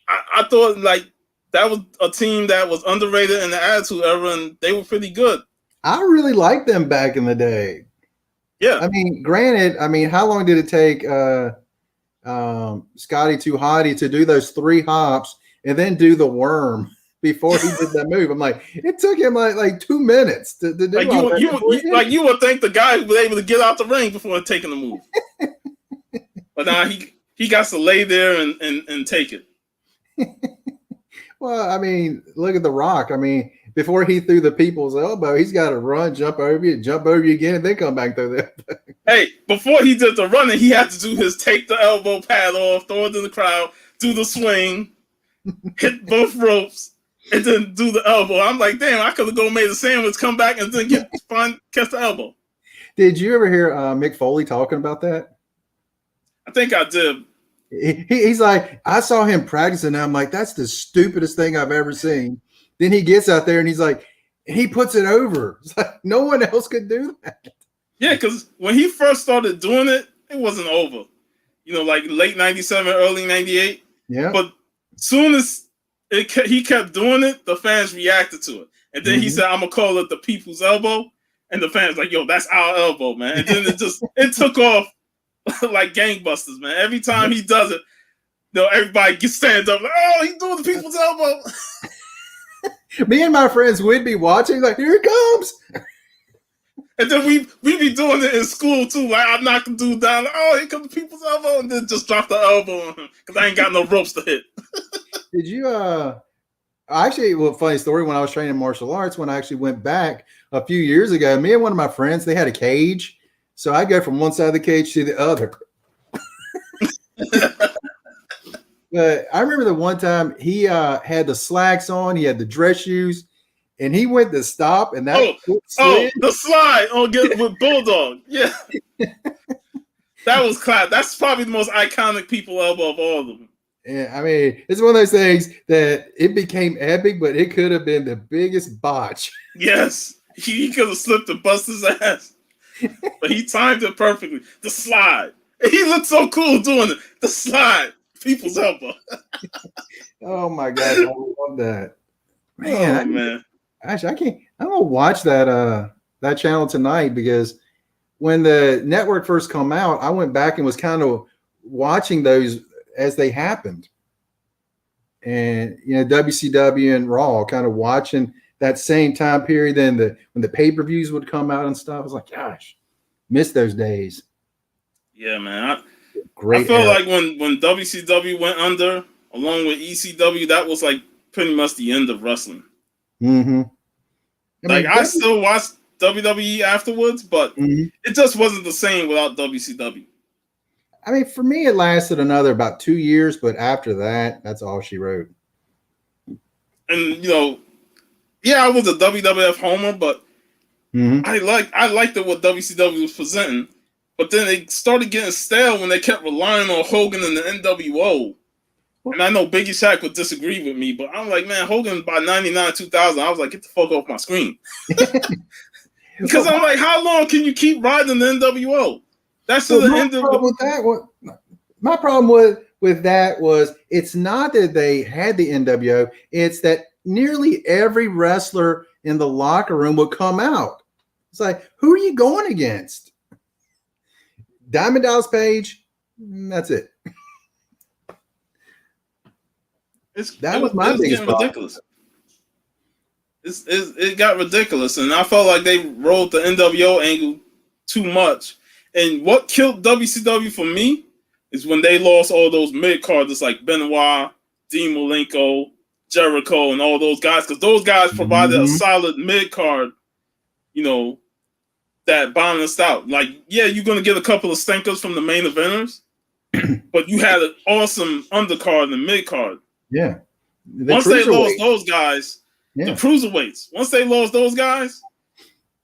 I thought like that was a team that was underrated in the Attitude Era, and they were pretty good. I really liked them back in the day. Yeah. I mean, granted, how long did it take Scotty 2 Hotty to do those 3 hops and then do the worm before he did that move? I'm like, it took him like 2 minutes to do like all that. you would think the guy was able to get out the ring before taking the move. But now he got to lay there and take it. Well, I mean, look at The Rock. I mean, before he threw the people's elbow, he's got to run, jump over you again, and then come back through there. Hey, before he did the running, he had to do his take the elbow pad off, throw it in the crowd, do the swing, hit both ropes, and then do the elbow. I'm like, damn, I could have gone made a sandwich, come back, and then catch the elbow. Did you ever hear Mick Foley talking about that? I think I did. He's like, I saw him practicing. And I'm like, that's the stupidest thing I've ever seen. Then he gets out there and he's like, he puts it over. It's like no one else could do that. Yeah, because when he first started doing it, it wasn't over. You know, like late 97, early 98. Yeah. But soon as he kept doing it, the fans reacted to it. And then he said, I'm going to call it the people's elbow. And the fans like, yo, that's our elbow, man. And then it took off like gangbusters, man. Every time he does it, everybody stands up like, oh, he's doing the people's elbow. Me and my friends would be watching, like, here it comes. And then we be doing it in school too. Like, I'm knocking dude down, like, oh, here comes the people's elbow, and then just drop the elbow on him because I ain't got no ropes to hit. Did you actually, well, funny story, when I was training martial arts, when I actually went back a few years ago, me and one of my friends, they had a cage. So I go from one side of the cage to the other. But I remember the one time he had the slacks on, he had the dress shoes, and he went to stop, and that the slide with Bulldog. Yeah. That was class. That's probably the most iconic people elbow of all of them. Yeah, I mean, it's one of those things that it became epic, but it could have been the biggest botch. Yes. He could have slipped and bust his ass. But he timed it perfectly. The slide. He looked so cool doing it. The slide. People's elbow. Oh my God. I love that. Man. Man. Actually, I can't. I'm gonna watch that channel tonight, because when the network first come out, I went back and was kind of watching those as they happened. And WCW and Raw, kind of watching that same time period, then when the pay-per-views would come out and stuff. I was like, gosh, miss those days. Yeah, man. Great. I feel like when WCW went under, along with ECW, that was like pretty much the end of wrestling. Mm-hmm. I still watched WWE afterwards, but it just wasn't the same without WCW. I mean, for me, it lasted another about 2 years, but after that, that's all she wrote. And yeah, I was a WWF homer, but I liked what WCW was presenting. But then they started getting stale when they kept relying on Hogan and the NWO. And I know Biggie Shaq would disagree with me, but I'm like, man, Hogan by 99, 2000, I was like, get the fuck off my screen. Because I'm like, how long can you keep riding the NWO? That's the end of my problem with that was, it's not that they had the NWO, it's that nearly every wrestler in the locker room would come out. It's like, who are you going against? Diamond Dallas Page, that's it. That was my biggest problem. Ridiculous. It got ridiculous, and I felt like they rolled the NWO angle too much. And what killed WCW for me is when they lost all those mid-carders like Benoit, Dean Malenko, Jericho, and all those guys, because those guys provided a solid mid-card, that balanced out. Like, yeah, you're going to get a couple of stinkers from the main eventers, but you had an awesome undercard and mid-card. Yeah. Once they lost those guys, the cruiserweights, once they lost those guys,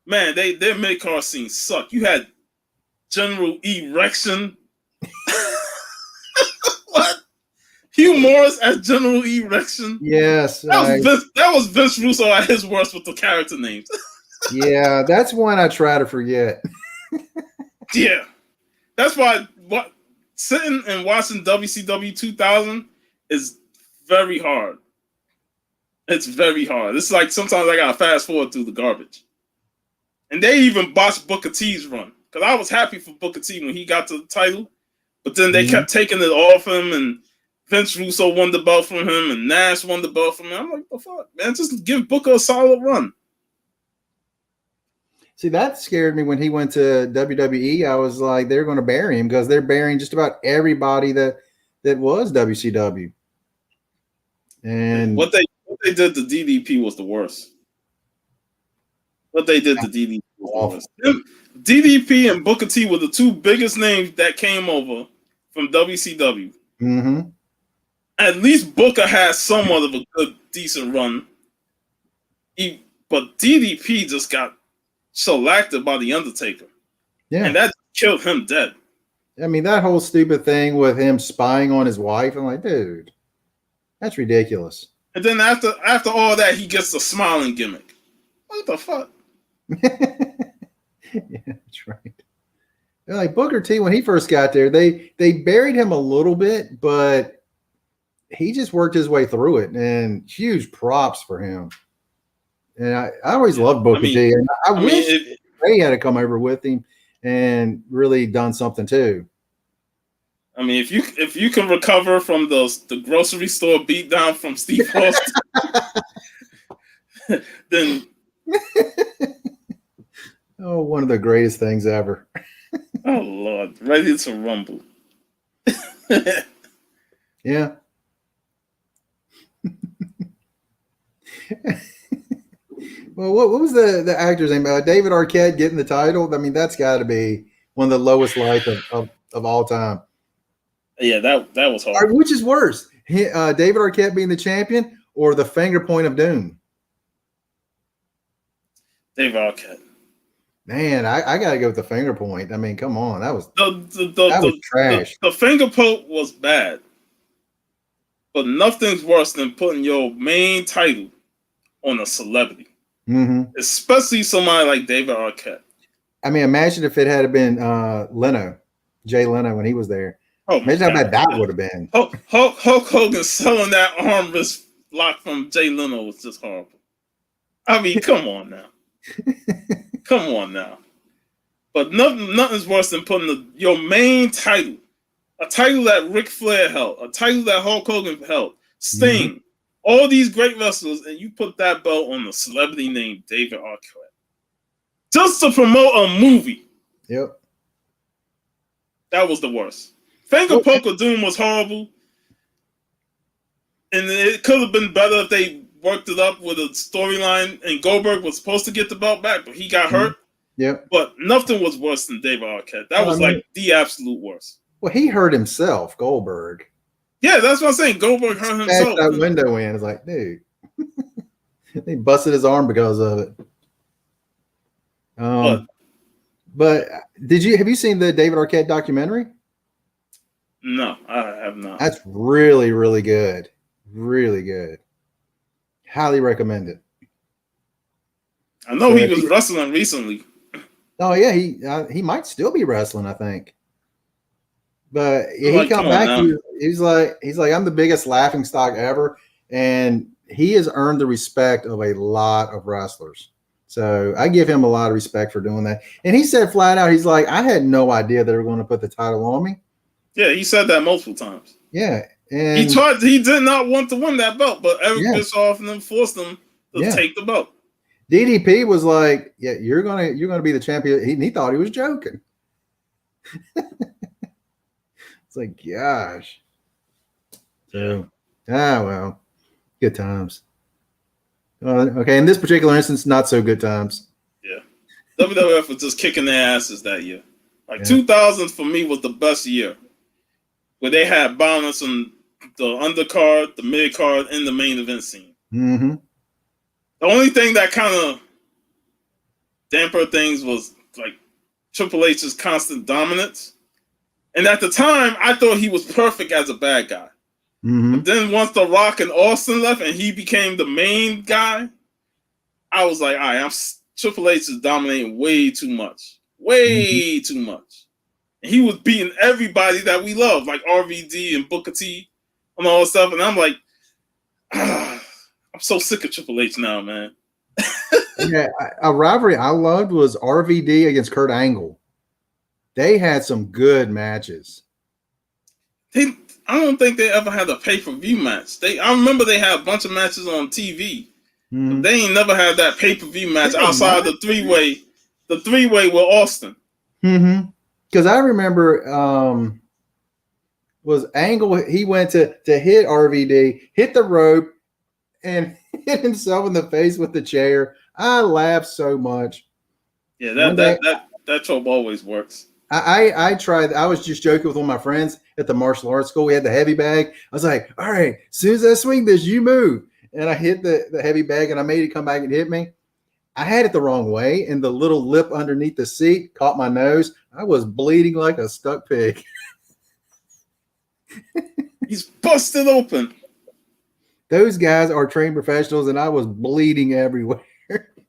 man, their mid-card scene sucked. You had General Erection. What? Hugh Morris as General Erection? Yes. That was Vince Russo at his worst with the character names. Yeah, that's one I try to forget. Yeah. That's why sitting and watching WCW 2000 is very hard. It's very hard. It's like sometimes I gotta fast forward through the garbage. And they even botched Booker T's run. because I was happy for Booker T when he got to the title, but then they kept taking it off him, and Vince Russo won the belt from him, and Nash won the belt from him. I'm like, what the fuck, man? Just give Booker a solid run. See, that scared me when he went to WWE. I was like, they're going to bury him because they're burying just about everybody that was WCW. And what they did to DDP was the worst. What they did to DDP was the worst. DDP and Booker T were the two biggest names that came over from WCW. Mm-hmm. At least Booker had somewhat of a good, decent run. But DDP just got shellacked by The Undertaker. Yeah. And that killed him dead. I mean, that whole stupid thing with him spying on his wife, I'm like, dude, that's ridiculous. And then after all that, he gets the smiling gimmick. What the fuck? Yeah, that's right. They're like Booker T, when he first got there, they buried him a little bit, but he just worked his way through it, and huge props for him. And I always loved Booker T, and I wish Ray had to come over with him and really done something too. I mean, if you can recover from the grocery store beatdown from Steve Austin, then oh, one of the greatest things ever. Oh Lord, ready to rumble. Yeah. Well, what was the actor's name? David Arquette getting the title. I mean, that's got to be one of the lowest lights of all time. Yeah, that was hard. Right, which is worse, David Arquette being the champion or the finger point of doom? David Arquette. Man, I got to go with the finger point. I mean, come on, that was trash. The finger point was bad, but nothing's worse than putting your main title on a celebrity, especially somebody like David Arquette. I mean, imagine if it had been Jay Leno when he was there. Oh, imagine how bad that would have been. Hulk Hogan selling that arm wrist lock from Jay Leno was just horrible. I mean, come on now. Come on now. But nothing's worse than putting your main title, a title that Ric Flair held, a title that Hulk Hogan held, Sting, all these great wrestlers, and you put that belt on a celebrity named David Arquette. Just to promote a movie. Yep. That was the worst. Finger Poke of Doom was horrible. And it could have been better if they worked it up with a storyline, and Goldberg was supposed to get the belt back, but he got hurt. Yep. But nothing was worse than David Arquette. That was like the absolute worst. Well, he hurt himself, Goldberg. Yeah, that's what I'm saying. Goldberg hurt himself. That window in. It's like, dude. He busted his arm because of it. But have you seen the David Arquette documentary? No, I have not. That's really, really good. Really good. Highly recommend it. I know he was wrestling recently. Oh yeah, he might still be wrestling, I think. But he come back. He's like, I'm the biggest laughing stock ever, and he has earned the respect of a lot of wrestlers. So I give him a lot of respect for doing that. And he said flat out, he's like, I had no idea they were going to put the title on me. Yeah, he said that multiple times. Yeah, and he did not want to win that belt, but Eric Bischoff and them forced him to take the belt. DDP was like, "Yeah, you're gonna be the champion." He thought he was joking. It's like, gosh. So, well, good times. Okay, in this particular instance, not so good times. Yeah, WWF was just kicking their asses that year. Like 2000 for me was the best year, where they had balance on the undercard, the mid card, and the main event scene. Mm-hmm. The only thing that kind of dampened things was like Triple H's constant dominance. And at the time, I thought he was perfect as a bad guy. Mm-hmm. But then once The Rock and Austin left and he became the main guy, I was like, all right, Triple H is dominating way too much. Way too much. And he was beating everybody that we love, like RVD and Booker T and all that stuff. And I'm like, I'm so sick of Triple H now, man. Yeah, a rivalry I loved was RVD against Kurt Angle. They had some good matches. I don't think they ever had a pay-per-view match. I remember they had a bunch of matches on TV. Mm-hmm. They ain't never had that pay-per-view match outside the three-way with Austin. Mm-hmm. Because I remember was Angle, he went to hit RVD, hit the rope, and hit himself in the face with the chair. I laughed so much. Yeah, that trope always works. I tried. I was just joking with one of my friends at the martial arts school. We had the heavy bag. I was like, all right, as soon as I swing this, you move. And I hit the heavy bag, and I made it come back and hit me. I had it the wrong way, and the little lip underneath the seat caught my nose. I was bleeding like a stuck pig. He's busted open. Those guys are trained professionals, and I was bleeding everywhere.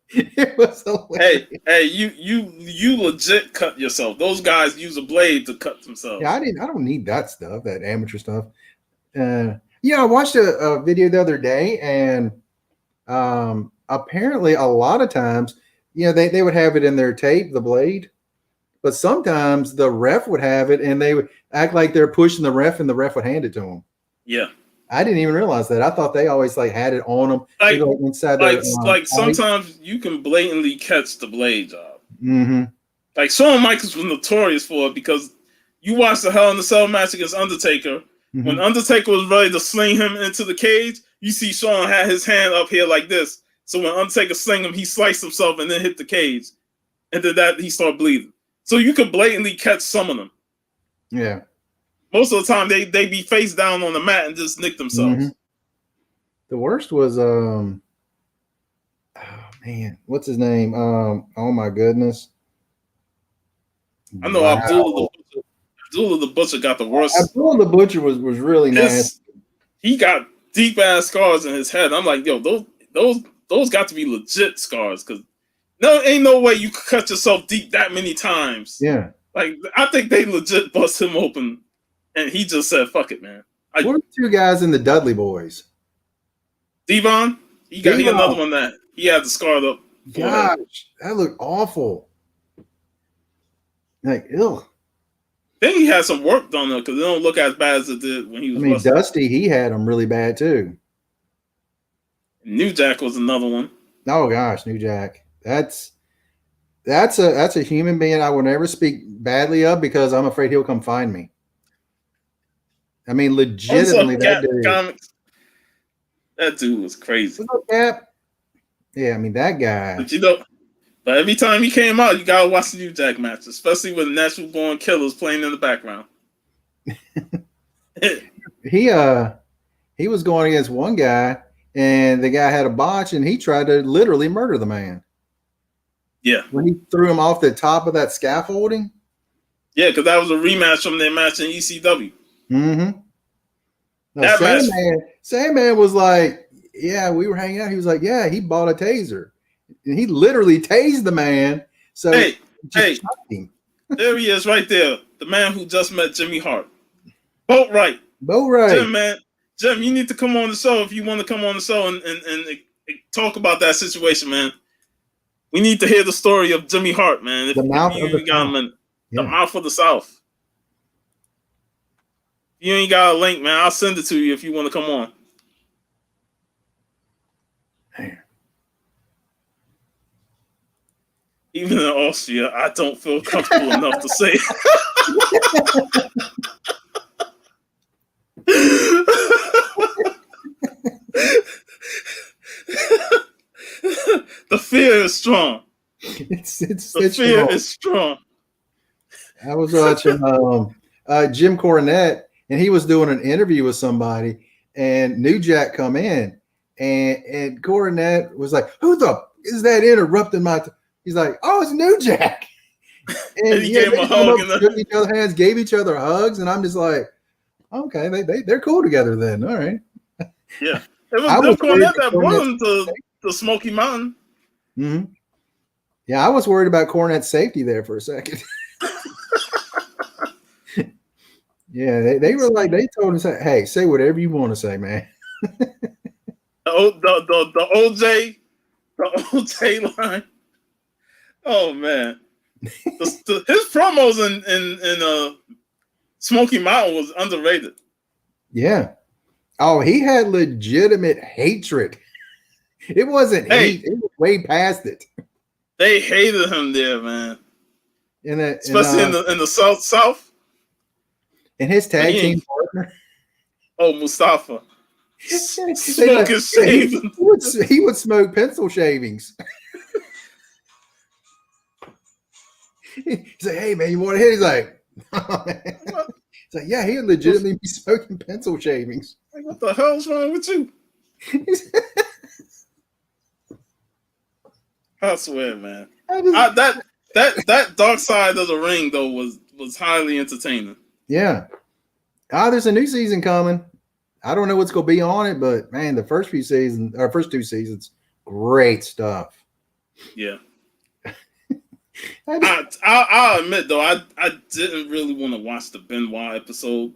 It was hilarious. Hey, you legit cut yourself. Those guys use a blade to cut themselves. Yeah, I don't need that stuff, that amateur stuff. I watched a video the other day, and apparently a lot of times, they would have it in their tape, the blade, but sometimes the ref would have it, and they would act like they're pushing the ref, and the ref would hand it to them. Yeah. I didn't even realize that. I thought they always had it on them. Inside sometimes you can blatantly catch the blade job. Mm-hmm. Like Shawn Michaels was notorious for it because you watch the Hell in a Cell match against Undertaker. Mm-hmm. When Undertaker was ready to sling him into the cage, you see Shawn had his hand up here like this. So when Undertaker sling him, he sliced himself and then hit the cage. And then he started bleeding. So you could blatantly catch some of them. Yeah. Most of the time, they be face down on the mat and just nick themselves. Mm-hmm. The worst was, oh man, what's his name? Oh my goodness. I know Abdullah the Butcher got the worst. Abdullah the Butcher was really nasty. He got deep ass scars in his head. I'm like, yo, those got to be legit scars because ain't no way you could cut yourself deep that many times. Yeah, like I think they legit bust him open. And he just said, fuck it, man. What are the two guys in the Dudley Boys? Devon? He another one that he had the scarred up. Gosh, that looked awful. Like, ew. Then he had some work done though, because it don't look as bad as it did when he was wrestling. Dusty, he had them really bad too. New Jack was another one. Oh gosh, New Jack. That's a human being I will never speak badly of because I'm afraid he'll come find me. Legitimately, that dude. That dude was crazy. What's up, Cap? Yeah, that guy. But every time he came out, you gotta watch the New Jack match, especially with Natural Born Killers playing in the background. He was going against one guy, and the guy had a botch, and he tried to literally murder the man. Yeah, when he threw him off the top of that scaffolding. Yeah, because that was a rematch from their match in ECW. Mm-hmm. No, Sandman was like, yeah, we were hanging out. He was like, yeah, he bought a taser. And he literally tased the man. So hey, there he is right there. The man who just met Jimmy Hart. Boat right. Jim, you need to come on the show if you want to come on the show and talk about that situation, man. We need to hear the story of Jimmy Hart, man. The mouth of the South. If you ain't got a link, man, I'll send it to you if you want to come on. Man. Even in Austria, I don't feel comfortable enough to say the fear is strong. The fear is strong. I was watching Jim Cornette, and he was doing an interview with somebody, and New Jack come in, and Cornette was like, "Who the is that interrupting my?" He's like, "Oh, it's New Jack." And he gave him a hug and shook each other hands, gave each other hugs, and I'm just like, okay, they're cool together then. All right. Yeah, it was Jim Cornette that brought him to Smoky Mountain. Mm-hmm. Yeah, I was worried about Cornette's safety there for a second. Yeah, they were like, they told him, hey, say whatever you want to say, man. The OJ line. Oh man, His promos in Smoky Mountain was underrated. Yeah. Oh, he had legitimate hatred. It wasn't hate. It was way past it. They hated him there, man. Especially in the South. And his tag team partner. Oh, Mustafa. Smoking shavings. He would smoke pencil shavings. He's like, hey man, you want to hit? He's like, oh, he's like, yeah, he would legitimately be smoking pencil shavings. Like, what the hell's wrong with you? I swear, man. That dark side of the ring though was highly entertaining. Yeah. There's a new season coming. I don't know what's going to be on it, but man, the first two seasons, great stuff. Yeah. I'll admit though, I didn't really want to watch the Benoit episode.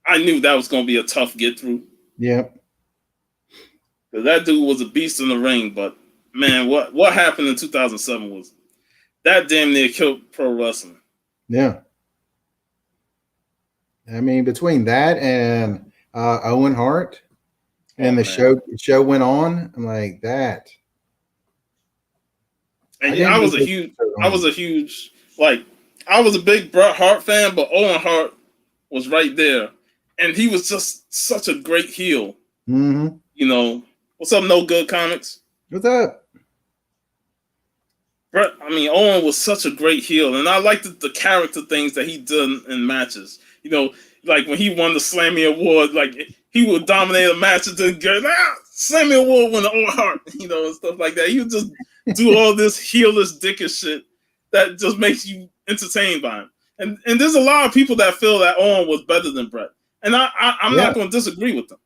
I knew that was going to be a tough get through. Yep. Because that dude was a beast in the ring, but man, what happened in 2007 was that damn near killed pro wrestling. Yeah. I mean, between that and Owen Hart and the show went on, I'm like that. And I was a huge like I was a big Bret Hart fan, but Owen Hart was right there, and he was just such a great heel. Mm-hmm. You know, what's up, No Good Comics? What's up? Owen was such a great heel, and I liked the character things that he did in matches. You know, like when he won the Slammy Award, like he would dominate a match and then go, Slammy Award won the Owen Hart, you know, and stuff like that. He would just do all this heelish dickish shit that just makes you entertained by him. And there's a lot of people that feel that Owen was better than Bret. And I'm not going to disagree with them.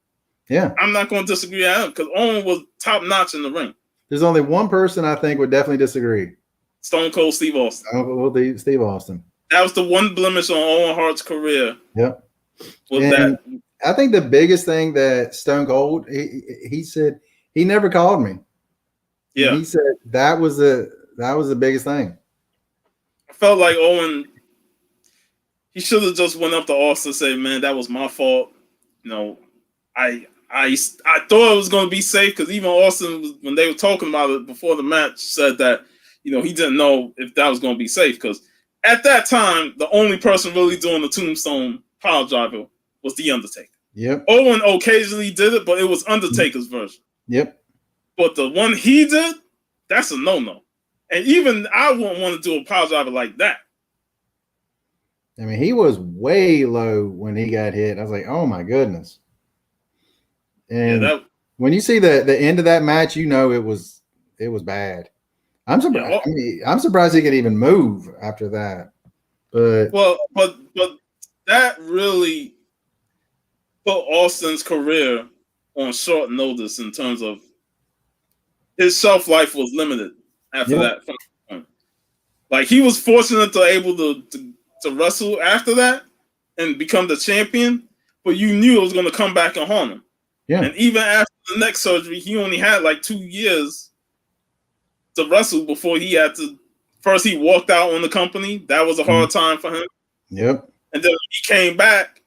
Yeah. I'm not going to disagree at him because Owen was top notch in the ring. There's only one person I think would definitely disagree. Stone Cold Steve Austin. Steve Austin. That was the one blemish on Owen Hart's career. Yep. I think the biggest thing that Stone Cold, he said he never called me. Yeah. And he said that was the biggest thing. I felt like Owen, he should have just went up to Austin and said, man, that was my fault. You know, I thought it was going to be safe because even Austin, when they were talking about it before the match, said that, you know, he didn't know if that was going to be safe because at that time, the only person really doing the Tombstone pile driver was The Undertaker. Yep. Owen occasionally did it, but it was Undertaker's version. Yep. But the one he did, that's a no-no. And even I wouldn't want to do a pile driver like that. I mean, he was way low when he got hit. I was like, oh my goodness. And when you see the end of that match, you know it was bad. I'm surprised. Yeah, I'm surprised he could even move after that. But that really put Austin's career on short notice in terms of his shelf life was limited after that. Like he was fortunate to able to wrestle after that and become the champion, but you knew it was going to come back and haunt him. Yeah. And even after the neck surgery, he only had like 2 years to wrestle before he had to. First, he walked out on the company. That was a hard time for him. Yep. And then when he came back,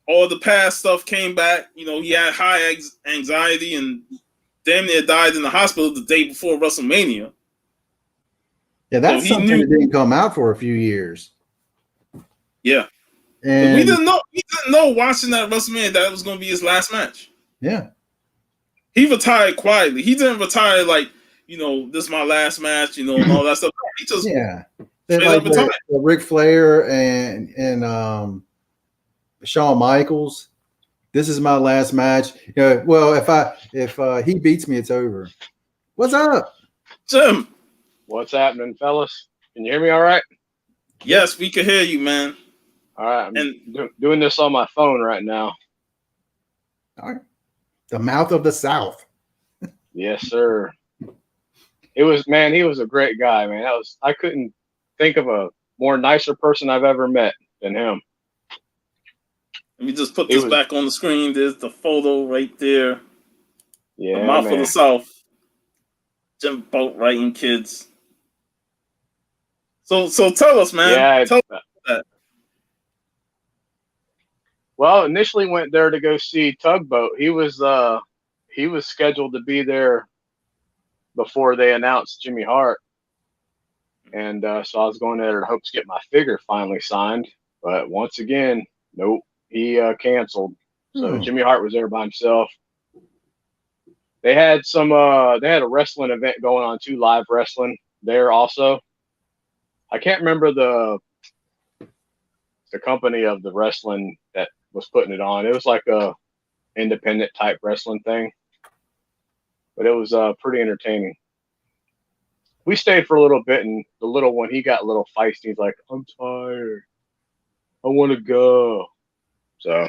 all the past stuff came back. You know, he had high anxiety and damn near died in the hospital the day before WrestleMania. Yeah, that's something that didn't come out for a few years. Yeah. And we didn't know watching that WrestleMania that it was going to be his last match. Yeah. He retired quietly. He didn't retire like, you know, this is my last match, you know, and all that stuff. He just like the Ric Flair and Shawn Michaels. This is my last match. Well, if he beats me, it's over. What's up, Jim? What's happening, fellas? Can you hear me all right? Yes, we can hear you, man. All right, I'm doing this on my phone right now. All right. The mouth of the South. Yes, sir. He was a great guy, man. I couldn't think of a more nicer person I've ever met than him. Let me just put this back on the screen. There's the photo right there. Yeah, the mouth of the South. Jim Boat writing kids. So tell us, man. Yeah. Tell us that. Well, initially went there to go see Tugboat. He was scheduled to be there before they announced Jimmy Hart. And so I was going there in hopes to get my figure finally signed. But once again, nope, he canceled. So Jimmy Hart was there by himself. They had a wrestling event going on too, live wrestling there also. I can't remember the company of the wrestling that was putting it on. It was like a independent type wrestling thing, but it was pretty entertaining. We stayed for a little bit, and the little one, he got a little feisty. He's like, I'm tired. I want to go. So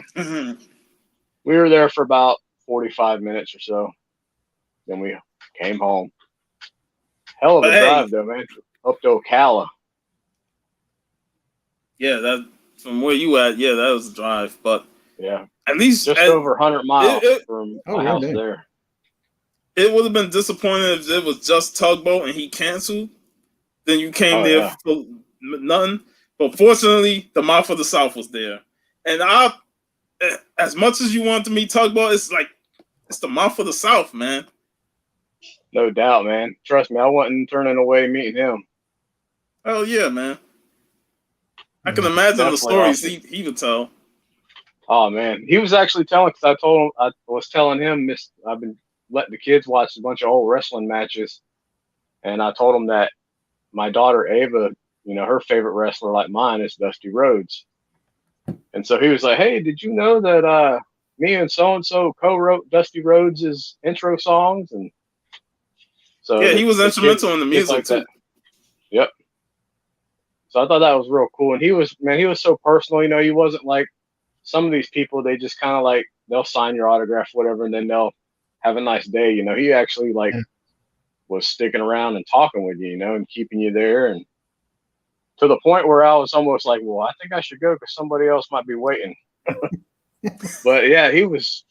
we were there for about 45 minutes or so. Then we came home. Hell of a drive, though, man. Up to Ocala. Yeah, that from where you at, yeah, that was a drive. But yeah, at least just over 100 miles from my house there. It would have been disappointing if it was just Tugboat and he canceled. Then you came there for nothing. But fortunately, the Mouth of the South was there. And as much as you want to meet Tugboat, it's like, it's the Mouth of the South, man. No doubt, man. Trust me, I wasn't turning away meeting him. Oh, yeah, man. I can imagine the stories he would tell. Oh, man. He was actually telling, because I was telling him, I've been letting the kids watch a bunch of old wrestling matches. And I told him that my daughter, Ava, her favorite wrestler like mine is Dusty Rhodes. And so he was like, hey, did you know that me and so-and-so co-wrote Dusty Rhodes' intro songs? And so yeah, he was instrumental in the music like too. That. Yep. So I thought that was real cool. And he was so personal. He wasn't like some of these people. They just kind of like, they'll sign your autograph, whatever, and then they'll have a nice day. He actually was sticking around and talking with you, and keeping you there. And to the point where I was almost like, well, I think I should go because somebody else might be waiting. But yeah, he was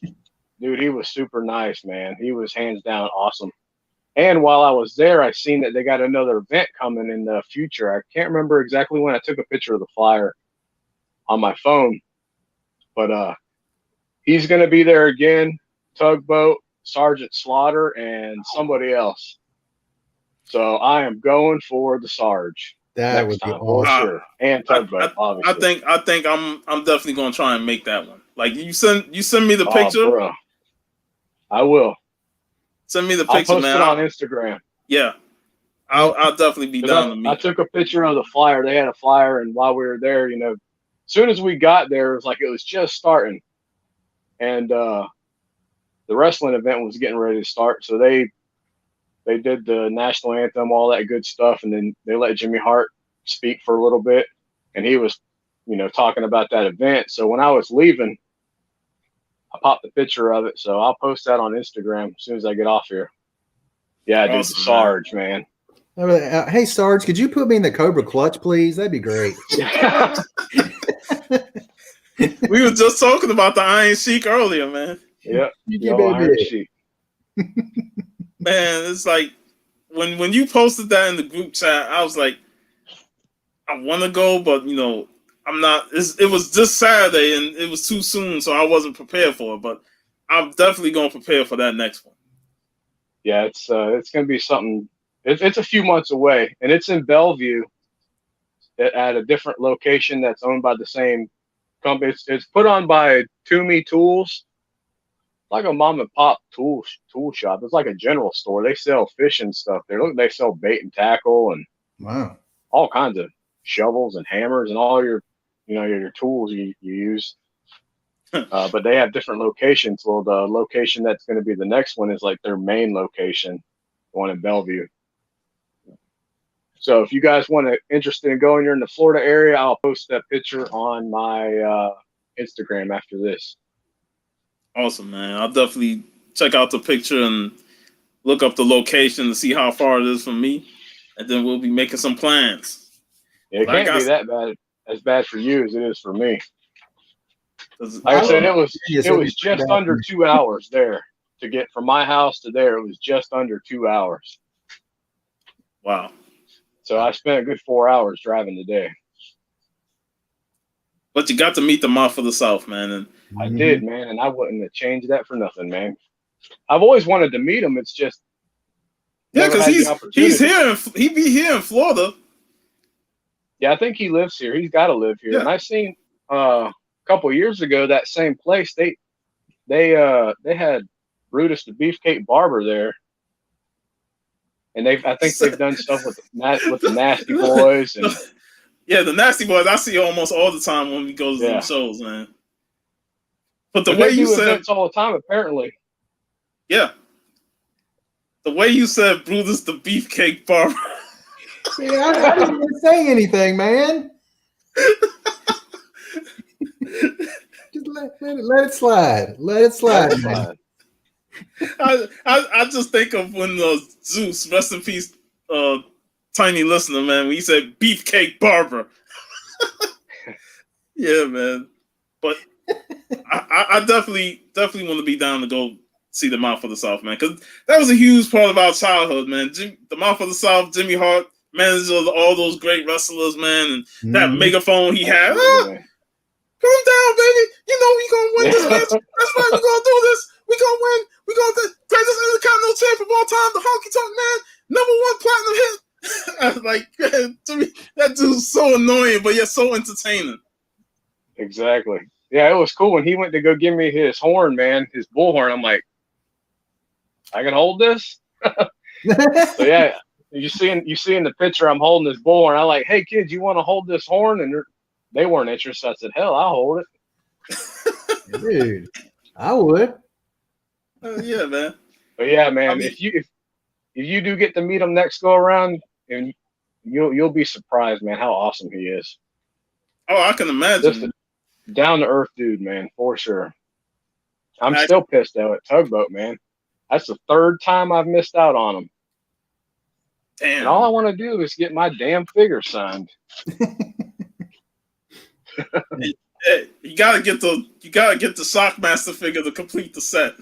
super nice, man. He was hands down awesome. And while I was there, I seen that they got another event coming in the future. I can't remember exactly when. I took a picture of the flyer on my phone, but he's going to be there again. Tugboat, Sergeant Slaughter, and somebody else. So I am going for the Sarge. That would be awesome. Sure. And Tugboat, obviously. I think I'm definitely going to try and make that one. Like you send me the picture. Bro. I will. Send me the picture, man. I'll post it on Instagram. Yeah, I'll definitely be down to meet. I took a picture of the flyer. They had a flyer, and while we were there, as soon as we got there, it was just starting, and the wrestling event was getting ready to start. So they did the national anthem, all that good stuff, and then they let Jimmy Hart speak for a little bit, and he was, talking about that event. So when I was leaving, I popped the picture of it, so I'll post that on Instagram as soon as I get off here. Yeah, dude, awesome, Sarge, man. Hey, Sarge, could you put me in the Cobra Clutch, please? That'd be great. We were just talking about the Iron Sheik earlier, man. Yeah, Iron Sheik. Man, it's like when you posted that in the group chat, I was like, I want to go, but I'm not. It was just Saturday, and it was too soon, so I wasn't prepared for it. But I'm definitely going to prepare for that next one. Yeah, it's going to be something. It's a few months away, and it's in Bellevue at a different location that's owned by the same company. It's put on by Toomey Tools, like a mom and pop tool shop. It's like a general store. They sell fishing stuff there. They sell bait and tackle and all kinds of shovels and hammers and all your your tools you use. But they have different locations. Well, the location that's going to be the next one is like their main location, the one in Bellevue. So if you guys interested in going, you're in the Florida area, I'll post that picture on my Instagram after this. Awesome, man. I'll definitely check out the picture and look up the location to see how far it is from me, and then we'll be making some plans. Yeah, it can't be that bad. As bad for you as it is for me. Like I said, it was just under 2 hours there to get from my house to there. It was just under 2 hours. Wow. So I spent a good 4 hours driving today. But you got to meet the mouth of the South, man. And I did, man, and I wouldn't have changed that for nothing, man. I've always wanted to meet him. It's just because he's here. He be here in Florida. Yeah, I think he lives here. He's got to live here. Yeah. And I seen a couple of years ago that same place. They had Brutus the Beefcake Barber there, and I think they've done stuff with the Nasty Boys and. Yeah, the Nasty Boys, I see almost all the time when we go to them shows, man. But the way you said events all the time, apparently. Yeah. The way you said Brutus the Beefcake Barber. Yeah, I didn't even say anything, man. Just let it slide. Let it slide, man. I just think of when Zeus, rest in peace, tiny listener, man, when he said Beefcake Barber. Yeah, man. But I definitely want to be down to go see the Mouth of the South, man, because that was a huge part of our childhood, man. The Mouth of the South, Jimmy Hart, manager of all those great wrestlers, man, and that megaphone he had. Calm down, baby. You know we gonna win this match. That's right. We gonna do this. We gonna win. We gonna the greatest intercontinental champ of all time, the Honky Tonk Man, #1 platinum hit. I was like, man, to me, that dude's so annoying, but yet so entertaining. Exactly. Yeah, it was cool when he went to go give me his horn, man, his bullhorn. I'm like, I can hold this. So yeah, you see in the picture, I'm holding this bullhorn. I'm like, hey kids, you want to hold this horn? And they weren't interested. I said, hell, I'll hold it. Dude, I would. Yeah, man. But yeah, man, I mean, if you do get to meet him next go around, and you'll be surprised, man, how awesome he is. Oh, I can imagine. Just a down to earth dude, man, for sure. I'm still pissed though at Tugboat, man. That's the 3rd time I've missed out on him. Damn. And all I want to do is get my damn figure signed. Hey, you gotta get the Shockmaster figure to complete the set.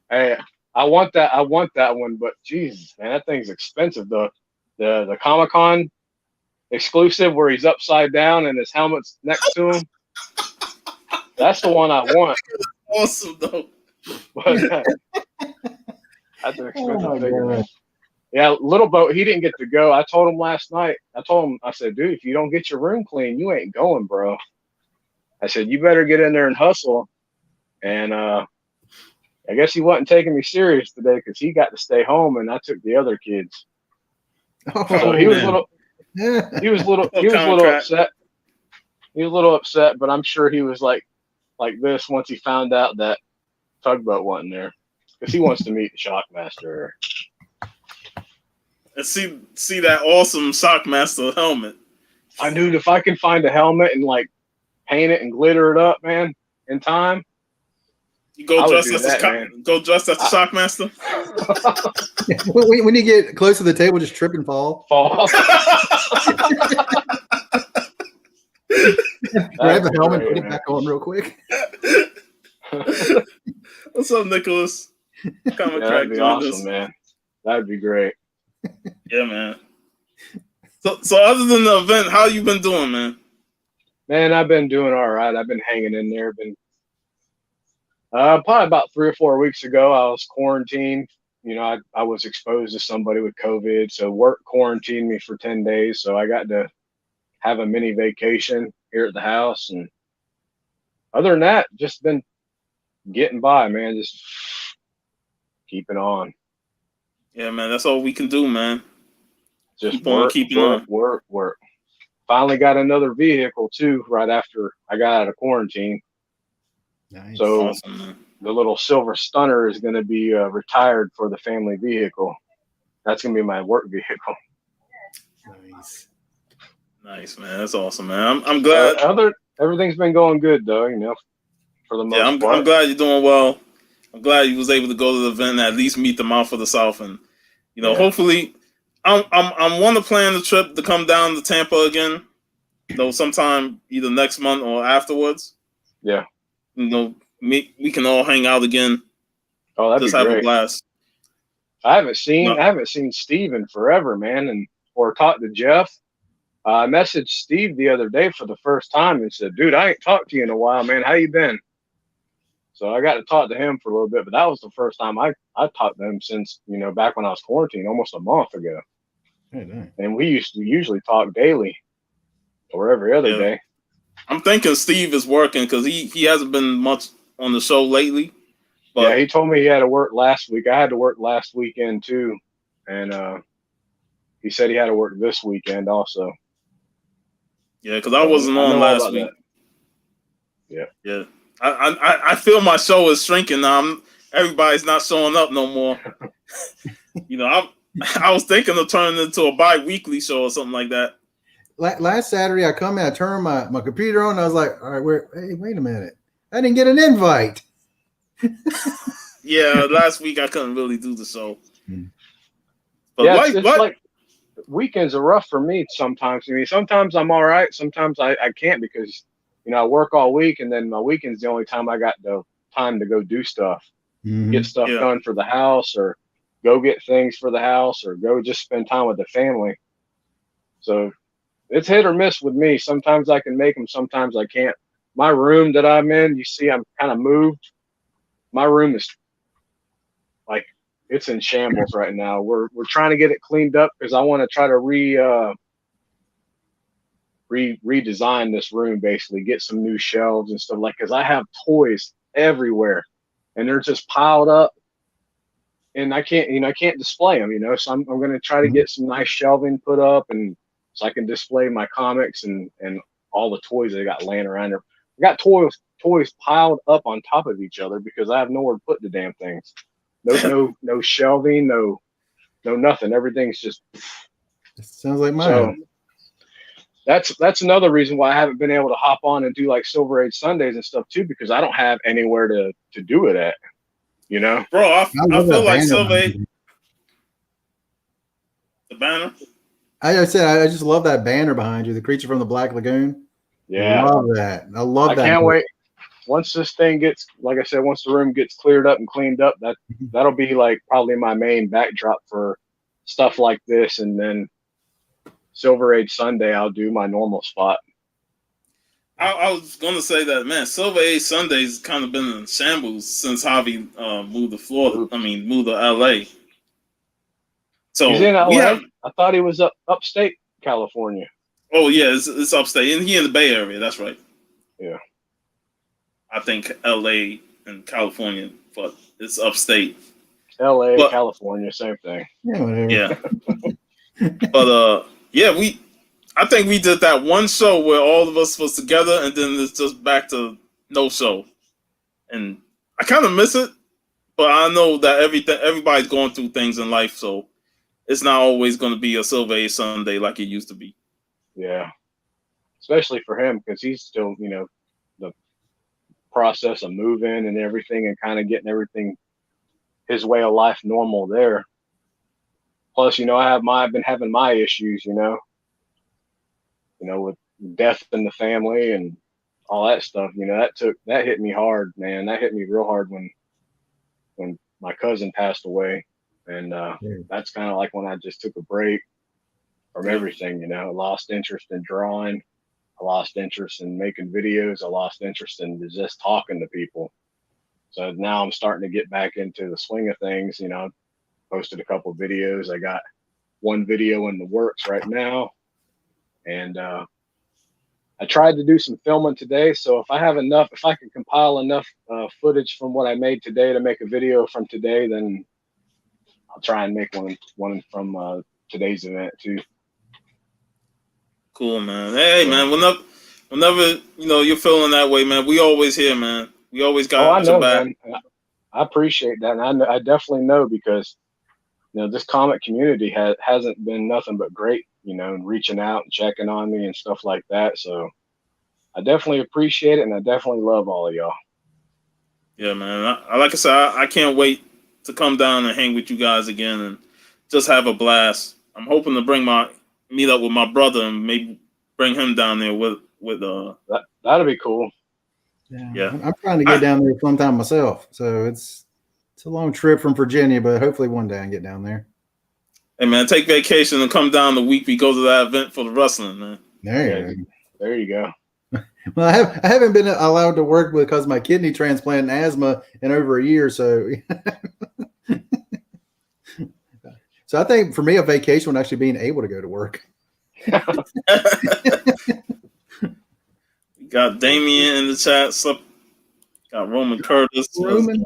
Hey, I want that one, but Jesus, man, that thing's expensive. The Comic-Con exclusive where he's upside down and his helmet's next to him. That's the one I want. Awesome though. But that's an expensive figure, man. Yeah, Little Boat, he didn't get to go. I told him last night. I said, dude, if you don't get your room clean, you ain't going, bro. I said, you better get in there and hustle. And I guess he wasn't taking me serious today because he got to stay home and I took the other kids. So he was a little upset. He was a little upset, but I'm sure he was like this once he found out that Tugboat wasn't there because he wants to meet the Shockmaster. And see that awesome Shockmaster helmet. I knew if I can find a helmet and like paint it and glitter it up, man, in time. You go dressed as the Shockmaster. When you get close to the table, just trip and fall. Grab the helmet, put it back on real quick. What's up, Nicholas? That'd be awesome, man. That'd be great. Yeah, man. So other than the event, how you been doing, man? Man, I've been doing all right. I've been hanging in there. Probably about 3 or 4 weeks ago, I was quarantined. You know, I was exposed to somebody with COVID, so work quarantined me for 10 days. So I got to have a mini vacation here at the house. And other than that, just been getting by, man. Just keeping on. Yeah, man, that's all we can do, man. Just work. Finally got another vehicle too right after I got out of quarantine. Nice. So awesome, the little silver stunner is going to be retired for the family vehicle. That's going to be my work vehicle. Nice, man. That's awesome, man. I'm glad. Everything's been going good though, you know, for the most part. I'm glad you're doing well. I'm glad you was able to go to the event and at least meet the Mouth of the South, and hopefully, I'm want to plan the trip to come down to Tampa again, though sometime either next month or afterwards. Yeah, we can all hang out again. Oh, that'd just be have great. a blast. I haven't seen Steve in forever, man, and or talked to Jeff. I messaged Steve the other day for the first time and said, dude, I ain't talked to you in a while, man. How you been? So I got to talk to him for a little bit, but that was the first time I talked to him since, back when I was quarantined almost a month ago. And we used to usually talk daily or every other day. I'm thinking Steve is working because he hasn't been much on the show lately. But yeah, he told me he had to work last week. I had to work last weekend too. And he said he had to work this weekend also. Yeah, because I wasn't on last week. That. Yeah. I feel my show is shrinking now. Everybody's not showing up no more. I was thinking of turning it into a bi-weekly show or something like that. Last Saturday, I come in, I turned my computer on, and I was like, all right, hey, wait a minute. I didn't get an invite. Yeah, last week I couldn't really do the show. But yeah, it's like weekends are rough for me sometimes. I mean, sometimes I'm all right. Sometimes I can't because, I work all week, and then my weekend's the only time I got the time to go do stuff, get stuff done for the house, or go get things for the house, or go just spend time with the family. So it's hit or miss with me. Sometimes I can make them, sometimes I can't. My room that I'm in, you see, I'm kind of moved. My room is like, it's in shambles right now. We're trying to get it cleaned up because I want to try to redesign this room, basically get some new shelves and stuff, like, because I have toys everywhere and they're just piled up and I can't display them, so I'm going to try to get some nice shelving put up, and so I can display my comics and all the toys I got laying around there. I got toys piled up on top of each other because I have nowhere to put the damn things. No shelving, no nothing. Everything's just. It sounds like mine. So that's another reason why I haven't been able to hop on and do like Silver Age Sundays and stuff too, because I don't have anywhere to do it at. Bro, I feel like Silver Age. The banner. I said I just love that banner behind you, the creature from the Black Lagoon. Yeah, I love that. I love that. I can't wait. Once this thing gets, like I said, once the room gets cleared up and cleaned up, that'll be like probably my main backdrop for stuff like this, and then Silver Age Sunday, I'll do my normal spot. I was going to say that, man, Silver Age Sunday's kind of been in shambles since Javi moved to Florida. Moved to LA. So he's in LA? I thought he was upstate California. Oh yeah, it's upstate, and he in the Bay Area. That's right. Yeah. I think LA and California, but it's upstate. LA, California, same thing. Yeah, whatever. Yeah. But I think we did that one show where all of us was together, and then it's just back to no show. And I kind of miss it, but I know that everybody's going through things in life, so it's not always going to be a Silver Age Sunday like it used to be. Yeah, especially for him because he's still, the process of moving and everything, and kind of getting everything his way of life normal there. Plus, I've been having my issues, with death in the family and all that stuff. That hit me hard, man. That hit me real hard when my cousin passed away, and that's kind of like when I just took a break from everything. I lost interest in drawing. I lost interest in making videos. I lost interest in just talking to people. So now I'm starting to get back into the swing of things. Posted a couple of videos. I got one video in the works right now. And I tried to do some filming today. So if I can compile enough footage from what I made today to make a video from today, then I'll try and make one from today's event too. Cool, man. Hey, man, whenever you're feeling that way, man, we always here, man. We always got your back. Man. I appreciate that, and I definitely know because this comic community hasn't been nothing but great, and reaching out and checking on me and stuff like that. So I definitely appreciate it, and I definitely love all of y'all. Yeah, man. Like I said, I can't wait to come down and hang with you guys again and just have a blast. I'm hoping to meet up with my brother and maybe bring him down there with that'd be cool. Yeah. I'm trying to get down there sometime myself. So it's a long trip from Virginia, but hopefully one day I can get down there. Hey man, take vacation and come down the week we go to that event for the wrestling, man. There you go. Well, I haven't been allowed to work because of my kidney transplant and asthma in over a year. So, so I think for me, a vacation would actually being able to go to work. We got Damien in the chat. Got Roman Curtis. Roman.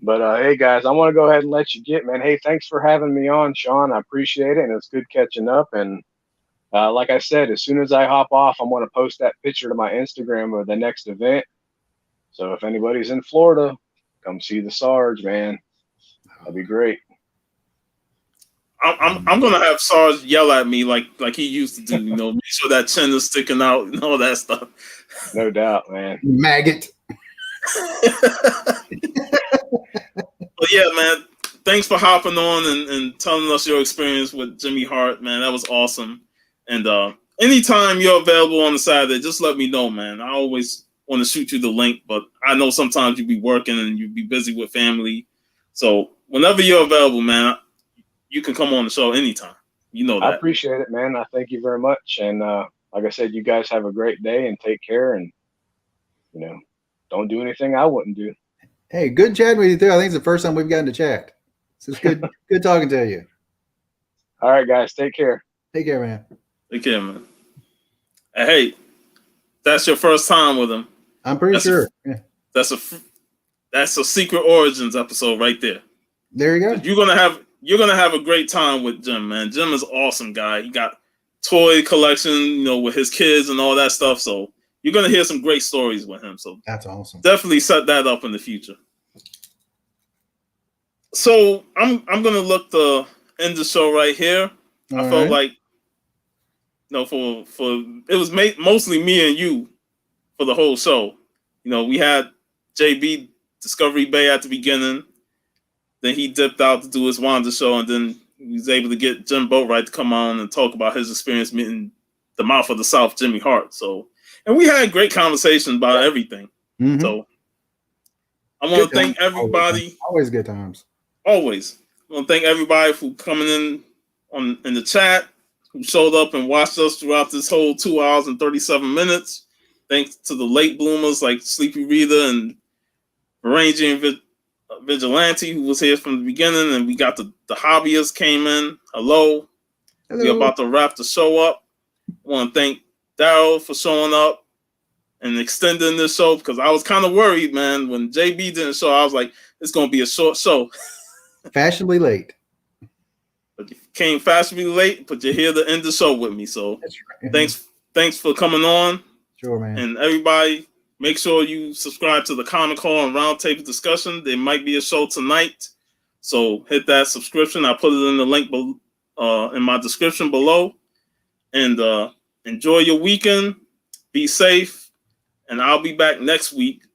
But hey guys, I want to go ahead and let you get, man. Hey, thanks for having me on, Sean. I appreciate it, and it's good catching up. And like I said, as soon as I hop off, I'm going to post that picture to my Instagram of the next event. So if anybody's in Florida, come see the Sarge, man. That'd be great. I'm gonna have Sarge yell at me like he used to do, you know, make sure that chin is sticking out and all that stuff. No doubt, man. Maggot. But yeah, man, thanks for hopping on and telling us your experience with Jimmy Hart, man. That was awesome. And anytime you're available on the Saturday, just let me know, man. I always want to shoot you the link, but I know sometimes you be working and you be busy with family. So whenever you're available, man, you can come on the show anytime. You know that. I appreciate it, man. I thank you very much. And like I said, you guys have a great day and take care. And, you know, don't do anything I wouldn't do. Hey, good chatting with you too. I think it's the first time we've gotten to chat. So it's good, good talking to you. All right, guys, take care. Take care, man. Take care, man. Hey, that's your first time with him. I'm pretty sure. That's a Secret Origins episode right there. There you go. You're gonna have a great time with Jim, man. Jim is an awesome guy. He got toy collection, you know, with his kids and all that stuff. So you're gonna hear some great stories with him. So that's awesome. Definitely set that up in the future. So I'm gonna look to end the show right here. I felt like, you know, for it was mostly me and you for the whole show. You know, we had JB Discovery Bay at the beginning. Then he dipped out to do his Wanda show, and then he was able to get Jim Boatwright to come on and talk about his experience meeting the Mouth of the South, Jimmy Hart. So, and we had great conversations about everything. Mm-hmm. So, I want to thank everybody. Always good times. Always. I want to thank everybody for coming in the chat, who showed up and watched us throughout this whole 2 hours and 37 minutes. Thanks to the late bloomers like Sleepy Rita and Varangian and Vigilante, who was here from the beginning, and we got the hobbyists came in. Hello. We're about to wrap the show up. I want to thank Daryl for showing up and extending this show, because I was kind of worried, man. When JB didn't show, I was like, it's going to be a short show. Fashionably late. But you came fashionably late, but you're here to end the show with me. So that's right. Thanks for coming on. Sure, man. And everybody, make sure you subscribe to the Comic Call and Roundtable Discussion. There might be a show tonight, so hit that subscription. I put it in the link in my description below. And enjoy your weekend. Be safe. And I'll be back next week to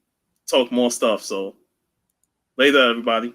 talk more stuff. So later, everybody.